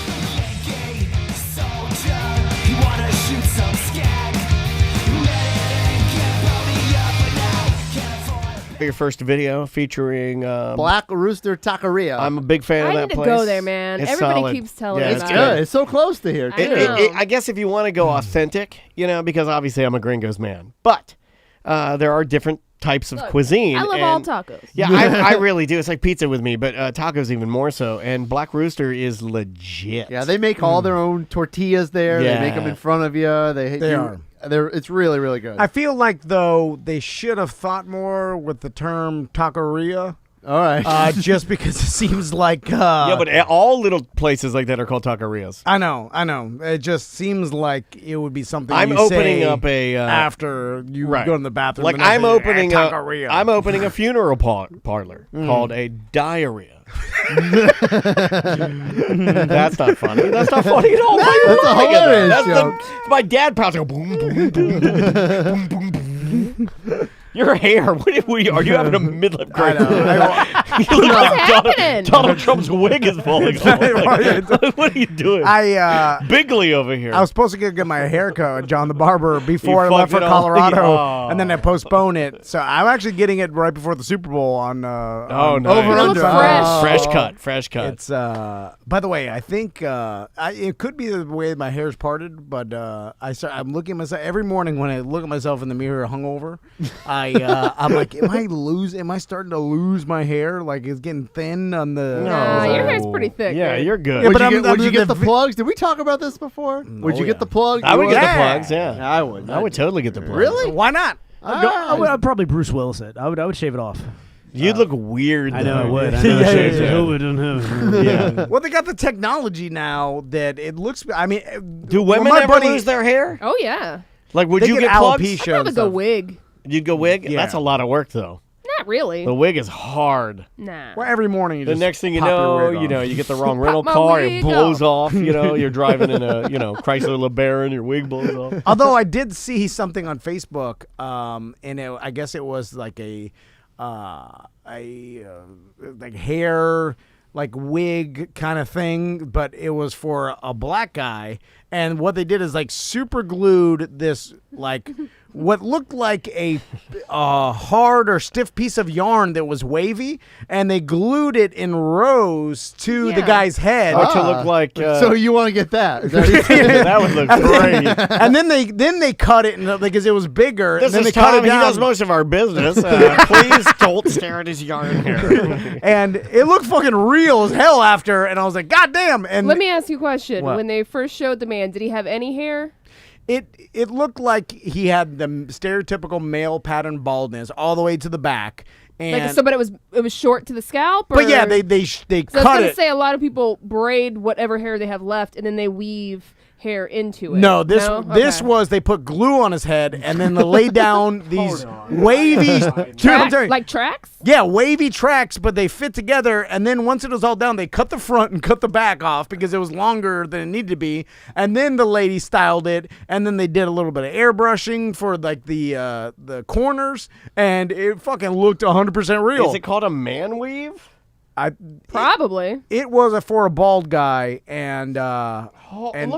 Your first video featuring Black Rooster Taqueria. I'm a big fan of I that need to place. go there, man. It's Everybody solid. keeps telling Yeah, me it's about good. it. It's so close to here. I know. I guess if you want to go authentic, because obviously I'm a Gringos man, but there are different types of cuisine. I love all tacos. Yeah, I really do. It's like pizza with me, but tacos even more so. And Black Rooster is legit. Yeah, they make all their own tortillas there. Yeah. They make them in front of you. They are. It's really, really good. I feel like though they should have thought more with the term taqueria. All right. Just because it seems like yeah, but all little places like that are called taquerias. I know. It just seems like it would be something I'm you opening say up a after you right. go to the bathroom. Like and then I'm say, opening taqueria. I'm opening a funeral parlor called a diarrhea. That's not funny. That's not funny at all. That's a hilarious joke. My dad pounds go boom, boom, boom, boom, boom, boom. Your hair. Are you having a midlife crisis? You look like Donald Trump's wig is falling off. What are you doing? Bigley over here. I was supposed to get my hair cut at John the Barber before I You left for fucked it all. Colorado, Oh. and then I postponed it. So I'm actually getting it right before the Super Bowl on nice. Over It looks Under. Fresh cut. It's by the way, I think it could be the way my hair's parted, but I'm looking at myself every morning when I look at myself in the mirror hungover. I'm like, am I starting to lose my hair? Like it's getting thin on the. Nah, your hair's pretty thick. Yeah, right? you're good. Yeah, Would you get the plugs? Did we talk about this before? Would you get the plugs? I would get Yeah. the plugs. Yeah, I would. I would totally get the plugs. Really? Why not? I'd probably Bruce Willis it. I would shave it off. You'd look weird. I know I though. would. I Yeah, know. yeah, Shave yeah. it. Who wouldn't have? Yeah. Well, they got the technology now that it looks. I mean, Do women my ever buddy- lose their hair? Oh yeah. Like, would They you get get plugs? alopecia. I'd probably go wig. You'd go wig? Yeah. That's a lot of work, though. Not really. The wig is hard. Nah. Well, every morning you The just next thing you pop your know, wig off. you get the wrong rental my car, it wig blows off. off. You're driving in a, Chrysler LeBaron, your wig blows off. Although I did see something on Facebook, and I guess it was like a like hair, like wig kind of thing, but it was for a black guy. And what they did is like super glued this like what looked like a hard or stiff piece of yarn that was wavy, and they glued it in rows to the Yeah. guy's head. To look like. So you want to get that? Is that what you're saying? That would look great. And then they cut it because it was bigger. This and then is they cut Tom. it He down. does most of our business. Please don't stare at his yarn here. And it looked fucking real as hell after, and I was like, God damn. And Let me ask you a question. What? When they first showed the man, did he have any hair? it looked like he had the stereotypical male pattern baldness all the way to the back. And But it was short to the scalp. Or? but yeah, they So I was cut gonna it. say a lot of people braid whatever hair they have left, and then they weave hair into it. No, this Okay. was they put glue on his head and then they laid down these wavy dude, I'm telling you, like tracks. yeah, wavy tracks, but they fit together. And then once it was all down, they cut the front and cut the back off because it was longer than it needed to be. And then the lady styled it, and then they did a little bit of airbrushing for like the corners, and it fucking looked 100% real. Is it called a man weave? Probably. It was for a bald guy, and Look at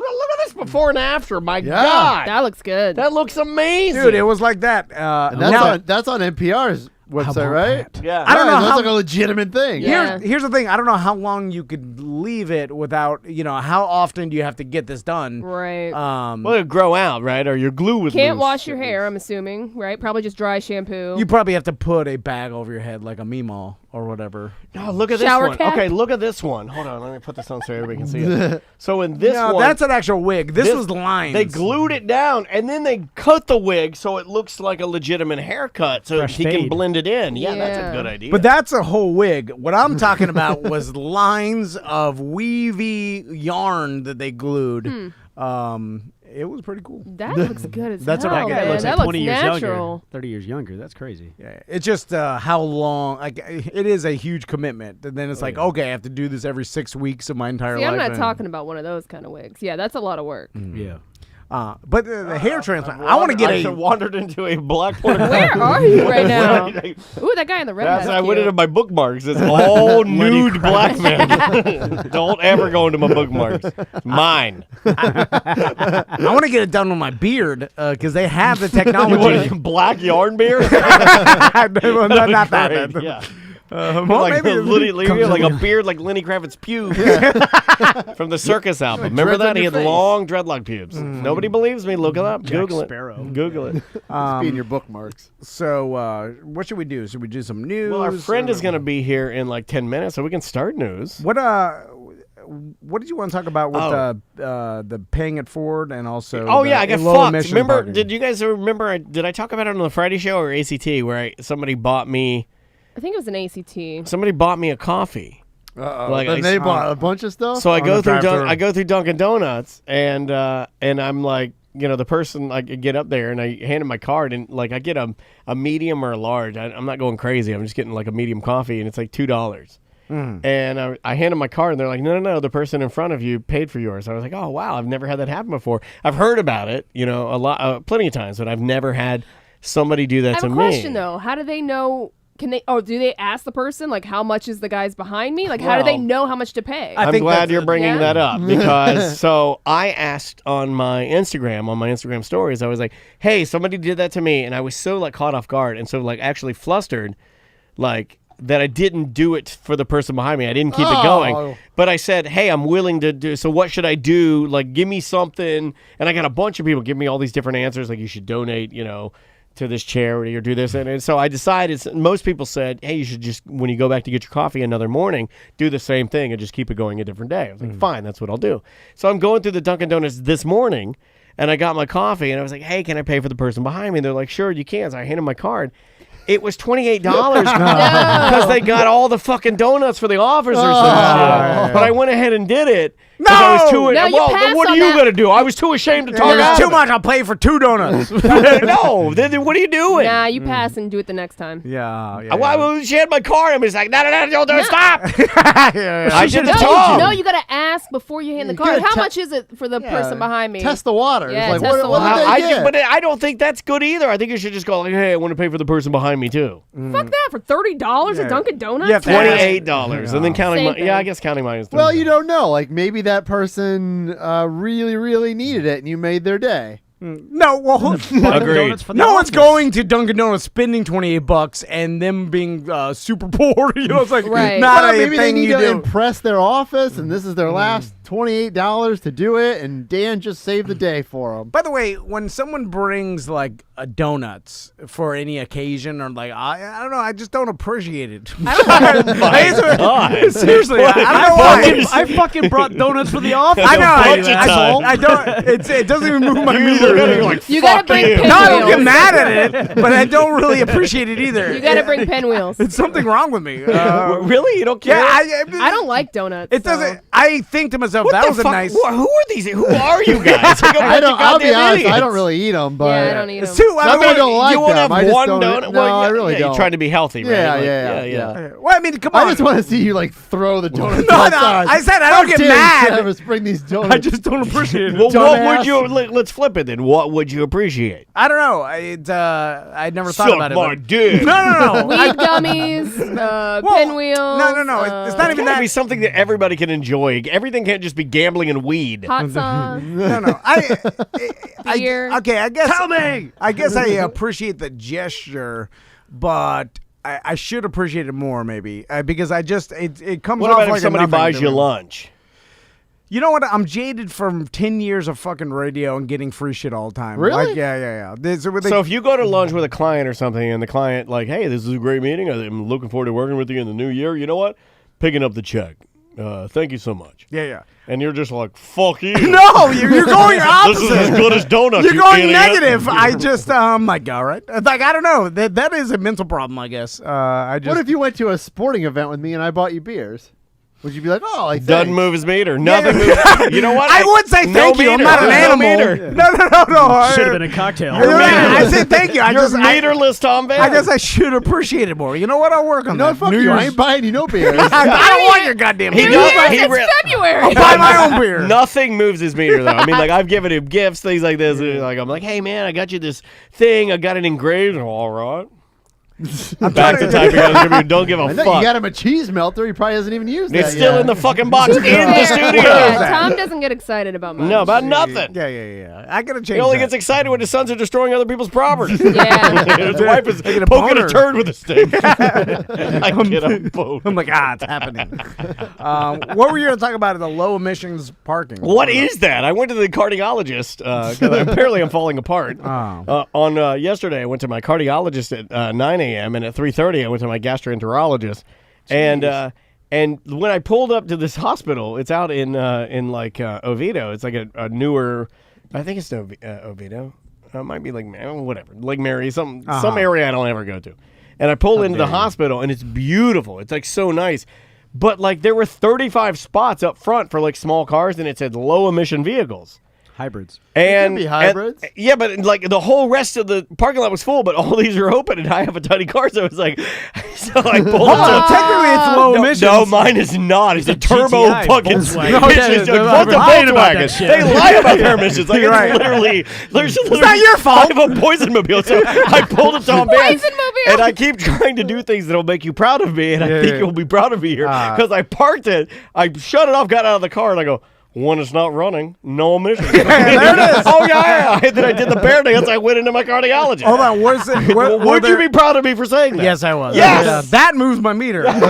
this before and after. My Yeah. God, That looks good. that looks amazing, dude, it was like that. And Now- that's on NPR's website, right? Yeah, I don't know That's how- like a legitimate thing. Yeah. Here's the thing. I don't know how long you could leave it without, how often do you have to get this done? Right. well, it'd grow out, right? Or your glue would Can't loose. wash your hair, I'm assuming, right? Probably just dry shampoo. You probably have to put a bag over your head like a Meemaw or whatever. No, look at this Shower one. cap? Okay, look at this one. Hold on, let me put this on so everybody can see it. So in this No, one, that's an actual wig. This was lines. They glued it down, and then they cut the wig so it looks like a legitimate haircut, so Fresh he can fade. blend it in. Yeah, that's a Yeah. good idea. But that's a whole wig. What I'm talking about was lines of weavy yarn that they glued. It was pretty cool. That looks good as That's what I hell, got. man. That looks That like 20 looks years natural. younger, 30 years younger. That's crazy. Yeah, it's just how long. Like it is a huge commitment, and then it's like, okay, I have to do this every 6 weeks of my entire See, life. I'm not and- talking about one of those kind of wigs. Yeah, that's a lot lot of work. Yeah. But the hair transplant. I want to get I a. wandered into a black pornography. Where are you right now? Ooh, that guy in the red. That's, That's I went cute. into my bookmarks. It's all nude black men. Don't ever go into my bookmarks. Mine. I want to get it done with my beard because they have the What, technology. black yarn beard? Well, not that. Great, yeah. Well, like, maybe like a beard like Lenny Kravitz's pubes from the Circus album. Remember dreads on that? He your had face. long dreadlock pubes. Nobody believes me. Look it up. Google it. Sparrow. Google it. It's be in your bookmarks. So, what should we do? Should we do some news? Well, our friend is going to be here in like 10 minutes, so we can start news. What did you want to talk about with the paying it forward and also? Oh the yeah, I got low fucked. emission Remember? parking? Did you guys remember? Did I talk about it on the Friday show or ACT where somebody bought me I think it was an ACT. Somebody bought me a coffee. Like then they bought a bunch of stuff. So I go through Dunkin' Donuts, and I'm like, the person, I get up there and I hand him my card, and like I get a medium or a large. I'm not going crazy. I'm just getting like a medium coffee, and it's like $2. And I hand him my card, and they're like, no, the person in front of you paid for yours. I was like, oh wow, I've never had that happen before. I've heard about it, a lot, plenty of times, but I've never had somebody do that to me. I have a question though. How do they know? Do they ask the person, like, how much is the guys behind me? Like, how do they know how much to pay? I'm glad you're bringing that up, because so I asked on my Instagram stories, I was like, hey, somebody did that to me, and I was so like caught off guard and so like actually flustered, like that I didn't do it for the person behind me. I didn't keep it going. But I said, hey, I'm willing to do, so what should I do? Like, give me something. And I got a bunch of people give me all these different answers, like you should donate, to this charity or do this. And so I decided, most people said, hey, you should just, when you go back to get your coffee another morning, do the same thing and just keep it going a different day. I was like, fine, that's what I'll do. So I'm going through the Dunkin' Donuts this morning, and I got my coffee, and I was like, hey, can I pay for the person behind me? And they're like, sure, you can. So I hand them my card. It was $28 because they got all the fucking donuts for the officers and shit. But I went ahead and did it. No! I was too, No, you passed what are on you that. going to do? I was too ashamed to talk It's out too of much. I'll pay for 2 donuts. No, then what are you doing? Nah, you pass and do it the next time. Why she had my card? I was like, no, don't stop. I should have No, told. you got to ask before you hand the card. How much is it for the person behind me? Test the water. Yeah, It's test the water. But I don't think that's good either. I think you should just go like, hey, I want to pay for the person behind me too. Fuck that, for $30 at Dunkin' Donuts? You have to $28, and then counting Same thing. I guess counting mine is $30. Well, you don't know. Like maybe that person really, really needed it, and you made their day. No, well, Agreed. no one's going to Dunkin' Donuts spending $28 and them being super poor. It's like Right. not Well, a maybe they thing need you to do. impress their office, and this is their last $28 to do it, and Dan just saved the day for them. By the way, when someone brings like donuts for any occasion, or like I don't know, I just don't appreciate it. Seriously, I don't know why. I fucking brought donuts for the office. I know. bunch of I don't. It doesn't even move my meter. You're like, You gotta bring you. pinwheels. No, I don't get mad at it, but I don't really appreciate it either. You gotta bring pinwheels. It's something wrong with me. Really? You don't care? Yeah, I don't like donuts. It doesn't. I think to myself, What that the was a fuck? nice. Who are these? Who are you guys? Like a bunch of I'll be goddamn honest, idiots. I don't really eat them, but Yeah, I don't eat It's them. too. Not that I don't like you won't them. have I just one don't- donut. No, Well, I really yeah, don't. You're trying to be healthy, right? Yeah. Well, I mean, come I on. just want to see you like throw the donuts No, outside. I said I don't get mad. Travis, bring these donuts. I just don't appreciate it. Well, what Dumbass. would you? Let's flip it then. What would you appreciate? I don't know. I never thought Suck about it. my but- dick. No. Weed gummies, pinwheels. No. It's not It's even gotta that. be something that everybody can enjoy. Everything can't just be gambling and weed. Hot sauce. No. Beer. Okay, I guess. Tell me! I guess I appreciate the gesture, but I should appreciate it more, maybe, because I just it comes What off about like if somebody a nothing buys to you me. lunch? You know what? I'm jaded from 10 years of fucking radio and getting free shit all the time. Really? Like, yeah. So if you go to lunch with a client or something, and the client like, hey, this is a great meeting. I'm looking forward to working with you in the new year. You know what? Picking up the check. Thank you so much. Yeah. And you're just like, fuck you. No, you're going opposite. This is as good as donuts. You're you going idiot. negative. I just, like, all right. Like, I don't know. That is a mental problem, I guess. I just. What if you went to a sporting event with me and I bought you beers? Would you be like, oh, like Doesn't move his meter. Nothing moves. You know what? I would say thank you. I'm not an animal. Meter. No. Should have been a cocktail. I said thank you. I You're just meterless, Tom Van. I guess I should appreciate it more. You know what? I'll work on No, that. fuck New you. I Year's- ain't buying you no beers. I don't want your goddamn He beer. does- It's re- February. I'll buy my own beer. Nothing moves his meter though. I mean, like I've given him gifts, things like this. Like I'm like, hey man, I got you this thing. I got it engraved. All right. Back to typing on his computer. Don't give a I know fuck. you got him a cheese melter. He probably hasn't even used It's that still yet. in the fucking box in the Fair. studio. Yeah, Tom doesn't get excited about much. No, about nothing. Yeah. I gotta change. He only that. gets excited when his sons are destroying other people's property. Yeah. His wife is get a poking a boner. turd with a stick. I get a boner. I'm like, it's happening. What were you going to talk about? The low emissions parking. What is that? I went to the cardiologist because apparently I'm falling apart. On yesterday, I went to my cardiologist at 9 a.m. and at 3:30 I went to my gastroenterologist. And when I pulled up to this hospital, it's out in like Oviedo. It's like a newer, I think it's Oviedo. It might be like whatever, Lake Mary, some area I don't ever go to. And I pull into the hospital, and it's beautiful. It's like so nice. But like there were 35 spots up front for like small cars, and it said low emission vehicles. Hybrids. And be hybrids. Yeah, but like the whole rest of the parking lot was full, but all these are open, and I have a tiny car, so it's like, so I pulled up. Technically, it's low emissions. No, mine is not. It's a turbo GTI fucking. Volkswagen. No, It's yeah, what's a lying about Volkswagen? that shit. They lie about their emissions. Like You're it's right. literally, there's literally. not your fault. I have a poison mobile, so I pulled a Tom Vance, Poison-mobile. and I keep trying to do things that'll make you proud of me, and I think you'll be proud of me here because I parked it, I shut it off, got out of the car, and I go. When it's not running, no emissions. There it is. Oh, yeah. And then I did the bear dance. I went into my cardiologist. Hold on, where's it? Would you be proud of me for saying that? Yes, I was. Yes. That moves my meter. Fucking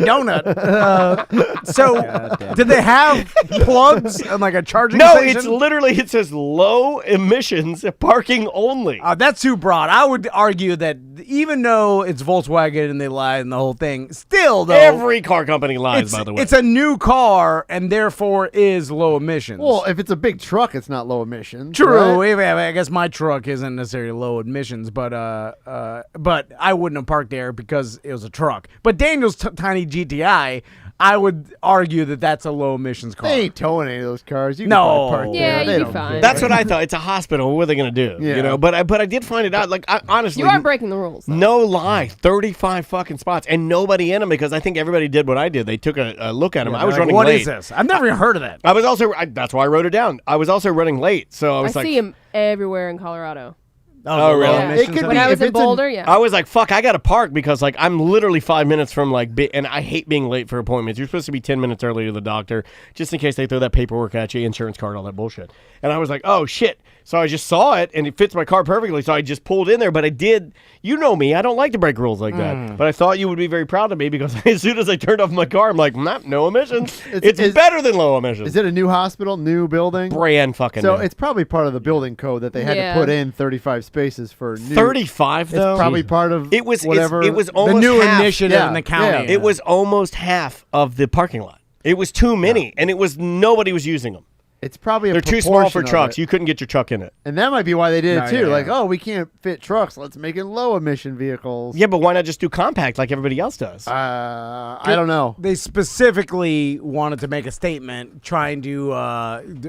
donut. So, did they have plugs and like a charging station? It's literally, it says low emissions parking only. That's too broad. I would argue that even though it's Volkswagen and they lied and the whole thing, still though. Every car company lies, by the way. It's a new car and therefore is low emissions. Well, if it's a big truck, it's not low emissions. True. Right? I guess my truck isn't necessarily low emissions, but I wouldn't have parked there because it was a truck. But Daniel's tiny GTI, I would argue that that's a low emissions car. They ain't towing any of those cars. You can No. probably park Yeah, there. They you'd be don't fine. care. That's what I thought. It's a hospital. What are they going to do? Yeah. You know. But I did find it out. Like honestly, You are breaking the rules. though. no lie, 35 fucking spots and nobody in them because I think everybody did what I did. They took a look at them. I was running What late. is this? I've never even heard of that. I was also. That's why I wrote it down. I was also running late, so I was like, see him everywhere in Colorado. Oh, really? Yeah. It could When be I was if in it's a- Boulder, yeah. I was like, fuck, I got to park because like I'm literally 5 minutes from like, and I hate being late for appointments. You're supposed to be 10 minutes early to the doctor just in case they throw that paperwork at you, insurance card, all that bullshit. And I was like, oh shit. So I just saw it and it fits my car perfectly. So I just pulled in there, but I did, you know me, I don't like to break rules like that. But I thought you would be very proud of me because as soon as I turned off my car, I'm like, nah, no emissions. It's better than low emissions. Is it a new hospital, new building? Brand fucking So new. it's probably part of the building code that they had Yeah. to put in 35 spaces for new. 35 though? It's probably part of It was whatever. It was The almost new half. initiative Yeah, in the county. yeah. It was almost half of the parking lot. It was too many, and it was nobody was using them. It's probably a They're too small for proportion of trucks. it. You couldn't get your truck in it. And that might be why they did No, it too. yeah, Like, yeah. oh, we can't fit trucks. Let's make it low emission vehicles. Yeah, but why not just do compact like everybody else does? I don't know. They specifically wanted to make a statement trying to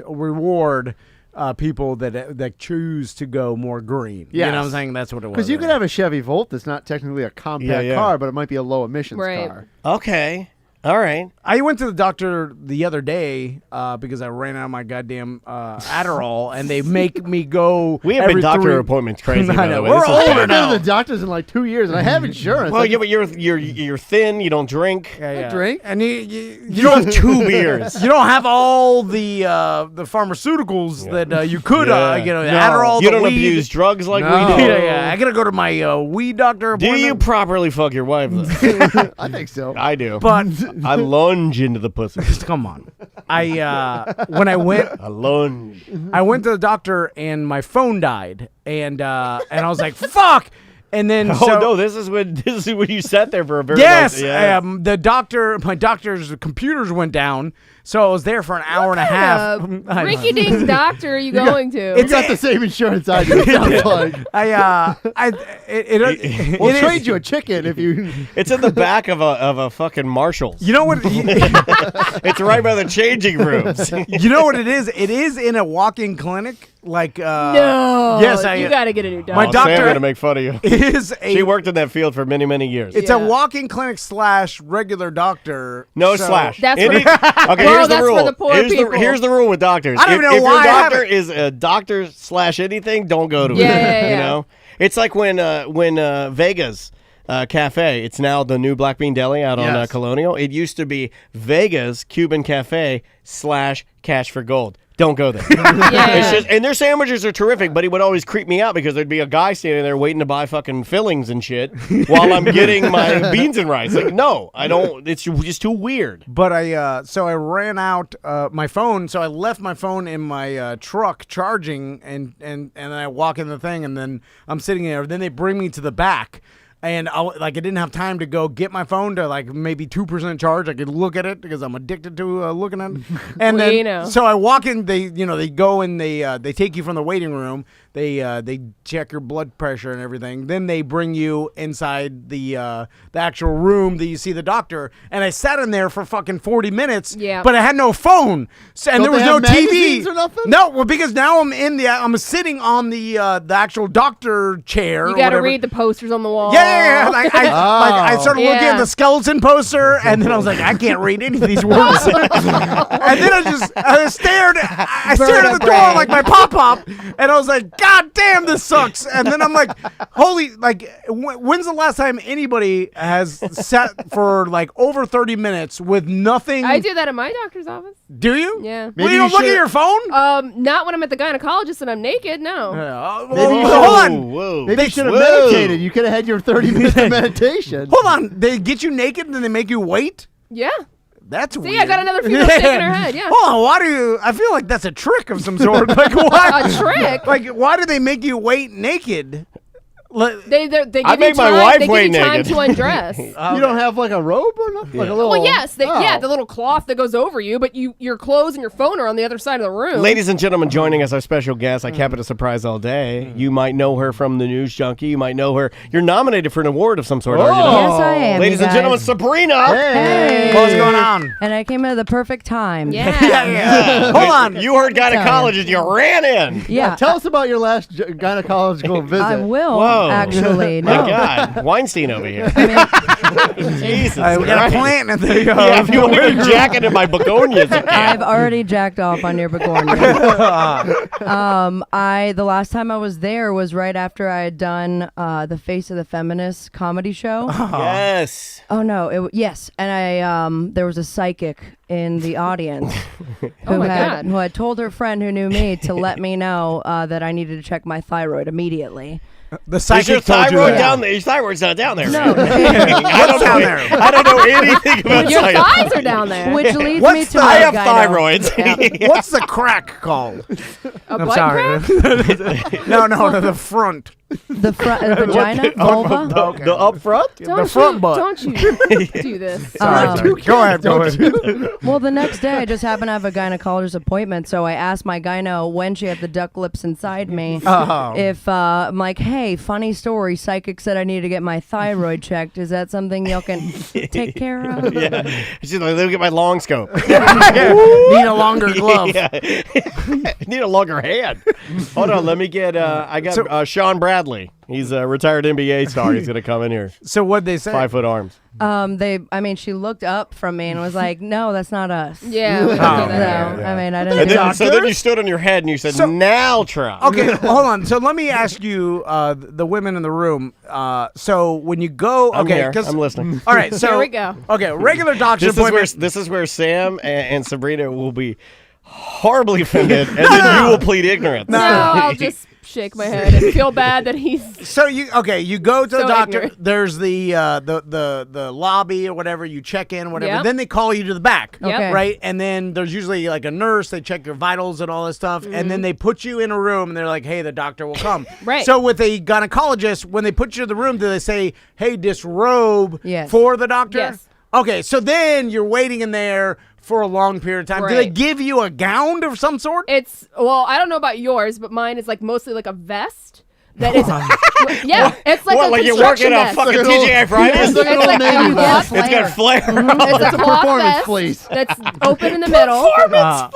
reward people that choose to go more green. You know what I'm Yes. saying? That's what it was. Because you could have a Chevy Volt that's not technically a compact yeah. car, but it might be a low emissions Right. car. Okay. All right. I went to the doctor the other day because I ran out of my goddamn Adderall, and they make me go. We have every been doctor 3 appointments crazy. I by know. the way. We're This is older I bad. haven't been now. to the doctors in like 2 years, and I have insurance. Well, Like, yeah, but you're thin. You don't drink. Yeah. drink. and you You don't have 2 beers. You don't have all the pharmaceuticals that you could, Yeah. Adderall. You the don't weed. abuse drugs like No. we do. Yeah. I gotta go to my weed doctor Do appointment. you properly fuck your wife? Though? I think so. I do. But I lunge into the pussy. come on, when I went, I lunge. I went to the doctor and my phone died, and I was like, fuck. And then Oh so, no! This is when you sat there for a very yes, long time. my doctor's computers went down, so I was there for an hour and a half. I know. Ricky Dink doctor are you going to? It's not the same insurance I do. It sounds like. We'll it trade is- you a chicken if you. It's in the back of a fucking Marshalls. You know what? It's right by the changing rooms. You know what it is? It is in a walk-in clinic. Like no. yes, you got to get a new doctor. My doctor Sam gonna make fun of you. is a. She worked in that field for many, many years. It's a walk-in clinic / regular doctor. No so- slash. That's okay, Bro, here's the that's for rule. the poor here's people. here's the rule with doctors. I don't even know if why I your have doctor it. is a doctor / anything, don't go to it. Yeah. You know, it's like when Vegas. Cafe. It's now the new Black Bean Deli out on Yes. Colonial. It used to be Vegas Cuban Cafe / Cash for Gold. Don't go there. Yeah. It's just, and their sandwiches are terrific, but it would always creep me out because there'd be a guy standing there waiting to buy fucking fillings and shit while I'm getting my beans and rice. Like, no, I don't. It's just too weird. But so I ran out my phone. So I left my phone in my truck charging, and then I walk in the thing, and then I'm sitting there. Then they bring me to the back. And I didn't have time to go get my phone to like maybe 2% charge. I could look at it because I'm addicted to looking at it. And then, so I walk in. They go and they take you from the waiting room. They check your blood pressure and everything. Then they bring you inside the actual room that you see the doctor. And I sat in there for fucking 40 minutes. Yeah. But I had no phone, and there was no TV or nothing? No, well, because now I'm sitting on the actual doctor chair. You got to read the posters on the wall. Yeah. I started looking at the skeleton poster, and then I was like, I can't read any of these words. And then I stared at the door like my pop-up, and I was like, God damn, this sucks. And then I'm like, when's the last time anybody has sat for like over 30 minutes with nothing? I do that in my doctor's office. Do you? Yeah. Well, you don't look at your phone? Not when I'm at the gynecologist and I'm naked, no. Hold on. Maybe you should have meditated. You could have had your 30 minutes of meditation. Hold on. They get you naked and then they make you wait? Yeah. That's weird. See, I got another female shaking her head, yeah. Hold on, I feel like that's a trick of some sort. Like, why? A trick? Like, why do they make you wait naked? They give I make my wife wait time naked. to undress. You don't have like a robe or nothing? Like a little, well, yes, the little cloth that goes over you, but your clothes and your phone are on the other side of the room. Ladies and gentlemen, joining us, our special guest. I kept it a surprise all day. You might know her from the News Junkie. You might know her. You're nominated for an award of some sort. Are you not? Yes, I am. Ladies and gentlemen, Sabrina. Hey. What's going on? And I came at the perfect time. Yeah. Hold on. You heard gynecologist. You ran in. Yeah. Tell us about your last gynecological visit. I will, Whoa. actually. My No. God, Weinstein over here. Jesus, we got a plant in there. Yeah, if you want to go jacking in my begonias, you can. I've already jacked off on your begonia. The last time I was there was right after I had done the Face of the Feminist comedy show. Yes. Oh no, yes, and I there was a psychic in the audience who had told her friend who knew me to let me know that I needed to check my thyroid immediately. The psychic Is your told you thyroid that. down there? Your thyroid's not down there. No. I don't know. I don't know anything about Your thyroid. thighs are down there. Which leads What's me to the- my I have gyno. thyroids. What's the crack called? A I'm butt sorry. crack? No, the front. The vagina, vulva. The up front? The front butt. Don't you do this. Sorry. Go ahead. Well, the next day I just happened to have a gynecologist appointment, so I asked my gyno when she had the duck lips inside me if I'm like, hey, funny story, psychic said I need to get my thyroid checked. Is that something y'all can take care of? Yeah. She's like, let me get my long scope. Need a longer glove. Yeah. Need a longer hand. Hold on, let me get, I got Sean Bradley. He's a retired NBA star. He's going to come in here. So what'd they say? 5 foot arms. She looked up from me and was like, no, that's not us. Yeah. We don't do that. So, I mean, I didn't And do then, that. so then you stood on your head and you said, now try. Okay, hold on. So let me ask you, the women in the room. So when you go, I'm okay, here. I'm listening. All right, so Here we go. Okay, regular doctor's This is, where, appointment. this is where Sam and Sabrina will be horribly offended, and then you will plead ignorance. No, I'll just shake my head and feel bad that he's. So you go to the So doctor. ignorant. There's the lobby or whatever. You check in, whatever. Yep. Then they call you to the back, Yep. Okay. right? And then there's usually like a nurse. They check your vitals and all this stuff, and then they put you in a room, and they're like, "Hey, the doctor will come." Right. So with a gynecologist, when they put you in the room, do they say, "Hey, disrobe Yes. for the doctor"? Yes. Okay, so then you're waiting in there for a long period of time. Do they Right. give you a gown of some sort? I don't know about yours, but mine is like mostly like a vest. That is, yeah, it's like What, a like you're working construction a vest. fucking It's like TGI Fridays? It's like a cloth It's got flair. It's a cloth performance vest fleece. that's open in the middle,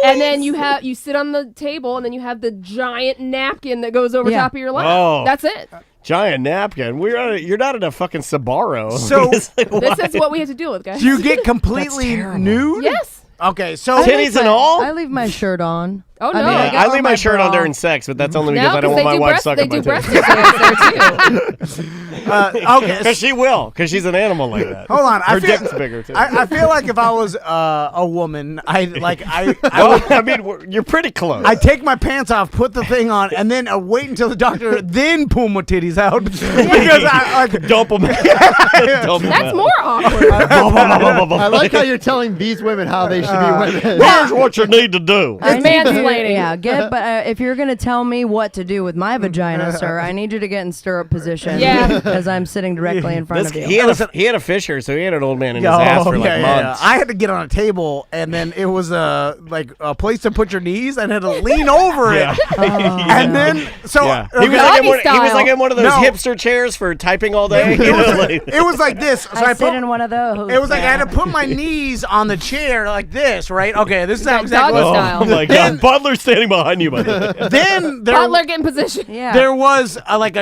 and then you sit on the table, and then you have the giant napkin that goes over top of your lap. Oh. That's it. Giant napkin. You're not in a fucking Sbarro. So This is what we have to deal with, guys. do you get completely nude? Yes. Okay, so Titties and all? I leave my shirt on. Oh no! I mean, I Yeah, got I on leave my shirt on bra. during sex, but that's only No, because I don't want my wife sucking they my do breast titties. implants there too. Okay. Because she will, because she's an animal like that. Hold on, Her dick's bigger too. I feel like if I was a woman, I mean, you're pretty close. I take my pants off, put the thing on, and then wait until the doctor, then pull my titties out because I like dump them. That's more awkward. I like how you're telling these women how they should be women. Here's what you need to do. I It's need you- mansplaining. Yeah, but if you're gonna tell me what to do with my vagina, sir, I need you to get in stirrup position. Yeah. and because I'm sitting directly in front of you. He had a fisher, so he had an old man in his ass for like months. I had to get on a table, and then it was like a place to put your knees, and I had to lean over it. And then he was like in one of those hipster chairs for typing all day. It was like this. So I sit in one of those. It was like I had to put my knees on the chair like this, right? Okay, this is how exactly. Style. Oh my God, Butler's standing behind you, by the way. Then Butler get in position. Yeah. There was like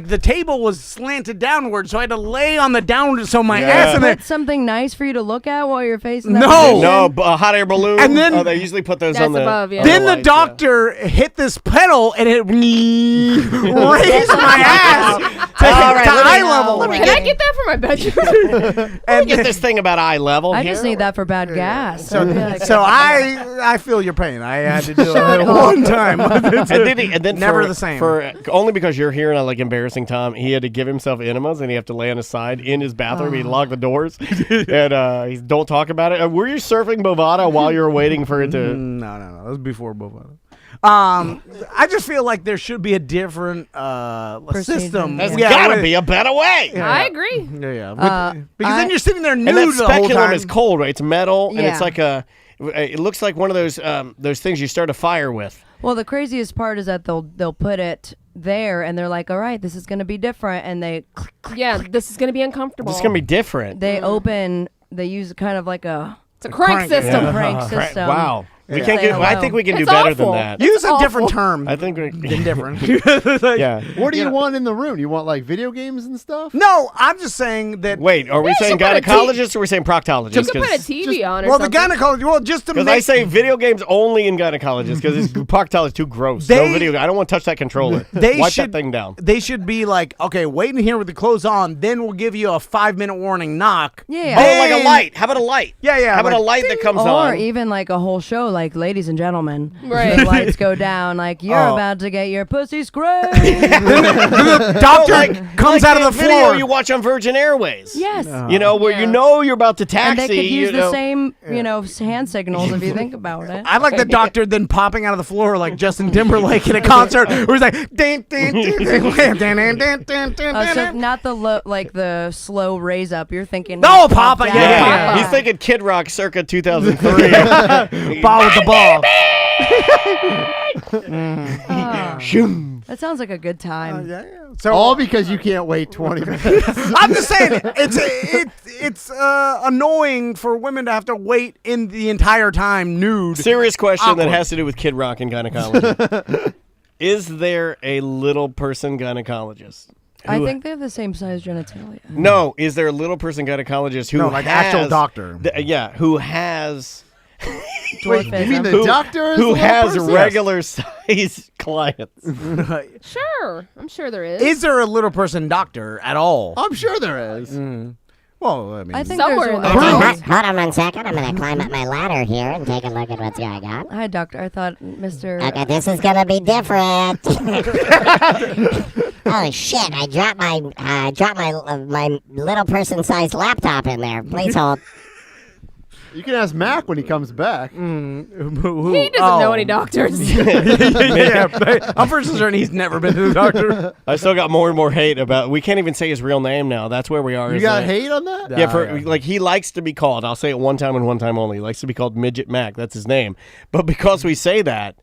the table was slanted downward, so I had to lay on the downward, so my ass in there. Put something nice for you to look at while you're facing that No, a hot air balloon. And then they usually put those That's on the. above, yeah. Then the doctor hit this pedal and it raised my ass to eye level. Can I get that for my bedroom? And get this thing about eye level. I here. just need that for bad gas. So I feel your pain. I had to do it one time. and then never the same. Only because you're here and I like embarrassing Tom, he had to give himself enemas and he had to lay on his side in his bathroom. He locked the doors and he don't talk about it. Were you surfing Bovada while you were waiting for it to? No. That was before Bovada. I just feel like there should be a different system. There's got to be a better way. Yeah. I agree. Yeah. Because then you're sitting there nude and that the whole speculum time. is cold, right? It's metal and Yeah. it's like it looks like one of those things you start a fire with. Well, the craziest part is that they'll put it there and they're like, all right, this is going to be different. And they this is going to be uncomfortable. This is going to be different. They use kind of kind of it's a crank system. Yeah. Crank system. Wow. We Yeah. can't Say get, I think we can do It's better awful. than that. Use a different term. I think we than different. Yeah. What do you want in the room? You want like video games and stuff? No, I'm just saying that. Wait, are we saying gynecologist or are we saying proctologist? You could put a TV on or well, something. the gynecologist. Well, just to Because make. I say video games only in gynecologist because proctologist too gross. No video. I don't want to touch that controller. Wipe that thing down. They should be like, okay, wait in here with the clothes on. Then we'll give you a 5-minute warning knock. Yeah. Oh, like a light. How about a light? Yeah. How about a light that comes Or on? even like a whole show, like ladies and gentlemen. Right. The lights go down, like you're about to get your pussy scraped. The doctor comes out of the video floor. you watch on Virgin Airways. Yes. You know, where you know you're about to taxi. And they could use you know. the same, hand signals if you think about it. I like the doctor then popping out of the floor like Justin Timberlake at a concert where he's like, ding, ding, ding, ding, ding, ding, ding, ding, ding. So not the slow raise up. You're thinking. No, Papa, down. yeah. He's thinking Kid Rock circa 2003. Ball with the ball. That sounds like a good time. So all because you can't wait 20 minutes. I'm just saying it's annoying for women to have to wait in the entire time nude. Serious question Awkward. that has to do with Kid Rock and gynecology. Is there a little person gynecologist? I who- think they have the same size genitalia. No, is there a little person gynecologist who No, like has, actual doctor. Who has Wait, you mean the who, doctor is who the little has person? regular size clients? Sure. I'm sure there is. Is there a little person doctor at all? I'm sure there is. Well, I mean, I think Somewhere there's in one. the Hold on 1 second. I'm going to climb up my ladder here and take a look at what's going on. Hi, doctor. I thought Mr. Okay, this is going to be different. Holy shit! I dropped my little person-sized laptop in there. Please hold. You can ask Mac when he comes back. He doesn't know any doctors. Yeah, I'm for certain he's never been to the doctor. I still got more and more hate about. We can't even say his real name now. That's where we are. You got hate on that? Yeah, like he likes to be called. I'll say it one time and one time only. He likes to be called Midget Mac. That's his name. But because we say that,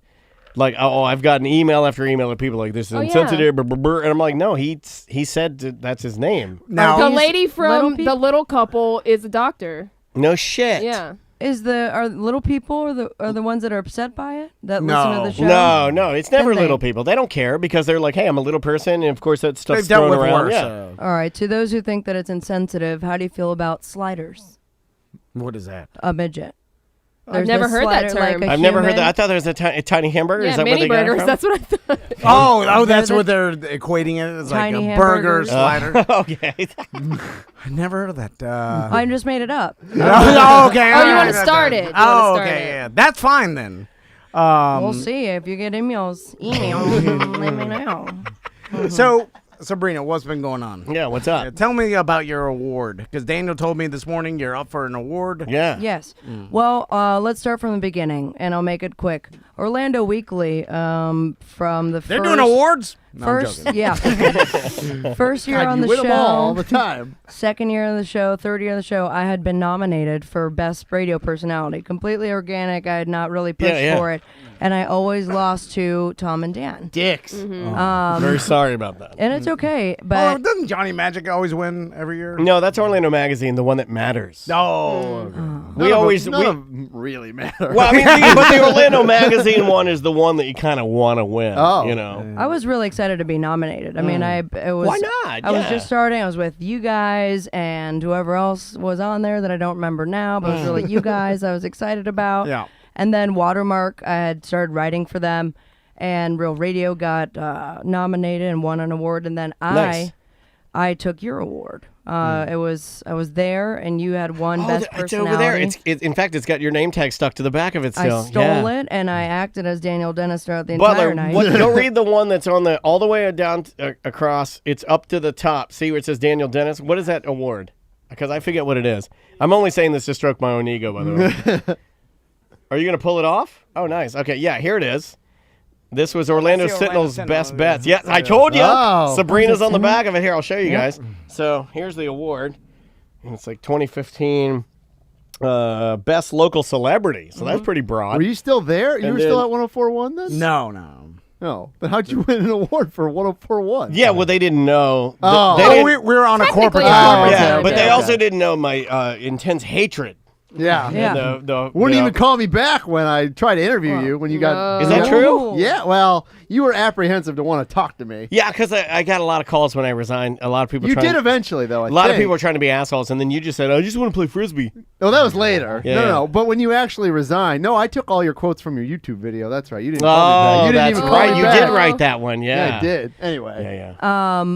like, I've gotten email after email of people like, this is insensitive, and I'm like, no, he said that's his name. Now, the lady from The Little Couple is a doctor. No shit. Yeah. Are little people are the ones that are upset by it that listen to the show? No, it's never Then little people. They don't care because they're like, hey, I'm a little person, and of course that stuff's They've dealt thrown with around. worse. Yeah. All right. To those who think that it's insensitive, how do you feel about sliders? What is that? A midget. I've never heard that term. I've never heard that. I thought there was a tiny hamburger. Yeah, Is that where mini they got it burgers. from? That's what I thought. Oh, that's what they're equating it as, like Tiny a burger hamburgers. slider. Okay. I never heard of that. I just made it up. Okay. Oh, you alright, want to start it? You wanna Oh, start okay. it. Yeah, that's fine then. We'll see if you get emails. Let me know. So, Sabrina, what's been going on? Yeah, what's up? Tell me about your award, because Daniel told me this morning you're up for an award. Yeah. Yes. Well, let's start from the beginning, and I'll make it quick. Orlando Weekly. From the They're doing awards. No, I'm First, joking. yeah. First year God, on you the win show. them all the time. Second year on the show, third year on the show, I had been nominated for Best Radio Personality. Completely organic. I had not really pushed for it. And I always lost to Tom and Dan. Dicks. Very sorry about that. And it's okay, but doesn't Johnny Magic always win every year? No, that's Orlando Magazine, the one that matters. No. We always none of them really matter. Well, I mean, but the Orlando Magazine one is the one that you kind of want to win. You know. I was really excited to be nominated. I mean, it was. Why not? I was Yeah. just starting. I was with you guys and whoever else was on there that I don't remember now, but it was really you guys I was excited about. Yeah. And then Watermark, I had started writing for them, and Real Radio got nominated and won an award. And then Nice. I took your award. I was there, and you had won Best it's Personality. over there. In fact, it's got your name tag stuck to the back of it still. I stole it, and I acted as Daniel Dennis throughout the entire Butler, night. go read the one that's on the all the way down across. It's up to the top. See where it says Daniel Dennis? What is that award? Because I forget what it is. I'm only saying this to stroke my own ego, by the way. Are you going to pull it off? Oh, nice. Okay, yeah, here it is. This was Orlando That's the Sentinel's Orlando best Sentinel, bets. Yeah, I told you. Oh. Sabrina's on the back of it. Here, I'll show you Yep. guys. So here's the award. And it's like 2015 Best Local Celebrity. So that's pretty broad. Were you still there? You And were still then- at 104.1 then? No. No. But how'd you win an award for 104.1? Yeah, well, they didn't know. Oh. They Oh, didn't- we're on a corporate. yeah, but they also didn't know my intense hatred. Yeah. Yeah. And the Wouldn't even call me back when I tried to interview you when you got. Is that true? Yeah. Well, you were apprehensive to want to talk to me. Yeah, because I got a lot of calls when I resigned. A lot of people. You trying, did eventually, though. A lot of people were trying to be assholes, and then you just said, "I just want to play frisbee." Oh, that was later. Yeah, no, yeah. no. But when you actually resigned, no, I took all your quotes from your YouTube video. That's right. You didn't call me back. You didn't even call right. me You back. did write that one. Yeah, I did. Anyway. Yeah.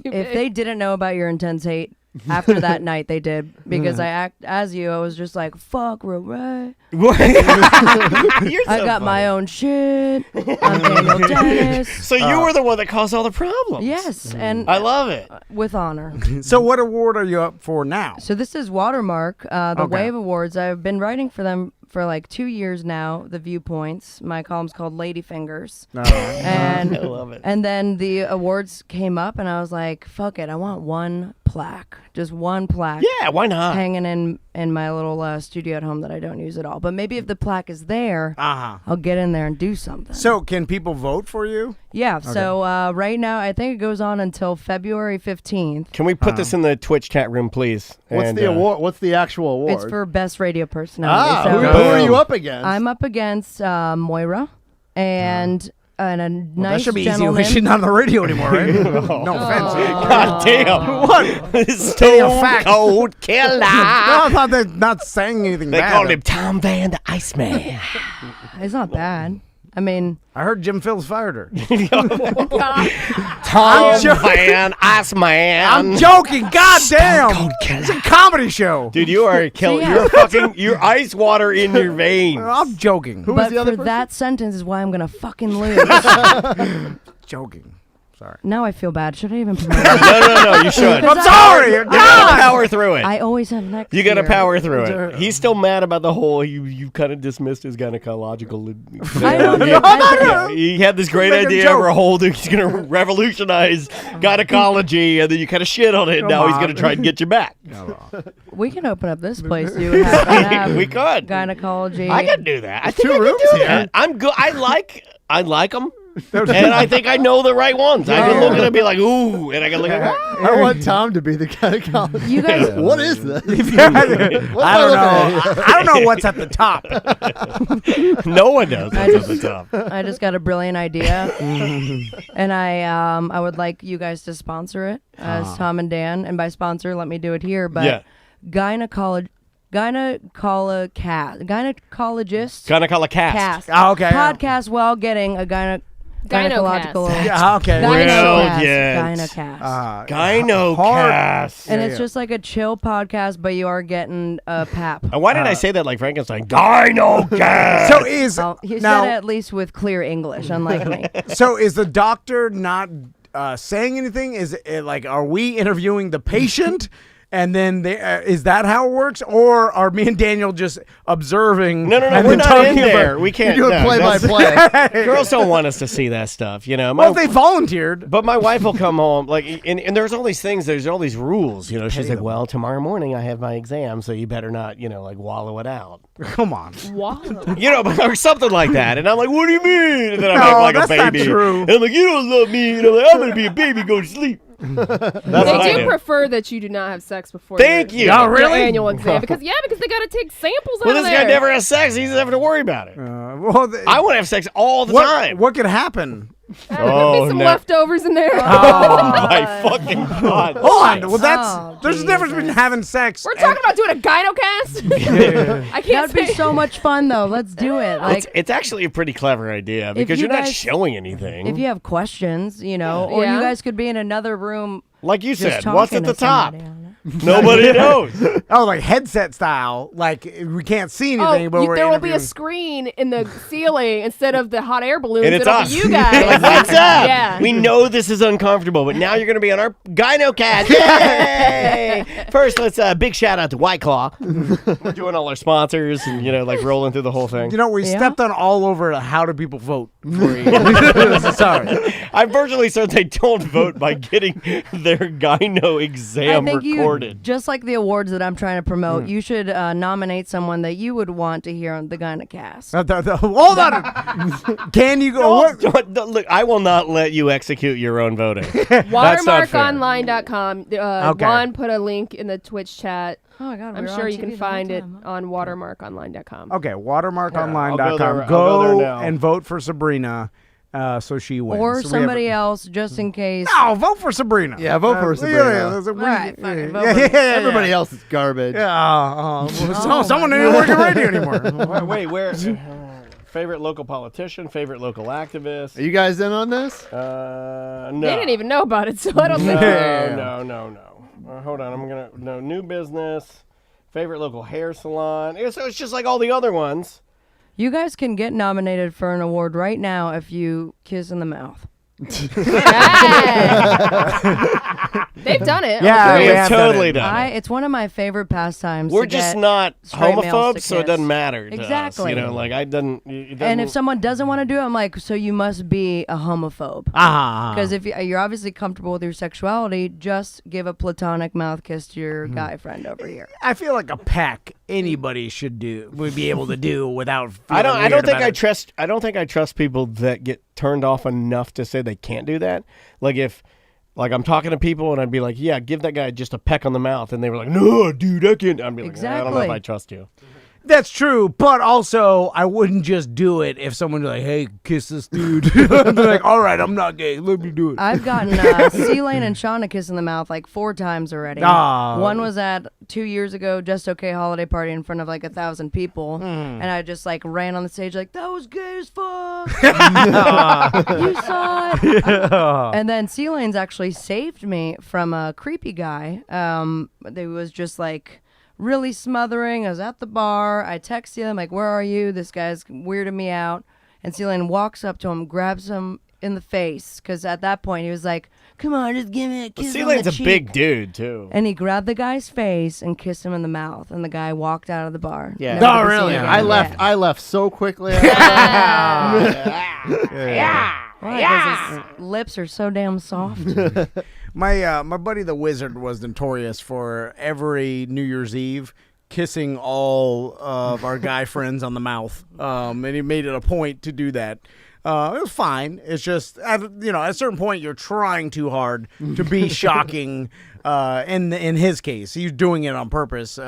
If they didn't know about your intense hate after that night, they did because I act as you. I was just like, "Fuck, real right." I got my own shit. I'm Daniel Dennis. So you were the one that caused all the problems. Yes, and I love it. with honor. So what award are you up for now? So this is Watermark, the Okay. Wave Awards. I've been writing for them for like 2 years now. The Viewpoints. My column's called Ladyfingers. And I love it. And then the awards came up, and I was like, "Fuck it! I want one plaque, just one plaque." Yeah, why not? Hanging in my little studio at home that I don't use at all. But maybe if the plaque is there, I'll get in there and do something. So can people vote for you? Yeah. So right now, I think it goes on until February 15th. Can we put this in the Twitch chat room, please? What's And, the award? What's the actual award? It's for best radio personality. Ah, So who are you up against? I'm up against Moira and a nice That should be easy. gentleman. She's not on the radio anymore, right? No offense. God damn. What? Stone fact. Cold Killer. No, I thought they're not saying anything They bad. called him Tom Van the Iceman. It's not bad. I mean, I heard Jim Phillips fired her. Tom Van Iceman. I'm joking. God damn. It's a comedy show. Dude, you are a killer. yeah. You're ice water in your veins. I'm joking. but for that sentence is why I'm gonna fucking lose. Joking. Sorry. Now I feel bad. Should I even promote it? No, you should. I'm sorry. You gotta power through it. I always have next You gotta year. power through it. He's still mad about the whole. You kind of dismissed his gynecological. I don't Yeah, he had this great Make a idea joke. for a whole. He's gonna revolutionize gynecology, and then you kind of shit on it. And now he's on. gonna try and get you back. We can open up this place. You have We could. gynecology. I could do that. I think Two I could rooms do here. that. I'm good. I like them. And I think I know the right ones. I can look at it and be like, ooh, and I can look at it. I want Tom to be the gynecologist. You guys- What is this? I don't know. I don't know what's at the top. No one knows what's at the top. I just got a brilliant idea, and I would like you guys to sponsor it as Tom and Dan, and by sponsor, let me do it here. But Yeah. gynecologist, Gynecologist. cast, Oh, okay. podcast while getting a gynecological. Yeah, okay. Gynocast. Gynocast. And it's just like a chill podcast, but you are getting a pap. And why did I say that like Frankenstein? Gynocast. So is Well, he now, said it at least with clear English, unlike me. So is the doctor not saying anything? Is it like, are we interviewing the patient? and then is that how it works, or are me and Daniel just observing? No, and we're then not talking in there. about- We can't You're doing play-by-play. Girls don't want us to see that stuff, you know. Well, if they volunteered. But my wife will come home, like, and there's all these things, there's all these rules, you know. She's like, well, tomorrow morning I have my exam, so you better not, you know, like, wallow it out. Come on. Wallow. You know, or something like that. And I'm like, what do you mean? And then I'm like that's a baby. not true. And I'm like, you don't love me. And I'm like, I'm going to be a baby, go to sleep. That's what I They do do. prefer that you do not have sex before Thank you. Oh, your really? annual exam. Because they got to take samples Well, out of this there. guy never has sex. He doesn't have to worry about it. Well, I want to have sex all the time. What could happen? There'd be some leftovers in there. Oh, my fucking God. Hold on. Well, Oh, there's a difference between having sex. We're talking about doing a gynocast? I can't That'd be say. so much fun, though. Let's do it. Like, It's actually a pretty clever idea because you you're not guys- showing anything. if you have questions, you know, or Yeah. you guys could be in another room. Like you just said, what's talking at the to top? somebody, I don't know. Nobody knows. Oh, like headset style. Like we can't see anything, but we're there will be a interviewing. screen in the ceiling instead of the hot air balloons. And it's It'll us. be you guys. Like, what's up? Yeah. We know this is uncomfortable, but now you're going to be on our gynocast. Yay! First, let's big shout out to White Claw. We're doing all our sponsors and, you know, like rolling through the whole thing. You know, we Yeah. stepped on all over how do people vote for you. Sorry. I virtually said they don't vote by getting their gyno exam I think recorded. just like the awards that I'm trying to promote, you should nominate someone that you would want to hear on the Gynacast. Hold on. Can you go? what? Don't- look, I will not let you execute your own voting. That's not fair. Watermarkonline.com. Okay. Juan put a link in the Twitch chat. Oh my God, I'm we were sure on you TV can the find whole it time, on watermarkonline.com. Okay, watermarkonline.com. I'll go there Go now. and vote for Sabrina so she wins. Or So we have- somebody else, just in case. No, vote for Sabrina. Yeah, vote for Sabrina. All right, fine, vote yeah, for- Everybody else is garbage. Yeah, someone didn't work in radio anymore. Wait, where? Favorite local politician, favorite local activist. Are you guys in on this? No. They didn't even know about it, so I don't think. No. Hold on, I'm gonna new business. Favorite local hair salon. So it's just like all the other ones. You guys can get nominated for an award right now if you kiss in the mouth. They've done it. Yeah, we we have have totally done done it. It's one of my favorite pastimes. We're to just get not straight males to homophobes, so it kiss. doesn't matter. To Exactly. Us, you know, like it doesn't. And if someone doesn't want to do it, I'm like, so you must be a homophobe. Because if you're obviously comfortable with your sexuality, just give a platonic mouth kiss to your guy friend over here. I feel like a peck anybody would be able to do without. I don't feeling think weird I about it. trust. I don't think I trust people that get turned off enough to say they can't do that. Like if. Like I'm talking to people and I'd be like, yeah, give that guy just a peck on the mouth. And they were like, no, dude, I can't. I'd be like, I don't know if Exactly. I trust you. That's true, but also I wouldn't just do it if someone was like, "Hey, kiss this dude." I'd be like, "All right, I'm not gay. Let me do it." I've gotten C-Lane and Sean a kiss in the mouth like 4 times already. Ah. One was at 2 years ago, Just Okay holiday party in front of like 1,000 people, and I just like ran on the stage like, "That was gay as fuck." You saw it. And then C-Lane's actually saved me from a creepy guy. They was just like really smothering. I was at the bar. I text him like, "Where are you?" This guy's weirding me out. And C-Lane walks up to him, grabs him in the face, because at that point he was like, "Come on, just give me a kiss." C-Lane's on a the big cheek." dude too. And he grabbed the guy's face and kissed him in the mouth, and the guy walked out of the bar. Yeah. Never to Oh, be really? seen again. I left. I left so quickly. Why? Because his lips are so damn soft. My buddy the Wizard was notorious for every New Year's Eve kissing all of our guy friends on the mouth, and he made it a point to do that. It was fine. It's just at a certain point you're trying too hard to be shocking. In his case, he's doing it on purpose.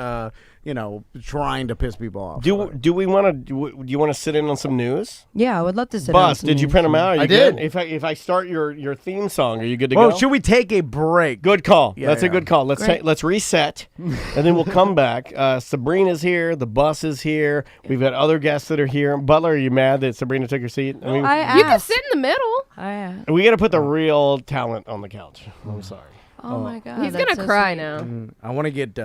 Trying to piss people off. Do we want to? Do you want to sit in on some news? Yeah, I would love to sit Bus, down. did you print them out? Are you I did. good? If I start your theme song, are you good to Oh, go? should we take a break? Good call. Yeah, That's a yeah. good call. Let's reset, and then we'll come back. Sabrina's here. The bus is here. We've got other guests that are here. Butler, are you mad that Sabrina took her seat? I mean, I You can asked. sit in the middle. I asked. we got to put the real talent on the couch. I'm sorry. Oh my God. He's that's gonna so cry sweet. now. I want to get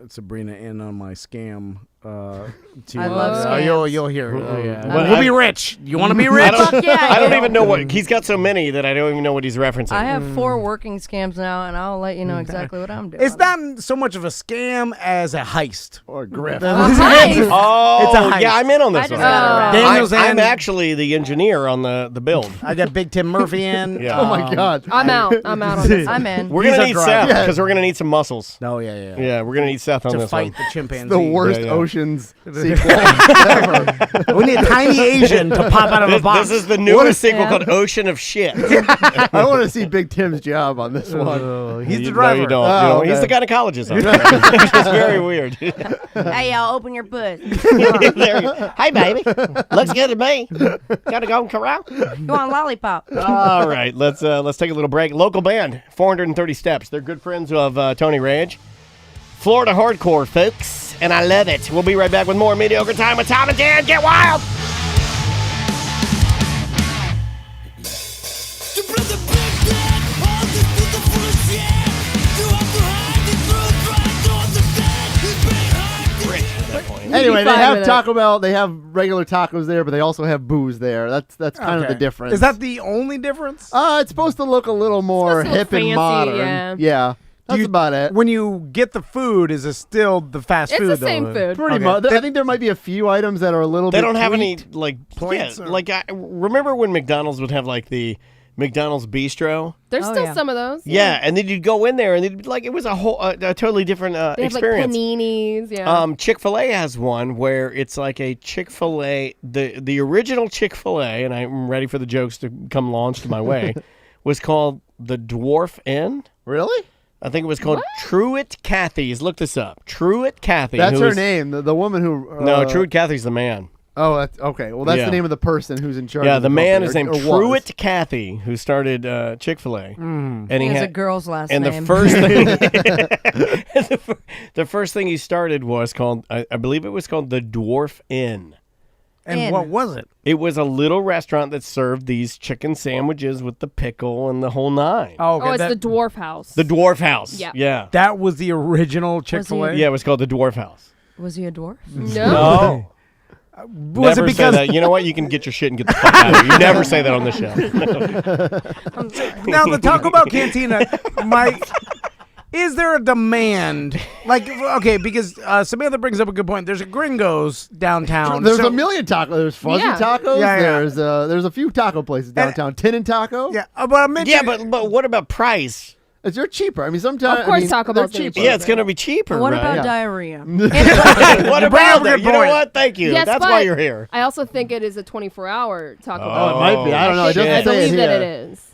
Sabrina in on my scam. I love scams. You'll hear. Well, we'll be rich. You want to be rich? I don't even know what he's got so many that I don't even know what he's referencing. I have 4 working scams now, and I'll let you know exactly what I'm doing. It's not so much of a scam as a heist or a grift. Oh, it's a heist. Yeah, I'm in on this one. I'm actually the engineer on the build. I got Big Tim Murphy in. Yeah. Oh my God. I'm out on this. I'm in. We're gonna need Seth because we're gonna need some muscles. Oh yeah. Yeah, we're gonna need Seth on To this fight one. the chimpanzee. The worst Oceans sequel ever. We need a tiny Asian to pop out of a box. This is the newest sequel called Ocean of Shit. I want to see Big Tim's job on this one. He's the No, driver. you don't. Oh, He's the okay. gynecologist. It's very weird. Hey, y'all, open your butt. Hey, baby. Looks good to me. Gotta go and corral. You want a lollipop? All right, let's take a little break. Local band, 430 Steps. They're good friends of Tony Rage. Florida hardcore, folks, and I love it. We'll be right back with more Mediocre Time with Tom and Dan. Get wild! Anyway, they fine have with Taco Bell. They have regular tacos there, but they also have booze there. That's kind of the difference. Is that the only difference? It's supposed to look a little more supposed to look hip and fancy, modern. yeah. That's about it. When you get the food, is it still the fast It's food? the same food. Pretty much. I think there might be a few items that are a little They bit don't have any, tweaked. like, Plates yeah, or- like, I remember when McDonald's would have, like, the McDonald's Bistro? There's Oh, still yeah. some of those. Yeah, and then you'd go in there, and it'd be like, it was a whole, a totally different They have experience. like paninis. Yeah. Chick-fil-A has one where it's like a Chick-fil-A, the original Chick-fil-A, and I'm ready for the jokes to come launched my way, was called the Dwarf Inn. Really? I think it was called Truett Cathy's. Look this up. Truett Cathy. That's who her is- name. The woman who. No, Truett Cathy's the man. Oh, that's okay. Well, that's Yeah. the name of the person who's in charge. Yeah, of the man company, is named or was. Truett Cathy, who started Chick-fil-A. And He has had a girl's last and name. the first thing, the first thing he started was called, I believe it was called the Dwarf Inn. And what was it? It was a little restaurant that served these chicken sandwiches with the pickle and the whole nine. Oh, okay. Oh, it's the Dwarf House. The Dwarf House. Yeah. Yeah. That was the original Chick-fil-A? Yeah, it was called the Dwarf House. Was he a dwarf? No. Was Never it because say that. You know what? You can get your shit and get the fuck out of here. You never say that on the show. Now the Taco Bell Cantina, is there a demand? Like, okay, because Samantha brings up a good point. There's a Gringo's downtown. There's so- a million tacos. There's Fuzzy Yeah. Tacos. Yeah. There's a few taco places downtown. Tin and Taco. Yeah, but I mentioned, Yeah, but what about price? They're cheaper. I mean, sometimes. Of course, I mean, Taco they're Bell's gonna be cheaper. Yeah, it's going to be cheaper, What right? about Yeah. diarrhea? What bring up about a that? good You know point. what? Thank you. Yes, That's but why you're here. I also think it is a 24-hour Taco Bell. Oh, it might be. I don't know. It I doesn't say it believe that here. it is.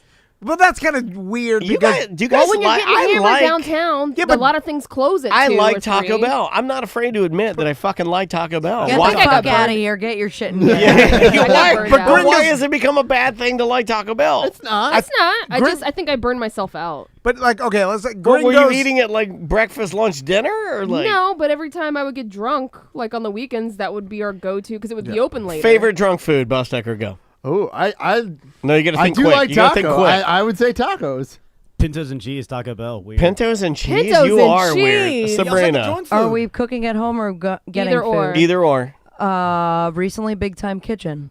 But that's kind of weird You because guys, do you guys Well, when you're like? getting I hammered like. downtown, Yeah, a but lot of things close at I 2 like or Taco 3. Bell. I'm not afraid to admit that I fucking like Taco Bell. Get Why? the I got fuck out of burned. here. Get your shit in Yeah, here. I got why? burned But out. why has it become a bad thing to like Taco Bell? It's not. It's not. I think I burned myself out. but like, okay, let's like What, were you Gringo's. eating at like breakfast, lunch, dinner, or like No, but every time I would get drunk, like on the weekends, that would be our go-to because it would be open later. favorite drunk food? Busdeker, go. Oh, I No, you got to I think do quick. like You got to think taco. quick. I would say tacos. Pintos and cheese, Taco Bell. Weird. Pintos and cheese. Pintos You and are weird, cheese. Sabrina. Are we cooking at home or getting Either or. food? Either or. Recently, Big Time Kitchen.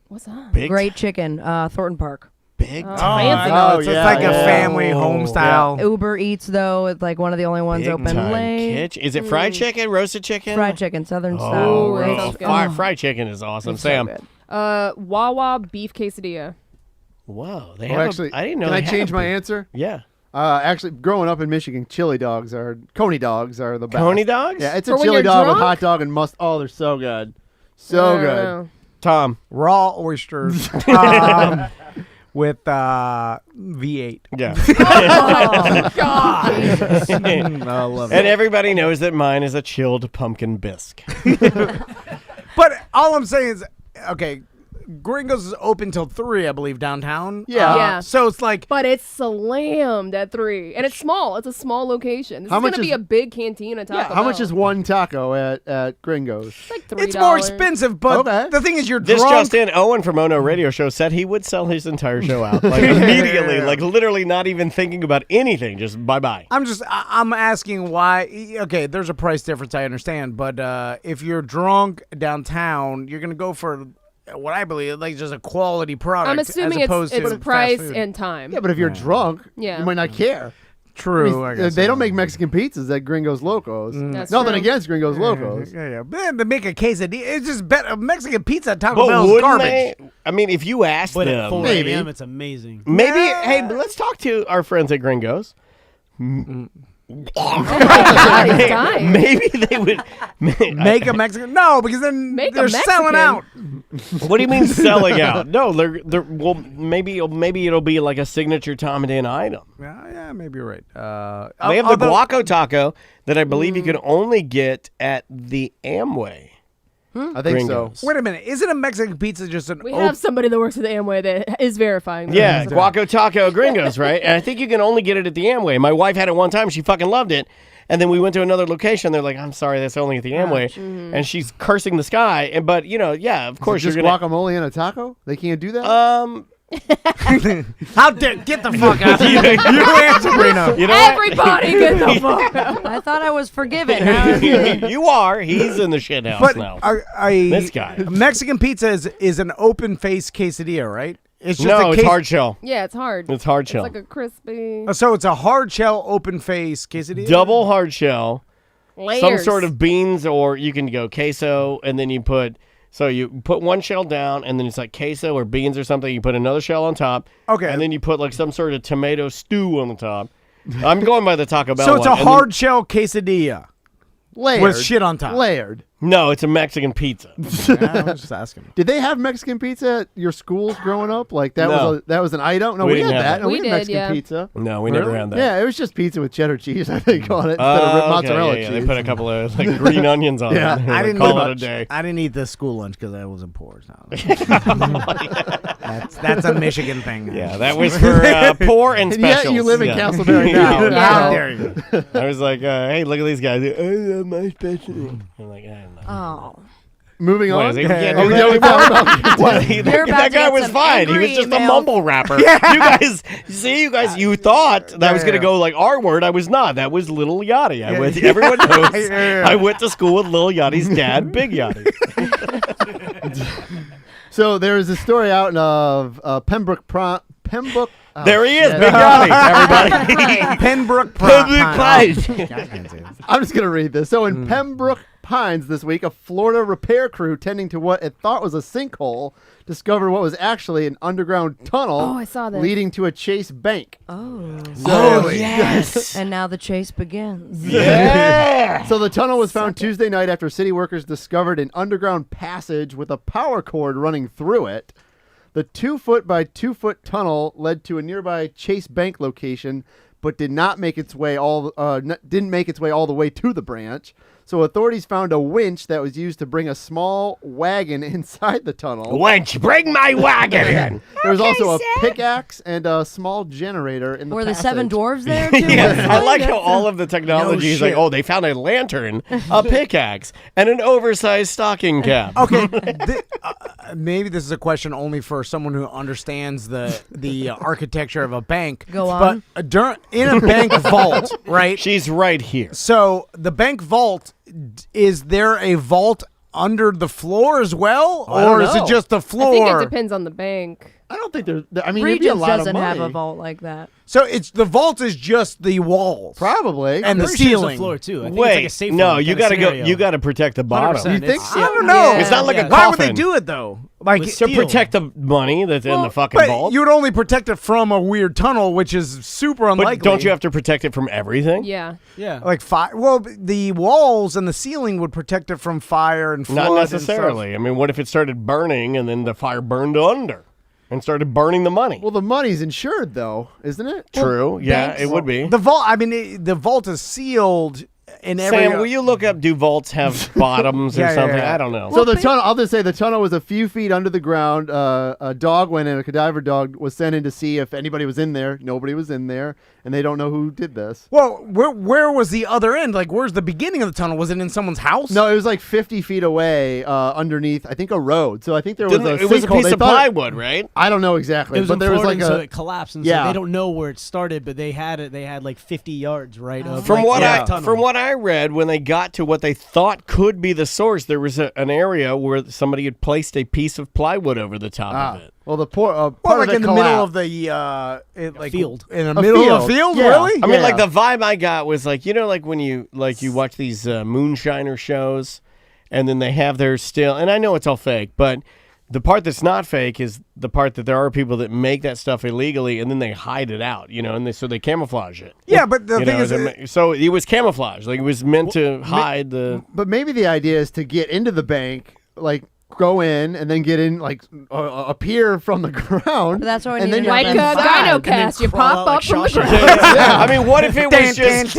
What's that? Big Great chicken, Thornton Park. Big Oh, time. fancy. Oh, so it's yeah, like a yeah. family home style. Uber Eats, though, it's like one of the only ones Big open time late. kitchen. Is it fried chicken, roasted chicken? Fried chicken, Southern Oh, style. that roast- sounds good. fried chicken is awesome. It's so Sam. good. Wawa beef quesadilla. Whoa, they Oh, have. actually, I didn't know. Can they I change had my a- answer? Yeah. Actually, growing up in Michigan, coney dogs are the best. Coney dogs? Yeah, it's For a when chili you're dog with drunk? hot dog and must. Oh, they're so good, I so don't good. know. Tom. Raw oysters with V8. Yeah. Oh, God. I love And it. everybody knows that mine is a chilled pumpkin bisque. But all I'm saying is, okay, Gringos is open till 3, I believe, downtown. Yeah. So it's like, but it's slammed at 3, and it's small. It's a small location. This is going to be a big cantina taco Bell. How much is one taco at Gringos? It's like $3. it's more expensive, but the thing is, you're This drunk. just in, Owen from Ono Radio Show said he would sell his entire show out. Like immediately, like literally not even thinking about anything, just bye-bye. I'm asking why. Okay, there's a price difference, I understand, but if you're drunk downtown, you're gonna go for what I believe like just a quality product. I'm assuming as opposed it's to price fast food. and time. Yeah, but if you're drunk, Yeah. you might not care. True. I I mean, guess they so. don't make Mexican pizzas at Gringos Locos. That's Nothing true. against Gringos Locos. Yeah. But they make a quesadilla. It's just better. Mexican pizza at Taco But Bell is wouldn't garbage. they? I mean, if you asked But at them, 4 maybe. a.m., it's amazing. maybe. Hey, but let's talk to our friends at Gringos. He's dying. Maybe they would Make a Mexican. No, because then Make a they're selling Mexican. out. What do you mean selling out? No, they're well. Maybe it'll be like a signature Tom and Dan item. Yeah, maybe you're right. They have the guaco taco that I believe you can only get at the Amway. I think Gringos. so. Wait a minute. Isn't a Mexican pizza just an? We have somebody that works at the Amway that is verifying that. Yeah, guaco taco Gringos, right? And I think you can only get it at the Amway. My wife had it one time; she fucking loved it. And then we went to another location. They're like, "I'm sorry, that's only at the Amway," and she's cursing the sky. And but yeah, of course Just you're gonna. guacamole in a taco? They can't do that? How dare get the fuck out of here? You answer, Sabrina. You know what? Everybody get the fuck out. I thought I was forgiven. Now You are. He's in the shit house But now. this guy. Mexican pizza is an open face quesadilla, right? It's just No, a it's hard shell. Yeah, it's hard. It's hard shell. It's like a crispy. So it's a hard shell open face quesadilla. Double hard shell. Layers. Some sort of beans, or you can go queso, and then you put one shell down, and then it's like queso or beans or something. You put another shell on top. Okay. And then you put like some sort of tomato stew on the top. I'm going by the Taco Bell So it's one. a And then- hard shell quesadilla Layered. with shit on top. Layered. No, it's a Mexican pizza. I was just asking. Did they have Mexican pizza at your schools growing up? Like that No. was an item? No, We we, had didn't have that. that. No, We had did, Mexican yeah. pizza. No, we never had that. Yeah, it was just pizza with cheddar cheese, I think, on it, instead of Okay, mozzarella yeah, cheese. They put a couple of like green onions on Yeah, it. I didn't call eat it a much. day. I didn't eat the school lunch because I wasn't poor. So. That's a Michigan thing. Yeah, that was for poor and And yet specials. you live in Yeah. Castleberry now. Yeah. How dare you? I was like, hey, look at these guys. I love my special. I'm like, I don't know. Oh. Moving What, on. is he- yeah, Oh, no, yeah, we talked about- What? You're That about to guy get was some fine. He was angry just a emails. mumble rapper. You guys, you thought that I was going to go like R word. I was not. That was Little Yachty. I went. Everyone knows. I went to school with Little Yachty's dad, Big Yachty. So there is a story out of Pembroke. Oh, There he is, shit. Big Yachty. Everybody. Pembroke Pines. I'm just going to read this. So in Pembroke Pines this week, a Florida repair crew tending to what it thought was a sinkhole discovered what was actually an underground tunnel Oh, I saw this. leading to a Chase bank. Oh. Oh yes. And now the chase begins. Yeah. So the tunnel was found Tuesday night after city workers discovered an underground passage with a power cord running through it. The 2-foot by 2-foot tunnel led to a nearby Chase Bank location, but didn't make its way all the way to the branch. So authorities found a winch that was used to bring a small wagon inside the tunnel. Wench, bring my wagon in. There was also a pickaxe and a small generator in the Were the passage. seven dwarves there too? Yeah, I like how all of the technology is like, shit. oh, they found a lantern, a pickaxe, and an oversized stocking cap. Okay, maybe this is a question only for someone who understands the architecture of a bank. Go on. But in a bank vault, right? She's right here. So the bank vault, is there a vault under the floor as well, I don't or is know. it just the I floor? think it depends on the bank. I don't think there's. I mean, it'd be a Regents lot doesn't of money. have a vault like that. So it's the vault is just the walls, Probably. and the Pretty sure it's ceiling. the floor too. I think Wait, it's like a safe no, room you kinda gotta go. scenario. You gotta protect the bottom. 100%. You think It's- so? I don't know. Yeah. It's not like a Why would they coffin. do it though? Like With To steel. protect the money that's in the fucking but vault. you would only protect it from a weird tunnel, which is super But unlikely. don't you have to protect it from everything? Yeah. Yeah. like fire? Well, the walls and the ceiling would protect it from fire and flood. Not and necessarily. I mean, what if it started burning and then the fire burned under and started burning the money? Well, the money's insured, though, isn't it? True. Yeah, banks- it would be. stuff. The vault. I mean, the vault is sealed in every. Sam, will you look up? Do vaults have bottoms or something? I don't know. So the tunnel. I'll just say the tunnel was a few feet under the ground. A dog went in. A cadaver dog was sent in to see if anybody was in there. Nobody was in there, and they don't know who did this. Well, where was the other end? Like, where's the beginning of the tunnel? Was it in someone's house? No, it was like 50 feet away, underneath. I think a road. So I think there was It was a piece of plywood, right? I don't know exactly. It was but there was like so a. it collapsed, and so they don't know where it started, but they had like 50 yards, right? Of From tunnel. From what I read, when they got to what they thought could be the source, there was an area where somebody had placed a piece of plywood over the top of it. Well, the part like of in the middle of the field. In the middle of the field, Yeah. really? I mean, like the vibe I got was like, like when you watch these moonshiner shows, and then they have their still, and I know it's all fake, but the part that's not fake is the part that there are people that make that stuff illegally and then they hide it out, and so they camouflage it. Yeah, but the thing is, so it was camouflage, like it was meant to hide the. But maybe the idea is to get into the bank, like go in and then get in, like appear from the ground. But that's what we and need then to know. Like Like a gyno-cast, you pop up from the ground. Yeah, I mean, what if it was just?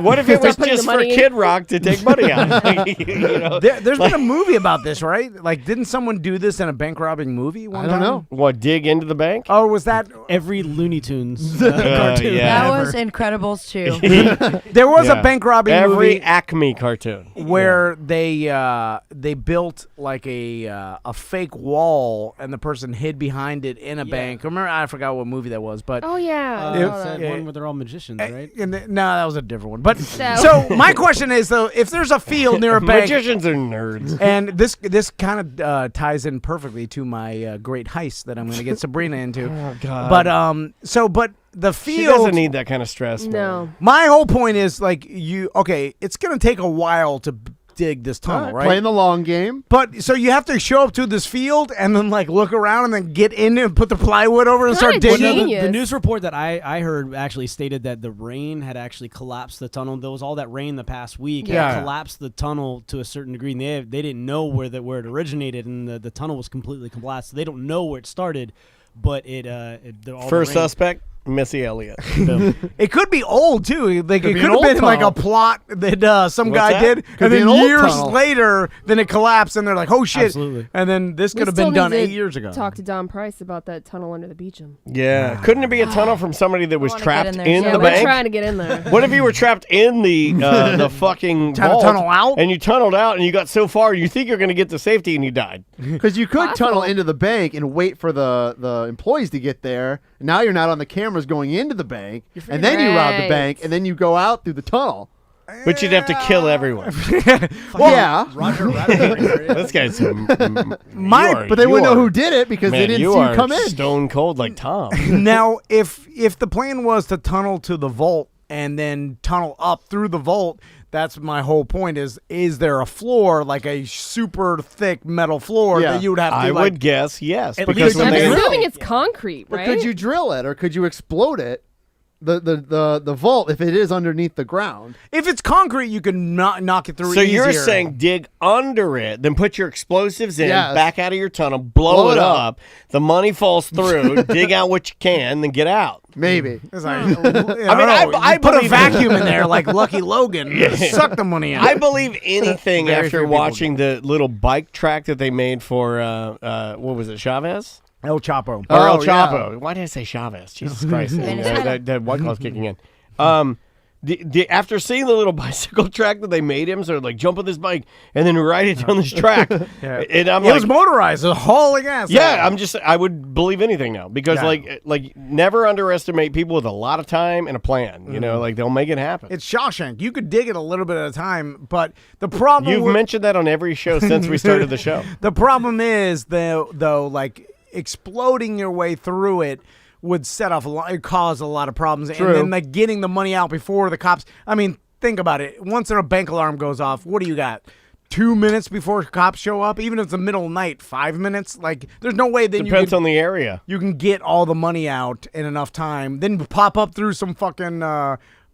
What if it was Stop putting the just for money in. Kid Rock to take money out? There's been a movie about this, right? Like, didn't someone do this in a bank robbing movie one I don't time? know. What, dig into the bank? Or was that Every Looney Tunes cartoon. yeah. That ever. was Incredibles too. there was a bank robbing Every movie Acme cartoon where they built like a fake wall and the person hid behind it in a bank. Remember, I forgot what movie that was, but Oh yeah. It- I saw that. One where they're all magicians, right? no, that was a different one. But No. so my question is though, if there's a field near a bank, magicians are nerds. and this kind of ties in perfectly to my great heist that I'm going to get Sabrina into. Oh God! But the She field doesn't need that kind of stress. man. No. My whole point is like it's going to take a while to dig this tunnel, right? Playing the long game. But so you have to show up to this field and then like look around and then get in and put the plywood over and start Kinda digging. genius. The news report that I heard actually stated that the rain had actually collapsed the tunnel. There was all that rain the past week. Yeah. It collapsed the tunnel to a certain degree. And they didn't know where it originated, and the tunnel was completely collapsed. So they don't know where it started, but First suspect, Missy Elliott. It could be old too. Like Could it be could an have old been like a tunnel. plot that some What's guy that? did, Could and be then an old years tunnel. later, then it collapsed, and they're like, "Oh shit!" Absolutely. And then this We could have still been done need to 8 years ago. Talk to Don Price about that tunnel under the Beecham. Yeah, couldn't it be a tunnel from somebody that was wanna get trapped in there, in too. Yeah, the we're bank? trying to get in there. What if you were trapped in the fucking Trying to vault tunnel out? and you tunneled out and you got so far you think you're going to get to safety and you died? Because you could Possible. tunnel into the bank and wait for the employees to get there. Now you're not on the cameras going into the bank, and then you rob the Right. bank, and then you go out through the tunnel. But you'd have to kill everyone. Yeah, Roger Rabbit. This guy's but they wouldn't know who did it because they didn't see you come in. Stone cold like Tom. Now, if the plan was to tunnel to the vault and then tunnel up through the vault, that's my whole point. Is there a floor, like a super thick metal floor Yeah. that you would have to? I like, would guess yes, At because least when I'm they assuming it's concrete, But right? could you drill it, or could you explode it? The vault, if it is underneath the ground. If it's concrete, you can knock it through. So you're easier. saying dig under it, then put your explosives in, Yes. back out of your tunnel, blow it up. The money falls through, dig out what you can, then get out. Maybe. It's like, I put a believe- vacuum in there like Lucky Logan. Suck the money out. I believe anything Very few after people watching the little bike track that they made for what was it, Chavez? El Chapo. Or El Oh, Chapo. yeah. why did I say Chavez? Jesus Christ. Venezuela. that White Claw's kicking in. After seeing the little bicycle track that they made him, so like jump on this bike and then ride it down this track. And I'm It like, was motorized. It was hauling ass. yeah, I would believe anything now because like never underestimate people with a lot of time and a plan. You know, like they'll make it happen. It's Shawshank. You could dig it a little bit at a time, but the problem You've mentioned that on every show since we started the show. The problem is though, like exploding your way through it would set off cause a lot of problems. True. And then like getting the money out before the cops. I mean, think about it. Once a bank alarm goes off, what do you got? 2 minutes before cops show up, even if it's the middle of the night, 5 minutes. Like, there's no way then Depends on the area. you can get all the money out in enough time. Then pop up through some fucking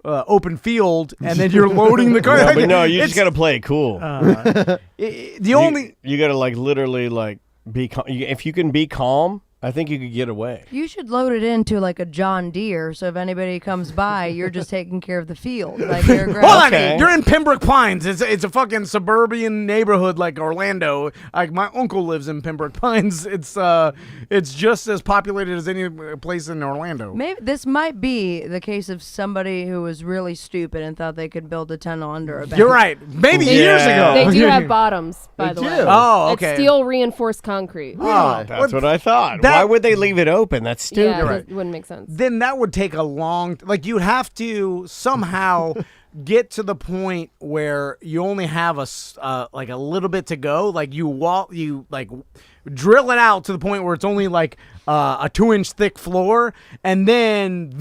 open field, and then you're loading the car. No, but no, you just got to play it cool. The only you got to like literally like be calm. If you can be calm I think you could get away. You should load it into like a John Deere, so if anybody comes by, you're just taking care of the field. Like Hold on, you're in Pembroke Pines. It's a fucking suburban neighborhood like Orlando. Like my uncle lives in Pembroke Pines. It's just as populated as any place in Orlando. Maybe this might be the case of somebody who was really stupid and thought they could build a tunnel under a bank. You're right. Maybe years ago. They do have bottoms, by the way. Oh, okay. It's steel reinforced concrete. Oh, that's what I thought. Why would they leave it open? That's stupid. Yeah, it wouldn't make sense. Then that would take a long. Like you'd have to somehow get to the point where you only have like a little bit to go. Like you drill it out to the point where it's only like a 2-inch thick floor, and then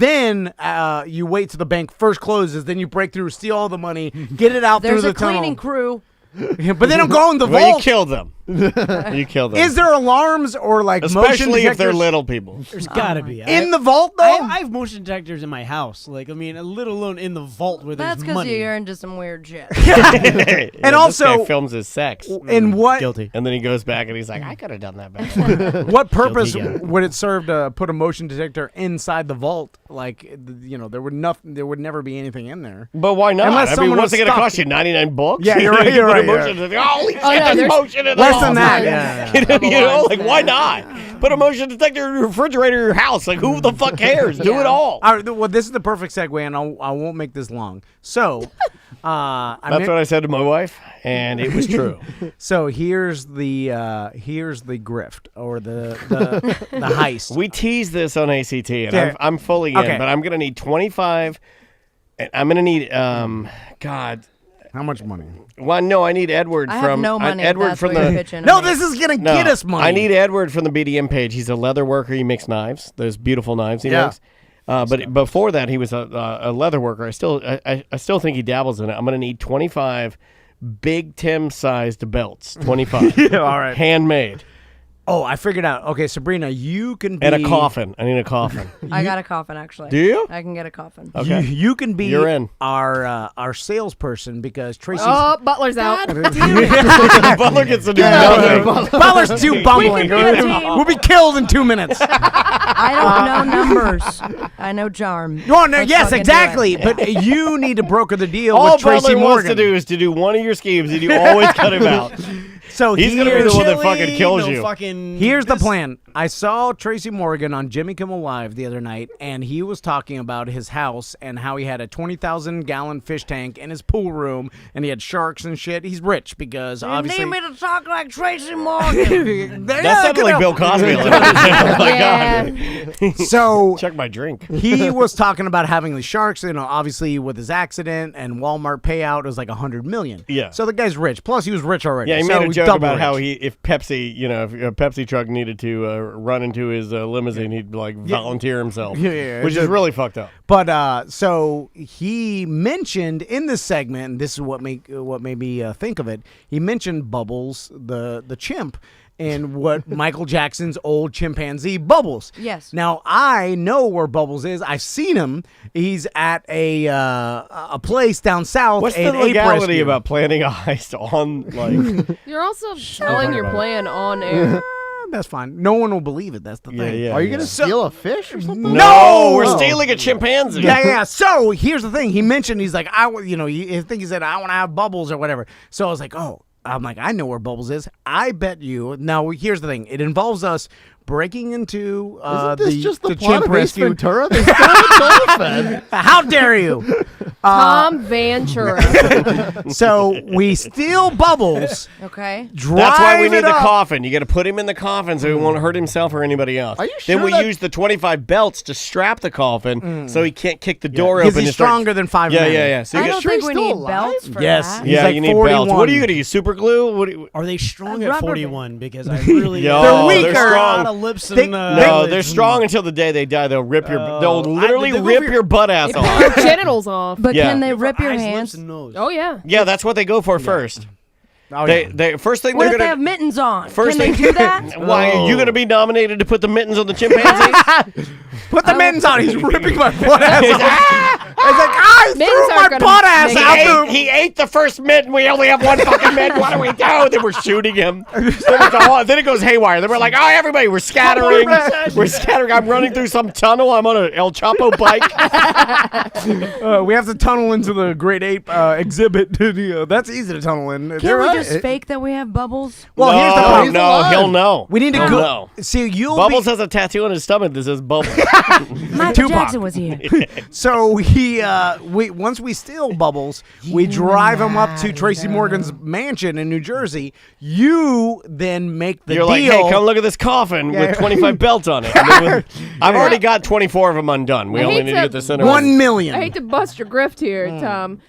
you wait till the bank first closes. Then you break through, steal all the money, get it out through the tunnel. There's a cleaning crew. But they don't go in the vault. Well, you kill them. You kill them. Is there alarms or like motion especially if they're detectors? little people? There's gotta be In the vault though. I have motion detectors in my house. Like I mean, let alone in the vault where That's there's because money. you're into some weird shit. And also, this guy films his sex. In what? Guilty. And then he goes back and he's like, I could have done that better. What purpose Guilty, yeah. would it serve to put a motion detector inside the vault? Like, there would never be anything in there. But why not? Unless I mean, someone what's was it going to stuck. cost you? 99 bucks? Yeah, you're right. You You're put a right. motion yeah. detector. Holy shit, no, there's there's motion in the Less vault. than that. Yeah. You know, like, why not? Put a motion detector in your refrigerator in your house. Like, who the fuck cares? Do it all. All right, well, this is the perfect segue, and I won't make this long. So, That's what I said to my wife, and it was true. So here's the grift or the heist. We teased this on ACT, and Yeah. I'm fully in, Okay. but I'm going to need 25. And I'm going to need, God. How much money? Well, no, I need Edward I from have no money. Edward That's from what you're the. pitching to No, me. this is gonna No, get us money. I need Edward from the BDM page. He's a leather worker. He makes knives. Those beautiful knives he makes. But before that, he was a leather worker. I still think he dabbles in it. I'm going to need 25 Big Tim sized belts. 25. Yeah, all right. Handmade. Oh, I figured out. Okay, Sabrina, you can be... And a coffin. I need a coffin. I got a coffin, actually. Do you? I can get a coffin. Okay. You can be You're in. our salesperson because Tracy's... Oh, Butler's out. Butler gets to do nothing. Butler's too bumbling. We'll be killed in 2 minutes. I don't know numbers. I know charm. Oh, no, Let's yes, fucking do exactly. it. But you need to broker the deal All with Tracy Butler Morgan. wants to do is to do one of your schemes, and you always cut him out. So he's going to be the one that fucking kills you. Here's the plan. I saw Tracy Morgan on Jimmy Kimmel Live the other night, and he was talking about his house and how he had a 20,000-gallon fish tank in his pool room, and he had sharks and shit. He's rich because obviously... You need me to talk like Tracy Morgan. That sounded like Bill Cosby. Oh my God. So check my drink. He was talking about having the sharks, obviously with his accident and Walmart payout was like $100 million. Yeah. So the guy's rich. Plus he was rich already. Yeah, he so made a joke double about rich. how if Pepsi, if a Pepsi truck needed to run into his limousine, he'd like volunteer himself, which is really fucked up. But so he mentioned in this segment, and this is what made me think of it. He mentioned Bubbles, the chimp, and what Michael Jackson's old chimpanzee Bubbles. Yes. Now I know where Bubbles is. I've seen him. He's at a place down south. What's an the ape legality rescue. about planning a heist on like? You're also telling your plan on air. That's fine. No one will believe it. That's the thing. yeah, Are you going to steal a fish or something? No, we're stealing a chimpanzee. Yeah. So here's the thing. He mentioned he said I want to have Bubbles or whatever. So I was like, I'm like, I know where Bubbles is. I bet you. Now here's the thing. It involves us breaking into Isn't this just the the plot chimp of Ace rescue. Ventura? They stole a dolphin. How dare you? Tom Ventura. So we steal Bubbles. Okay. Drive That's why we need it the up. coffin. You got to put him in the coffin so he won't hurt himself or anybody else. Are you Then sure we that- use the 25 belts to strap the coffin so he can't kick the door Because open. he's and start- stronger than 5 men. Yeah. So you I get don't think we need belts for Yes. that. He's yeah, like you need 41. belts. What are you gonna use? Super glue? What? Are they strong A at rubber 41? Because I really Yo, They're they're weaker. a strong. lot of lips They- and No, they're strong until the day they die. They'll rip your. They'll literally they go rip for your butt ass Your off. genitals off. But Yeah. can they rip your eyes, hands? lips, and nose. Oh yeah. Yeah, that's what they go for first. Oh, They first thing What they're if they gonna. have mittens on? First Can they thing- do that? Why are you gonna be nominated to put the mittens on the chimpanzee? Put the mittens on. He's ripping my butt ass off. I threw my butt ass out. He ate the first mint, and we only have one fucking mint. What do we do? Then we're shooting him. Then it goes haywire. Then we're like, oh, everybody, we're scattering. We're scattering. I'm running through some tunnel. I'm on an El Chapo bike. We have to tunnel into the Great Ape exhibit. That's easy to tunnel in. Can't we just fake that we have Bubbles? Well, here's the problem. No, he'll know. We need to He'll go. know. See, Bubbles has a tattoo on his stomach that says Bubbles. Michael Jackson was here. So once we steal Bubbles, we drive him up to Tracy Morgan's mansion in New Jersey. You then make the You're deal. like, hey, come look at this coffin with 25 belts on it. I've already got 24 of them undone. We only need to get the center. 1 million. I hate to bust your grift here, Tom,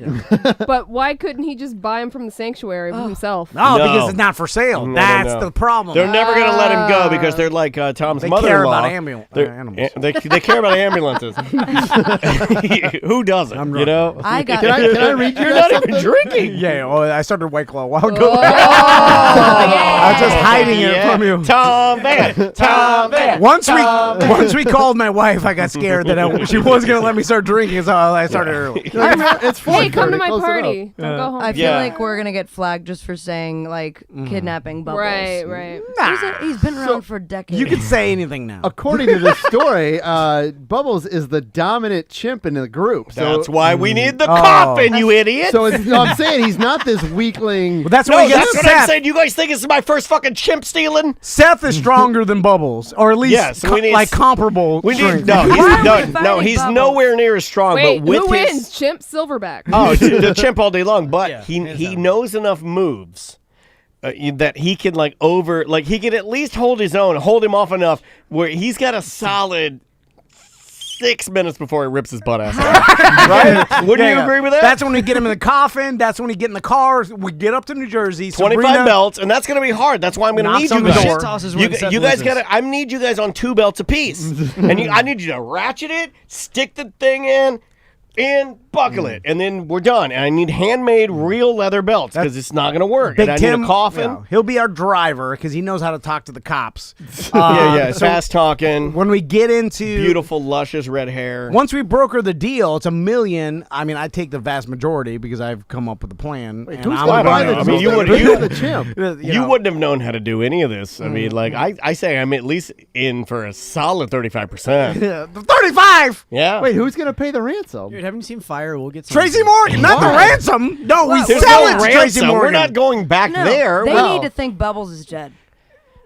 but why couldn't he just buy him from the sanctuary himself? No, because it's not for sale. That's the problem. They're never going to let him go because they're like Tom's mother-in-law. They care about animals. They care about ambulances. Who doesn't? Can I read you? You're not even drinking. Yeah, I started White Claw a while ago. I was just hiding it from you. Tom Van. Once we called my wife, I got scared that she was going to let me start drinking, so I started early. It's Hey, come to my party. Don't go home. I feel like we're gonna get flagged just for saying like kidnapping Bubbles. Right. He's been around for decades. You can say anything now. According to this story, Bubbles is the dominant chimp in the group. So, That's why we need the coffin, you idiot. So I'm saying he's not this weakling. Well, that's No, what that's what Seth. I'm saying. You guys think this is my first fucking chimp stealing? Seth is stronger than Bubbles, or at least we need comparable. We need strength. he's nowhere near as strong. Wait, but with who his, wins? Chimp, Silverback. Oh, the chimp all day long. But he knows enough moves that he can he can at least hold his own, hold him off enough where he's got a solid 6 minutes before he rips his butt ass out. Right? Wouldn't you agree with that? That's when we get him in the coffin. That's when we get in the car. We get up to New Jersey. 25 Sabrina belts, and that's going to be hard. That's why I'm going to need you guys. Shit tosses when Seth You guys loses. got to. I need you guys on 2 belts apiece, and I need you to ratchet it, stick the thing in, and buckle it, and then we're done. And I need handmade real leather belts because it's not going to work. Big and I Tim, need a coffin. yeah, he'll be our driver because he knows how to talk to the cops. So fast talking. When we get into beautiful, luscious red hair. Once we broker the deal, it's $1 million. I mean, I take the vast majority because I've come up with a plan. Who's gonna buy the chimp? You wouldn't have known how to do any of this. I mean, I say I'm at least in for a solid 35%. 35. Yeah. Wait, who's gonna pay the ransom? Dude, haven't you seen Fire? We'll get some. Tracy Morgan, not the ransom. No, we There's sell no it to Tracy ransom. Morgan. We're not going back there. They Well, need to think Bubbles is dead.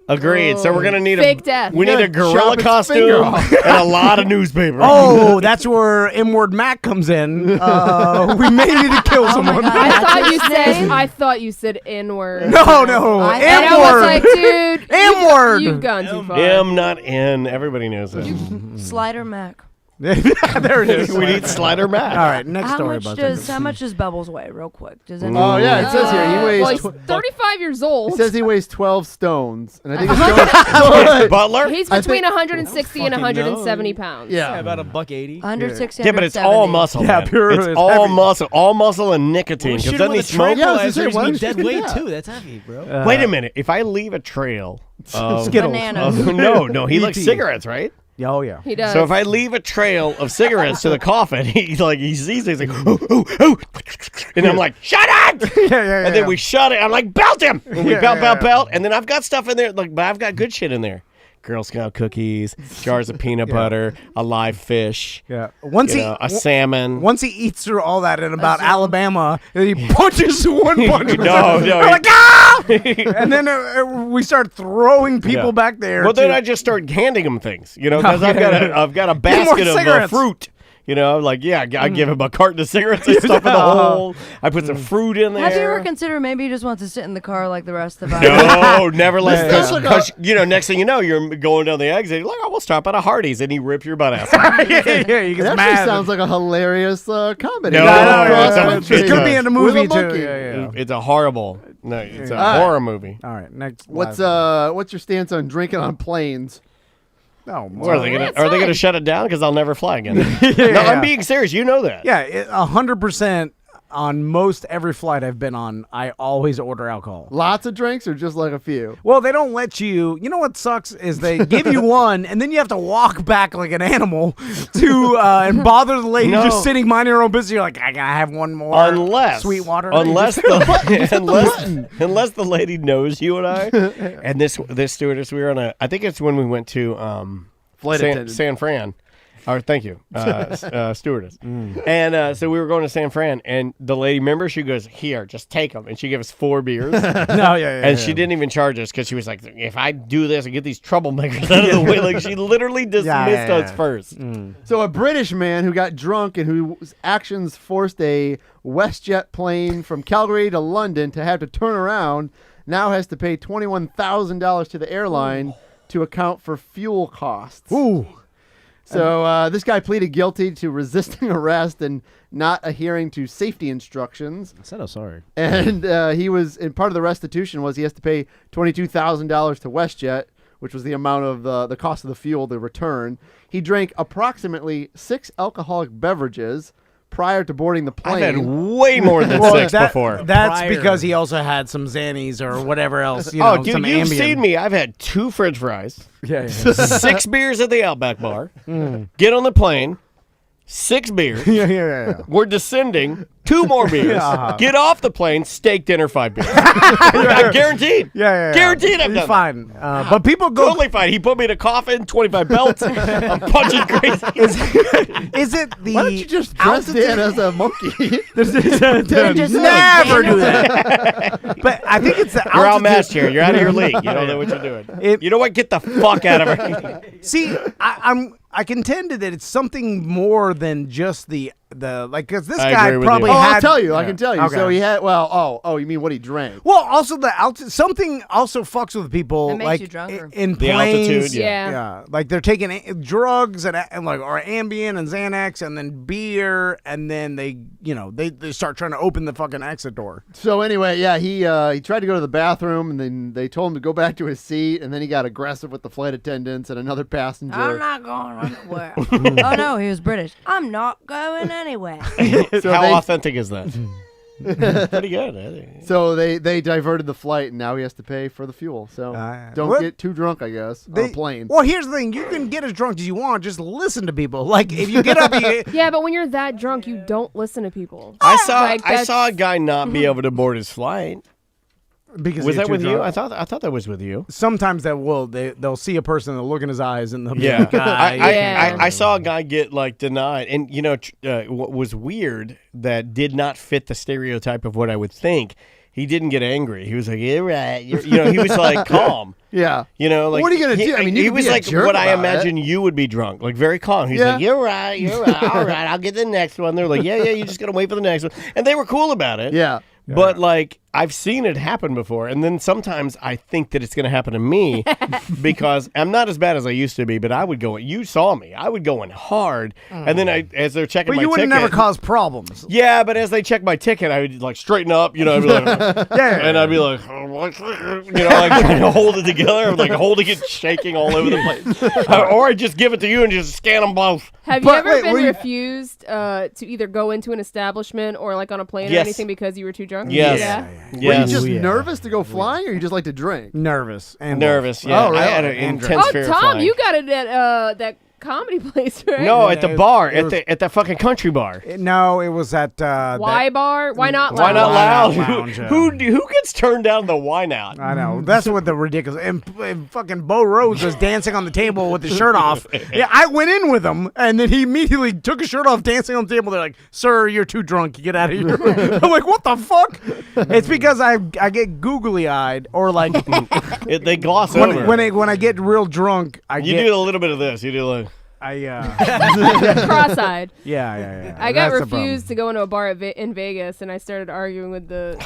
agreed. So we're gonna need Fake death. We need a gorilla chop its finger costume off. and a lot of newspaper. Oh, that's where M-word Mac comes in. We may need to kill someone. I thought you said N-word. No, And I M-word. was like, dude, M-word. you've gone too far. M, not N. Everybody knows that. Slider Mac. There it is. We need Slider Mac. All right, next How story much about does how much does Bubbles weigh? Real quick. Does it? Oh yeah, it says here he weighs. Well, he's 35 years old. It says he weighs 12 stones, and I think it's Butler. He's between 160 and 170 pounds. Yeah, about $1.80. 160. Yeah, but it's all muscle. Yeah, man. pure It's is all heavy. muscle and nicotine. Because doesn't he smoke? Yeah, I was gonna say, why don't you dead get weight that? too. That's heavy, bro. Wait a minute. If I leave a trail of Skittles. Bananas. no, he likes E.T.. cigarettes, right? Oh yeah. He does. So if I leave a trail of cigarettes to the coffin, he sees it, he's like, ooh, and I'm like, shut it! Yeah. And then we shut it. I'm like, belt him! And we belt, and then I've got stuff in there, but I've got good shit in there. Girl Scout cookies, jars of peanut butter, a live fish, Yeah. a salmon. Once he eats through all that in about Alabama, and he punches one punch. No. We're like, ah! And then we start throwing people back there. Well, then I just start handing him things, because Okay. I've got a More basket of cigarettes. fruit. Like, I give him a carton of cigarettes and stuff in the hole. I put some fruit in there. Have you ever considered maybe he just wants to sit in the car like the rest of us? No, never let because next thing you know, you're going down the exit. You're like, we'll stop at a Hardee's, and he rips your butt ass. yeah, he It gets actually mad. sounds like a hilarious comedy. No, it could be in a With movie a too. monkey. Yeah. It's a horrible. No, it's a All horror movie. All right, next. What's your stance on drinking on planes? Oh, What, are they gonna it's are they gonna fine. shut it down because I'll never fly again? No, I'm being serious. You know that. Yeah, 100%. on most every flight I've been on, I always order alcohol. Lots of drinks or just like a few? Well, they don't let you. You know what sucks is they give you one, and then you have to walk back like an animal to and bother the lady just sitting minding her own business. You're like, I gotta have one more. Unless sweet water. Unless unless the lady knows you and I, and this stewardess, we were on I think it's when we went to Flight attendant. San Fran. Or thank you, stewardess. And so we were going to San Fran, and the lady, remember, she goes, here, just take them. And she gave us 4 beers. And she didn't even charge us because she was like, if I do this and get these troublemakers out of the way, like she literally dismissed us first. So a British man who got drunk and whose actions forced a WestJet plane from Calgary to London to have to turn around now has to pay $21,000 to the airline to account for fuel costs. Ooh. So this guy pleaded guilty to resisting arrest and not adhering to safety instructions. I said I'm sorry. And part of the restitution was he has to pay $22,000 to WestJet, which was the amount of the cost of the fuel, the return. He drank approximately 6 alcoholic beverages prior to boarding the plane. I've had way more than 6 before. That's because he also had some Xannies or whatever else. Dude, some you've Ambien. seen me. I've had 2 French fries, Yeah. 6 beers at the Outback Bar, get on the plane, 6 beers. Yeah. We're descending, 2 more beers. Get off the plane, steak dinner, 5 beers. Guaranteed. Yeah. Guaranteed I've He's done fine. But people go... Totally fine. He put me in a coffin, 25 belts. I'm punching crazy. Is it the... Why don't you just dress in as a monkey? Just never do that. But I think it's the altitude. You're outmatched here. You're out of your league. You don't know what you're doing. You know what? Get the fuck out of here. See, I contended that it's something more than just the like, because this guy probably had... I'll tell you. I can tell you. Okay. So he had, you mean what he drank? Well, also the altitude, something also fucks with people. It makes like you drunker. in The planes. altitude, Yeah, like they're taking drugs and like or Ambien and Xanax and then beer, and then they start trying to open the fucking exit door. So anyway, he tried to go to the bathroom, and then they told him to go back to his seat, and then he got aggressive with the flight attendants and another passenger. I'm not going anywhere. Oh no, he was British. I'm not going anywhere. How authentic is that? Pretty good. I think. So they diverted the flight, and now he has to pay for the fuel. So don't get too drunk, I guess, on a plane. Well, here's the thing: you can get as drunk as you want. Just listen to people. Like if you get up, yeah, but when you're that drunk, you don't listen to people. I saw a guy not be able to board his flight. Because was that with drunk? you? I thought that was with you. Sometimes they'll see a person, they'll look in his eyes, and they'll be yeah. like, I saw a guy get like denied, and what was weird that did not fit the stereotype of what I would think. He didn't get angry. He was like, "You're right." He was like calm. Yeah. Like what are you gonna do? I mean, he was like what I imagine you would be drunk, like very calm. He's like, "You're right. All right, I'll get the next one." They're like, "Yeah, you just gotta wait for the next one," and they were cool about it. Yeah. But like I've seen it happen before, and then sometimes I think that it's going to happen to me because I'm not as bad as I used to be. But I would go. You saw me. I would go in hard, and then as they're checking my ticket, but you would never cause problems. Yeah, but as they check my ticket, I would like straighten up. I'd be like, and I'd be like, like trying to hold it together, like holding it, shaking all over the place, or I just give it to you and just scan them both. Have you ever been refused to either go into an establishment or like on a plane or anything because you were too drunk? Yes. Yeah. Were you just nervous to go flying, or you just like to drink? Nervous. Yeah. Oh, really? I had an intense fear of Tom, flying. you got it at that comedy place, right? No, at the bar, at that fucking country bar. No, it was at Why bar? Why not loud? Why not loud? Lounge, who gets turned down the why not? I know. That's what the ridiculous. And fucking Bo Rhodes was dancing on the table with his shirt off. Yeah, I went in with him, and then he immediately took his shirt off, dancing on the table. They're like, "Sir, you're too drunk. Get out of here." I'm like, "What the fuck?" It's because I get googly eyed or like they gloss over when I get real drunk. You do a little bit of this. You do like. Cross-eyed. Yeah. I got refused to go into a bar in Vegas, and I started arguing with the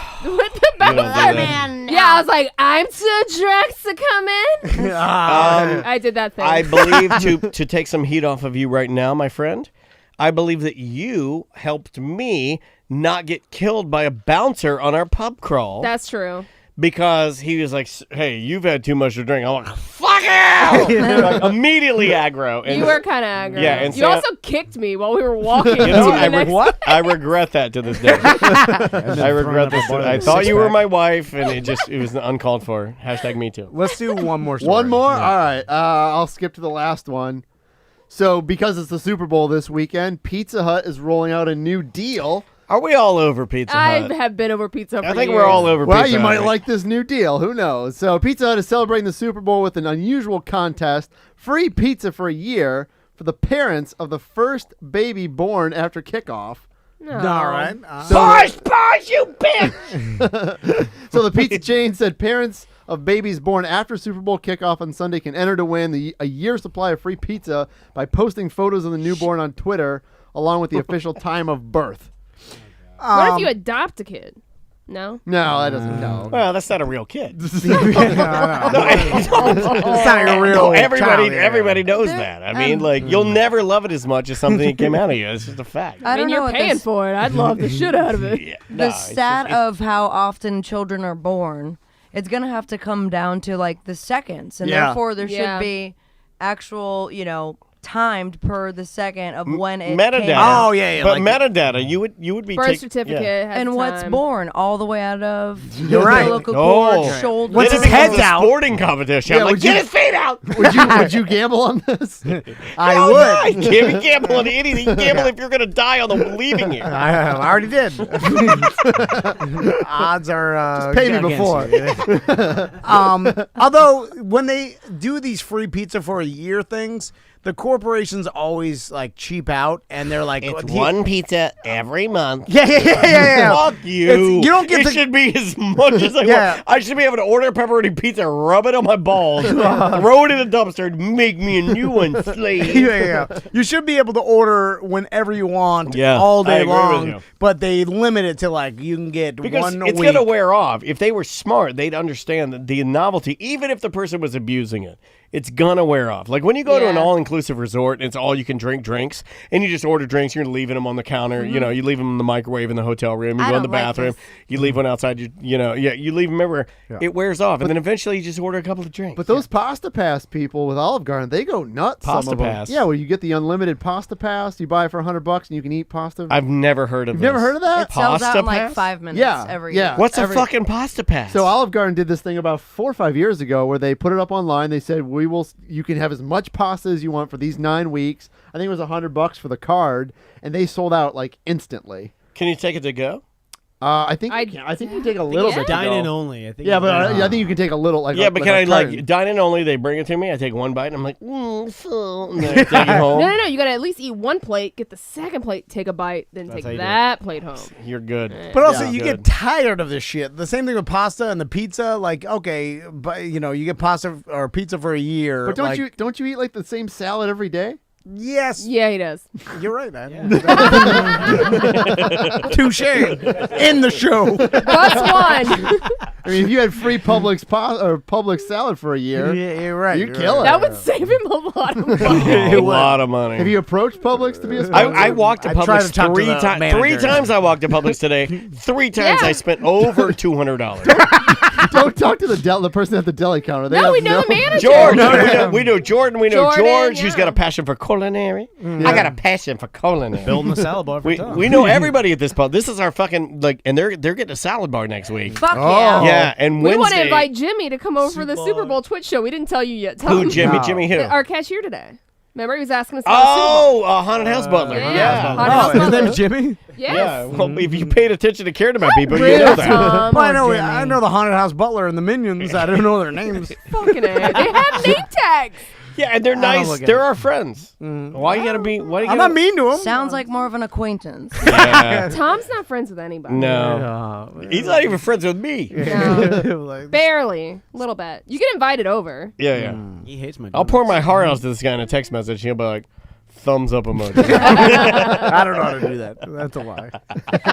barman. Yeah, I was like, "I'm too drunk to come in." I did that thing. I believe to take some heat off of you right now, my friend. I believe that you helped me not get killed by a bouncer on our pub crawl. That's true. Because he was like, "Hey, you've had too much to drink." I'm like, "Fuck fuck you! Like, immediately aggro. And You were kind of aggro. Yeah, and you so- also kicked me while we were walking. You know, to the next day. I regret that to this day. I regret this. I thought you were my wife, and it was uncalled for. Hashtag me too. Let's do one more story. One more? All right. I'll skip to the last one. So, because it's the Super Bowl this weekend, Pizza Hut is rolling out a new deal. Are we all over Pizza Hut? I have been over Pizza Hut. I for think years. we're all over Well, Pizza you Hut. might like this new deal. Who knows? So, Pizza Hut is celebrating the Super Bowl with an unusual contest. Free pizza for a year for the parents of the first baby born after kickoff. No. All right. Bosh, you bitch! So the pizza chain said parents of babies born after Super Bowl kickoff on Sunday can enter to win a year's supply of free pizza by posting photos of the newborn on Twitter along with the official time of birth. What if you adopt a kid? No? No, that doesn't count. Well, that's not a real kid. It's not your real Everybody knows that. I mean, like, you'll never love it as much as something that came out of you. It's just a fact. I mean, don't know you're what paying this- for it. I'd love the shit out of it. The stat of how often children are born, it's going to have to come down to like the seconds. And therefore, there Yeah. should be actual, timed per the second of when it Metadata. came out. Oh, yeah. But metadata, you would be Birth certificate. Has And what's time. born all the way out of You're right. umbilical Oh. cord, shoulder. Once Then his it becomes head's a out. sporting competition. Yeah, I'm like, would you- get his feet out! Would you gamble on this? I would. would. I can't be gambling on anything. You gamble if you're going to die on the leaving you. I already did. Odds are Just pay me against before. you. Although when they do these free pizza for a year things, the corporations always like cheap out, and they're like, It's one pizza every month. Yeah. Fuck you. You don't get it to. should be as much as I Yeah. want. I should be able to order a pepperoni pizza, rub it on my balls, throw it in a dumpster, and make me a new one, slave. Yeah. You should be able to order whenever you want, Yeah, all I day agree with long. you. But they limit it to like you can get Because one a it's week. going to wear off. If they were smart, they'd understand that the novelty, even if the person was abusing it, it's going to wear off. Like when you go to an Yeah. all-inclusive resort and it's all you can drink drinks, and you just order drinks, you're leaving them on the counter. You know, you leave them in the microwave in the hotel room. You I go in the don't like bathroom. this. You leave one outside. You leave them everywhere. It wears off. And then eventually you just order a couple of drinks. But those Pasta Pass people with Olive Garden, they go nuts. Pasta some of them. Pass? Yeah, well, you get the unlimited Pasta Pass. You buy it for $100 and you can eat pasta. I've never heard of You've this. never heard of that? It sells out Pasta in like Pass? 5 minutes Yeah, every yeah. year. What's Every- a fucking pasta pass? So Olive Garden did this thing about 4 or 5 years ago where they put it up online. They said, you can have as much pasta as you want for these 9 weeks. I think it was $100 for the card, and they sold out like instantly. Can you take it to go? I think you can take a little bit. to Dine in go. only. I think. Yeah, but I think you can take a little. Like Yeah, a, but like can a I carton. dine in only? They bring it to me. I take one bite and I'm like, full. And then I take it home. No. You got to at least eat one plate, get the second plate, take a bite, then That's how take you do that plate home. You're good. But also, Yeah. you Good. get tired of this shit. The same thing with pasta and the pizza. Like, okay, but you get pasta or pizza for a year. But like, don't you eat like the same salad every day? Yes, Yeah, he does. you're right, man. Touche. In the show. Plus one. I mean, if you had free Publix Publix salad for a year, Yeah, you're right. you'd you're kill right. it. That would save him a lot of money. A lot of money. Have you approached Publix to be a sponsor? I walked to I tried Publix to talk to three the times. manager. 3 times I walked to Publix today. 3 times Yeah. I spent over $200. Don't talk to the person at the deli counter. They No, have we know the manager. George, No. we know Jordan, we know Jordan, George, who's yeah. got a passion for culinary. I got a passion for culinary. building the salad bar for We, Tom. we know everybody at this pub. This is our fucking and they're getting a salad bar next week. Fuck Oh. yeah. Yeah, and We want to Wednesday. invite Jimmy to come over for the Super Bowl Twitch show. We didn't tell you yet. Tell Who, him. Jimmy? No. Jimmy who? Our cashier today. Remember, he was asking us about the Super Bowl. Oh, Haunted House Butler. Yeah. Haunted Oh, House his Butler. name's Jimmy? Yes. Yeah, well, if you paid attention to cared about people, you Rude, know that. Tom. Well, Oh, I know the Haunted House Butler and the Minions. I don't know their names. Fucking A. They have name tags. Yeah, and they're don't nice. look at They're it. our friends. Why you gotta be? Why you I'm gotta? not mean to him. Sounds like more of an acquaintance. Yeah. Tom's not friends with anybody. No, he's not even friends with me. No. Barely. A little bit. You get invited over. Yeah. He hates my. I'll pour my heart out to this guy in a text message. He'll be like, thumbs up emoji. I don't know how to do that. That's a lie.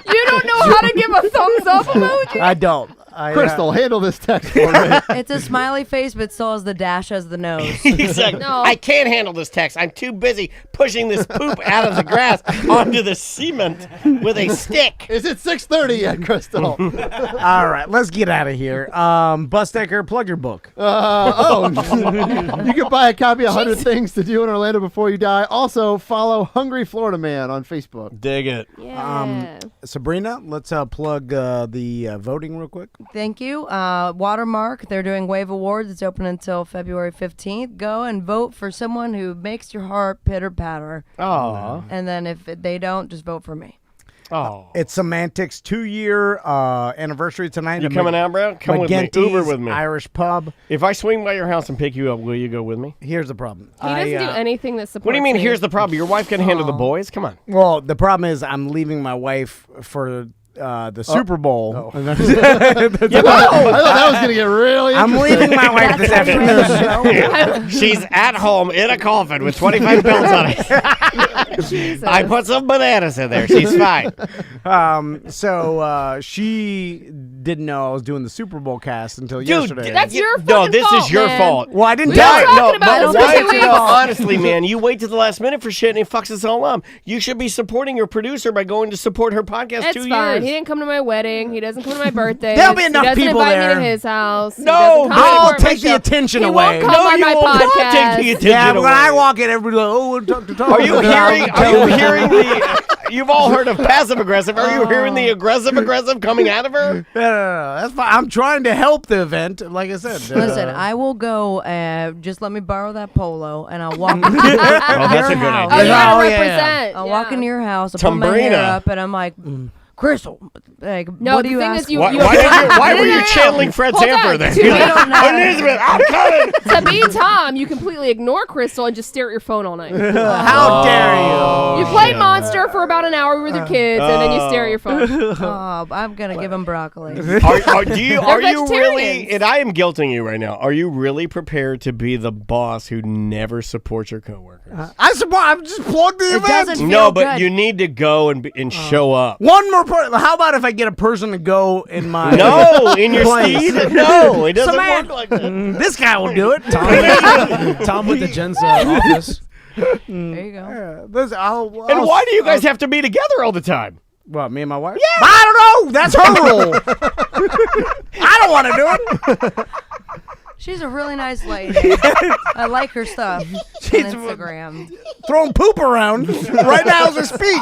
You don't know how to give a thumbs up emoji? I don't. Crystal, handle this text for me. It's a smiley face, but still has the dash as the nose. Exactly. No. I can't handle this text. I'm too busy pushing this poop out of the grass onto the cement with a stick. Is it 6:30 yet, Crystal? All right, let's get out of here. Busdeker, plug your book. You can buy a copy of 100 Things to Do in Orlando Before You Die. Also, follow Hungry Florida Man on Facebook. Dig it. Yeah. Sabrina, let's plug the voting real quick. Thank you. Watermark, they're doing Wave Awards. It's open until February 15th. Go and vote for someone who makes your heart pitter-patter. Aw. And then if they don't, just vote for me. Oh. It's Semantics 2-year anniversary tonight. You coming out, bro? Come with me. Uber with me. Irish pub. If I swing by your house and pick you up, will you go with me? Here's the problem. He doesn't do anything that supports What do you mean, me. here's the problem? Your wife can handle the boys? Come on. Well, the problem is I'm leaving my wife for the Super Bowl. I thought that was going to get really I'm leaving my wife this afternoon. She's at home in a coffin with 25 pills on it. I put some bananas in there. She's fine. So she didn't know I was doing the Super Bowl cast until yesterday. That's your No, fucking this fault, is your man. fault. Well, I didn't We tell were her. talking about it. but why, It's been 2 weeks. honestly, man, you wait to the last minute for shit and it fucks us all up. You should be supporting your producer by going to support her podcast It's 2 fine. years. He didn't come to my wedding. He doesn't come to my birthday. There'll be enough he doesn't people invite there. me to his house. No, I'll take the attention he away. Won't come on you my will not podcast. take the attention Yeah, away. when I walk in, everybody's like, "Oh, we'll talk to Tom." Are you hearing the... You've all heard of passive aggressive. Are you hearing the aggressive coming out of her? No, that's fine. I'm trying to help the event. Like I said, Listen, I will go. Just let me borrow that polo, and I'll walk into that's a your good house. Oh, you gotta Oh, yeah. represent. I'll walk into your house, I'll put my Sabrina. hair up, and I'm like, Crystal, like, No, what do the you thing ask? is, you. Why, you why were you No. channeling Fred Hold Sanford on. then? To be- Elizabeth, I'm coming. To be Tom, you completely ignore Crystal and just stare at your phone all night. How dare you? You play Monster for about an hour with your kids, and then you stare at your phone. Oh, I'm gonna give him broccoli. Are you really? vegetarians. And I am guilting you right now. Are you really prepared to be the boss who never supports your coworkers? I'm just plugged the It event. doesn't No, feel but good. you need to go and show up. One more part. How about if I get a person to go in my No, in your place? steed. No, it doesn't Samantha. work like that. This guy will do it. Tom with the Jen's office. There you go. And why do you guys have to be together all the time? What, me and my wife? Yeah. I don't know. That's her role. I don't want to do it. She's a really nice lady. I like her stuff on Instagram. Throwing poop around right now as I speak.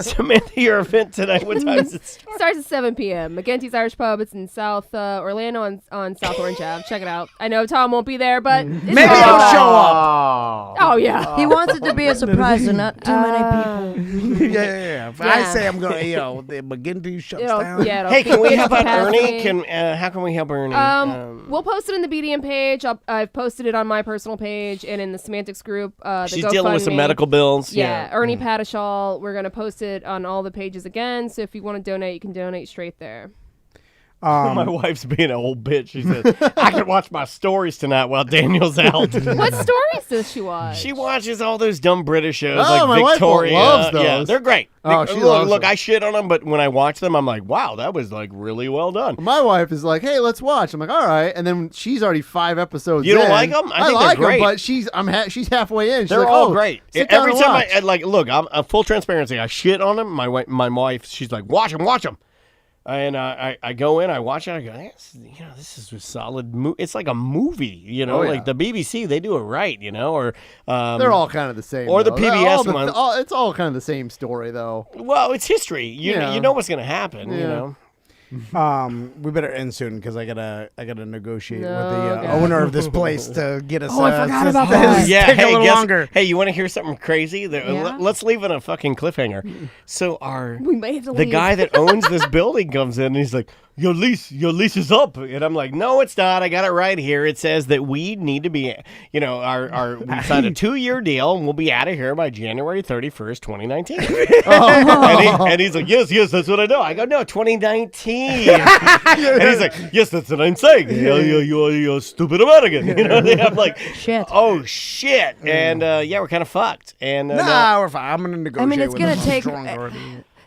Samantha, your event tonight, what time does it start? Starts at 7 p.m. McGinty's Irish Pub. It's in South Orlando on South Orange Ave. Check it out. I know Tom won't be there, but it's Maybe fine. I'll show up. Oh yeah. He wants it to be a surprise, so not too many people. Yeah. If I Yeah. say I'm going to, the McGinty shuts It'll- down. yeah, it'll Hey, can we keep help out capacity. Ernie? How can we help Ernie? We'll post it in the BDM page. I've posted it on my personal page and in the Semantics group. The She's dealing with some GoFundMe. medical bills. Yeah, Ernie Padishall. We're gonna post it on all the pages again. So if you want to donate, you can donate straight there. My wife's being an old bitch. She says, I can watch my stories tonight while Daniel's out. What stories does she watch? She watches all those dumb British shows Oh, my like wife Victoria. loves those. Yeah, they're great. Oh, she loves look, them. I shit on them, but when I watch them, I'm like, wow, that was like really well done. My wife is like, "Hey, let's watch." I'm like, "All right," and then she's already 5 episodes. You don't in. like 'em? I think they're like 'em, great. but she's halfway in. She's They're like, all "Oh, great. sit down Every and time watch." look, I'm full transparency. I shit on them. My wife, she's like, watch them. And I go in, I watch it, I go, this is a solid movie. It's like a movie, Oh, yeah. like the BBC, they do it right, or They're all kind of the same. or the though. They're PBS all one. it's all kind of the same story, though. Well, it's history. You know what's going to happen. Yeah. We better end soon because I gotta negotiate with the Okay. owner of this place to get us. I forgot about that. Yeah, take a hey, little longer. Hey, you want to hear something crazy? Yeah. Let's leave it a fucking cliffhanger. So We may have to the leave. guy that owns this building comes in and he's like, your lease is up. And I'm like, no, it's not. I got it right here. It says that we need to be, we signed a 2-year deal and we'll be out of here by January 31st, 2019. And he's like, yes, that's what I know. I go, no, 2019. And he's like, yes, that's what I'm saying. You stupid American. I'm like, Shit. oh, shit. And we're kind of fucked. And Nah, we're fine. I'm gonna negotiate. it's with gonna him take- stronger.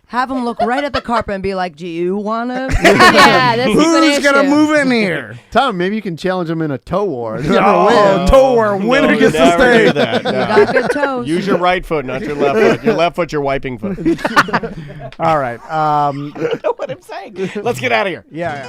have them look right at the carpet and be like, "Do you want to?" Yeah, that's Who's gonna move in here? Tom, maybe you can challenge them in a toe war. Oh, toe war. Winner gets to never stay. do that. No. You got good toes. Use your right foot, not your left foot. Your left foot, your wiping foot. All right. You know what I'm saying? Let's get out of here. Yeah.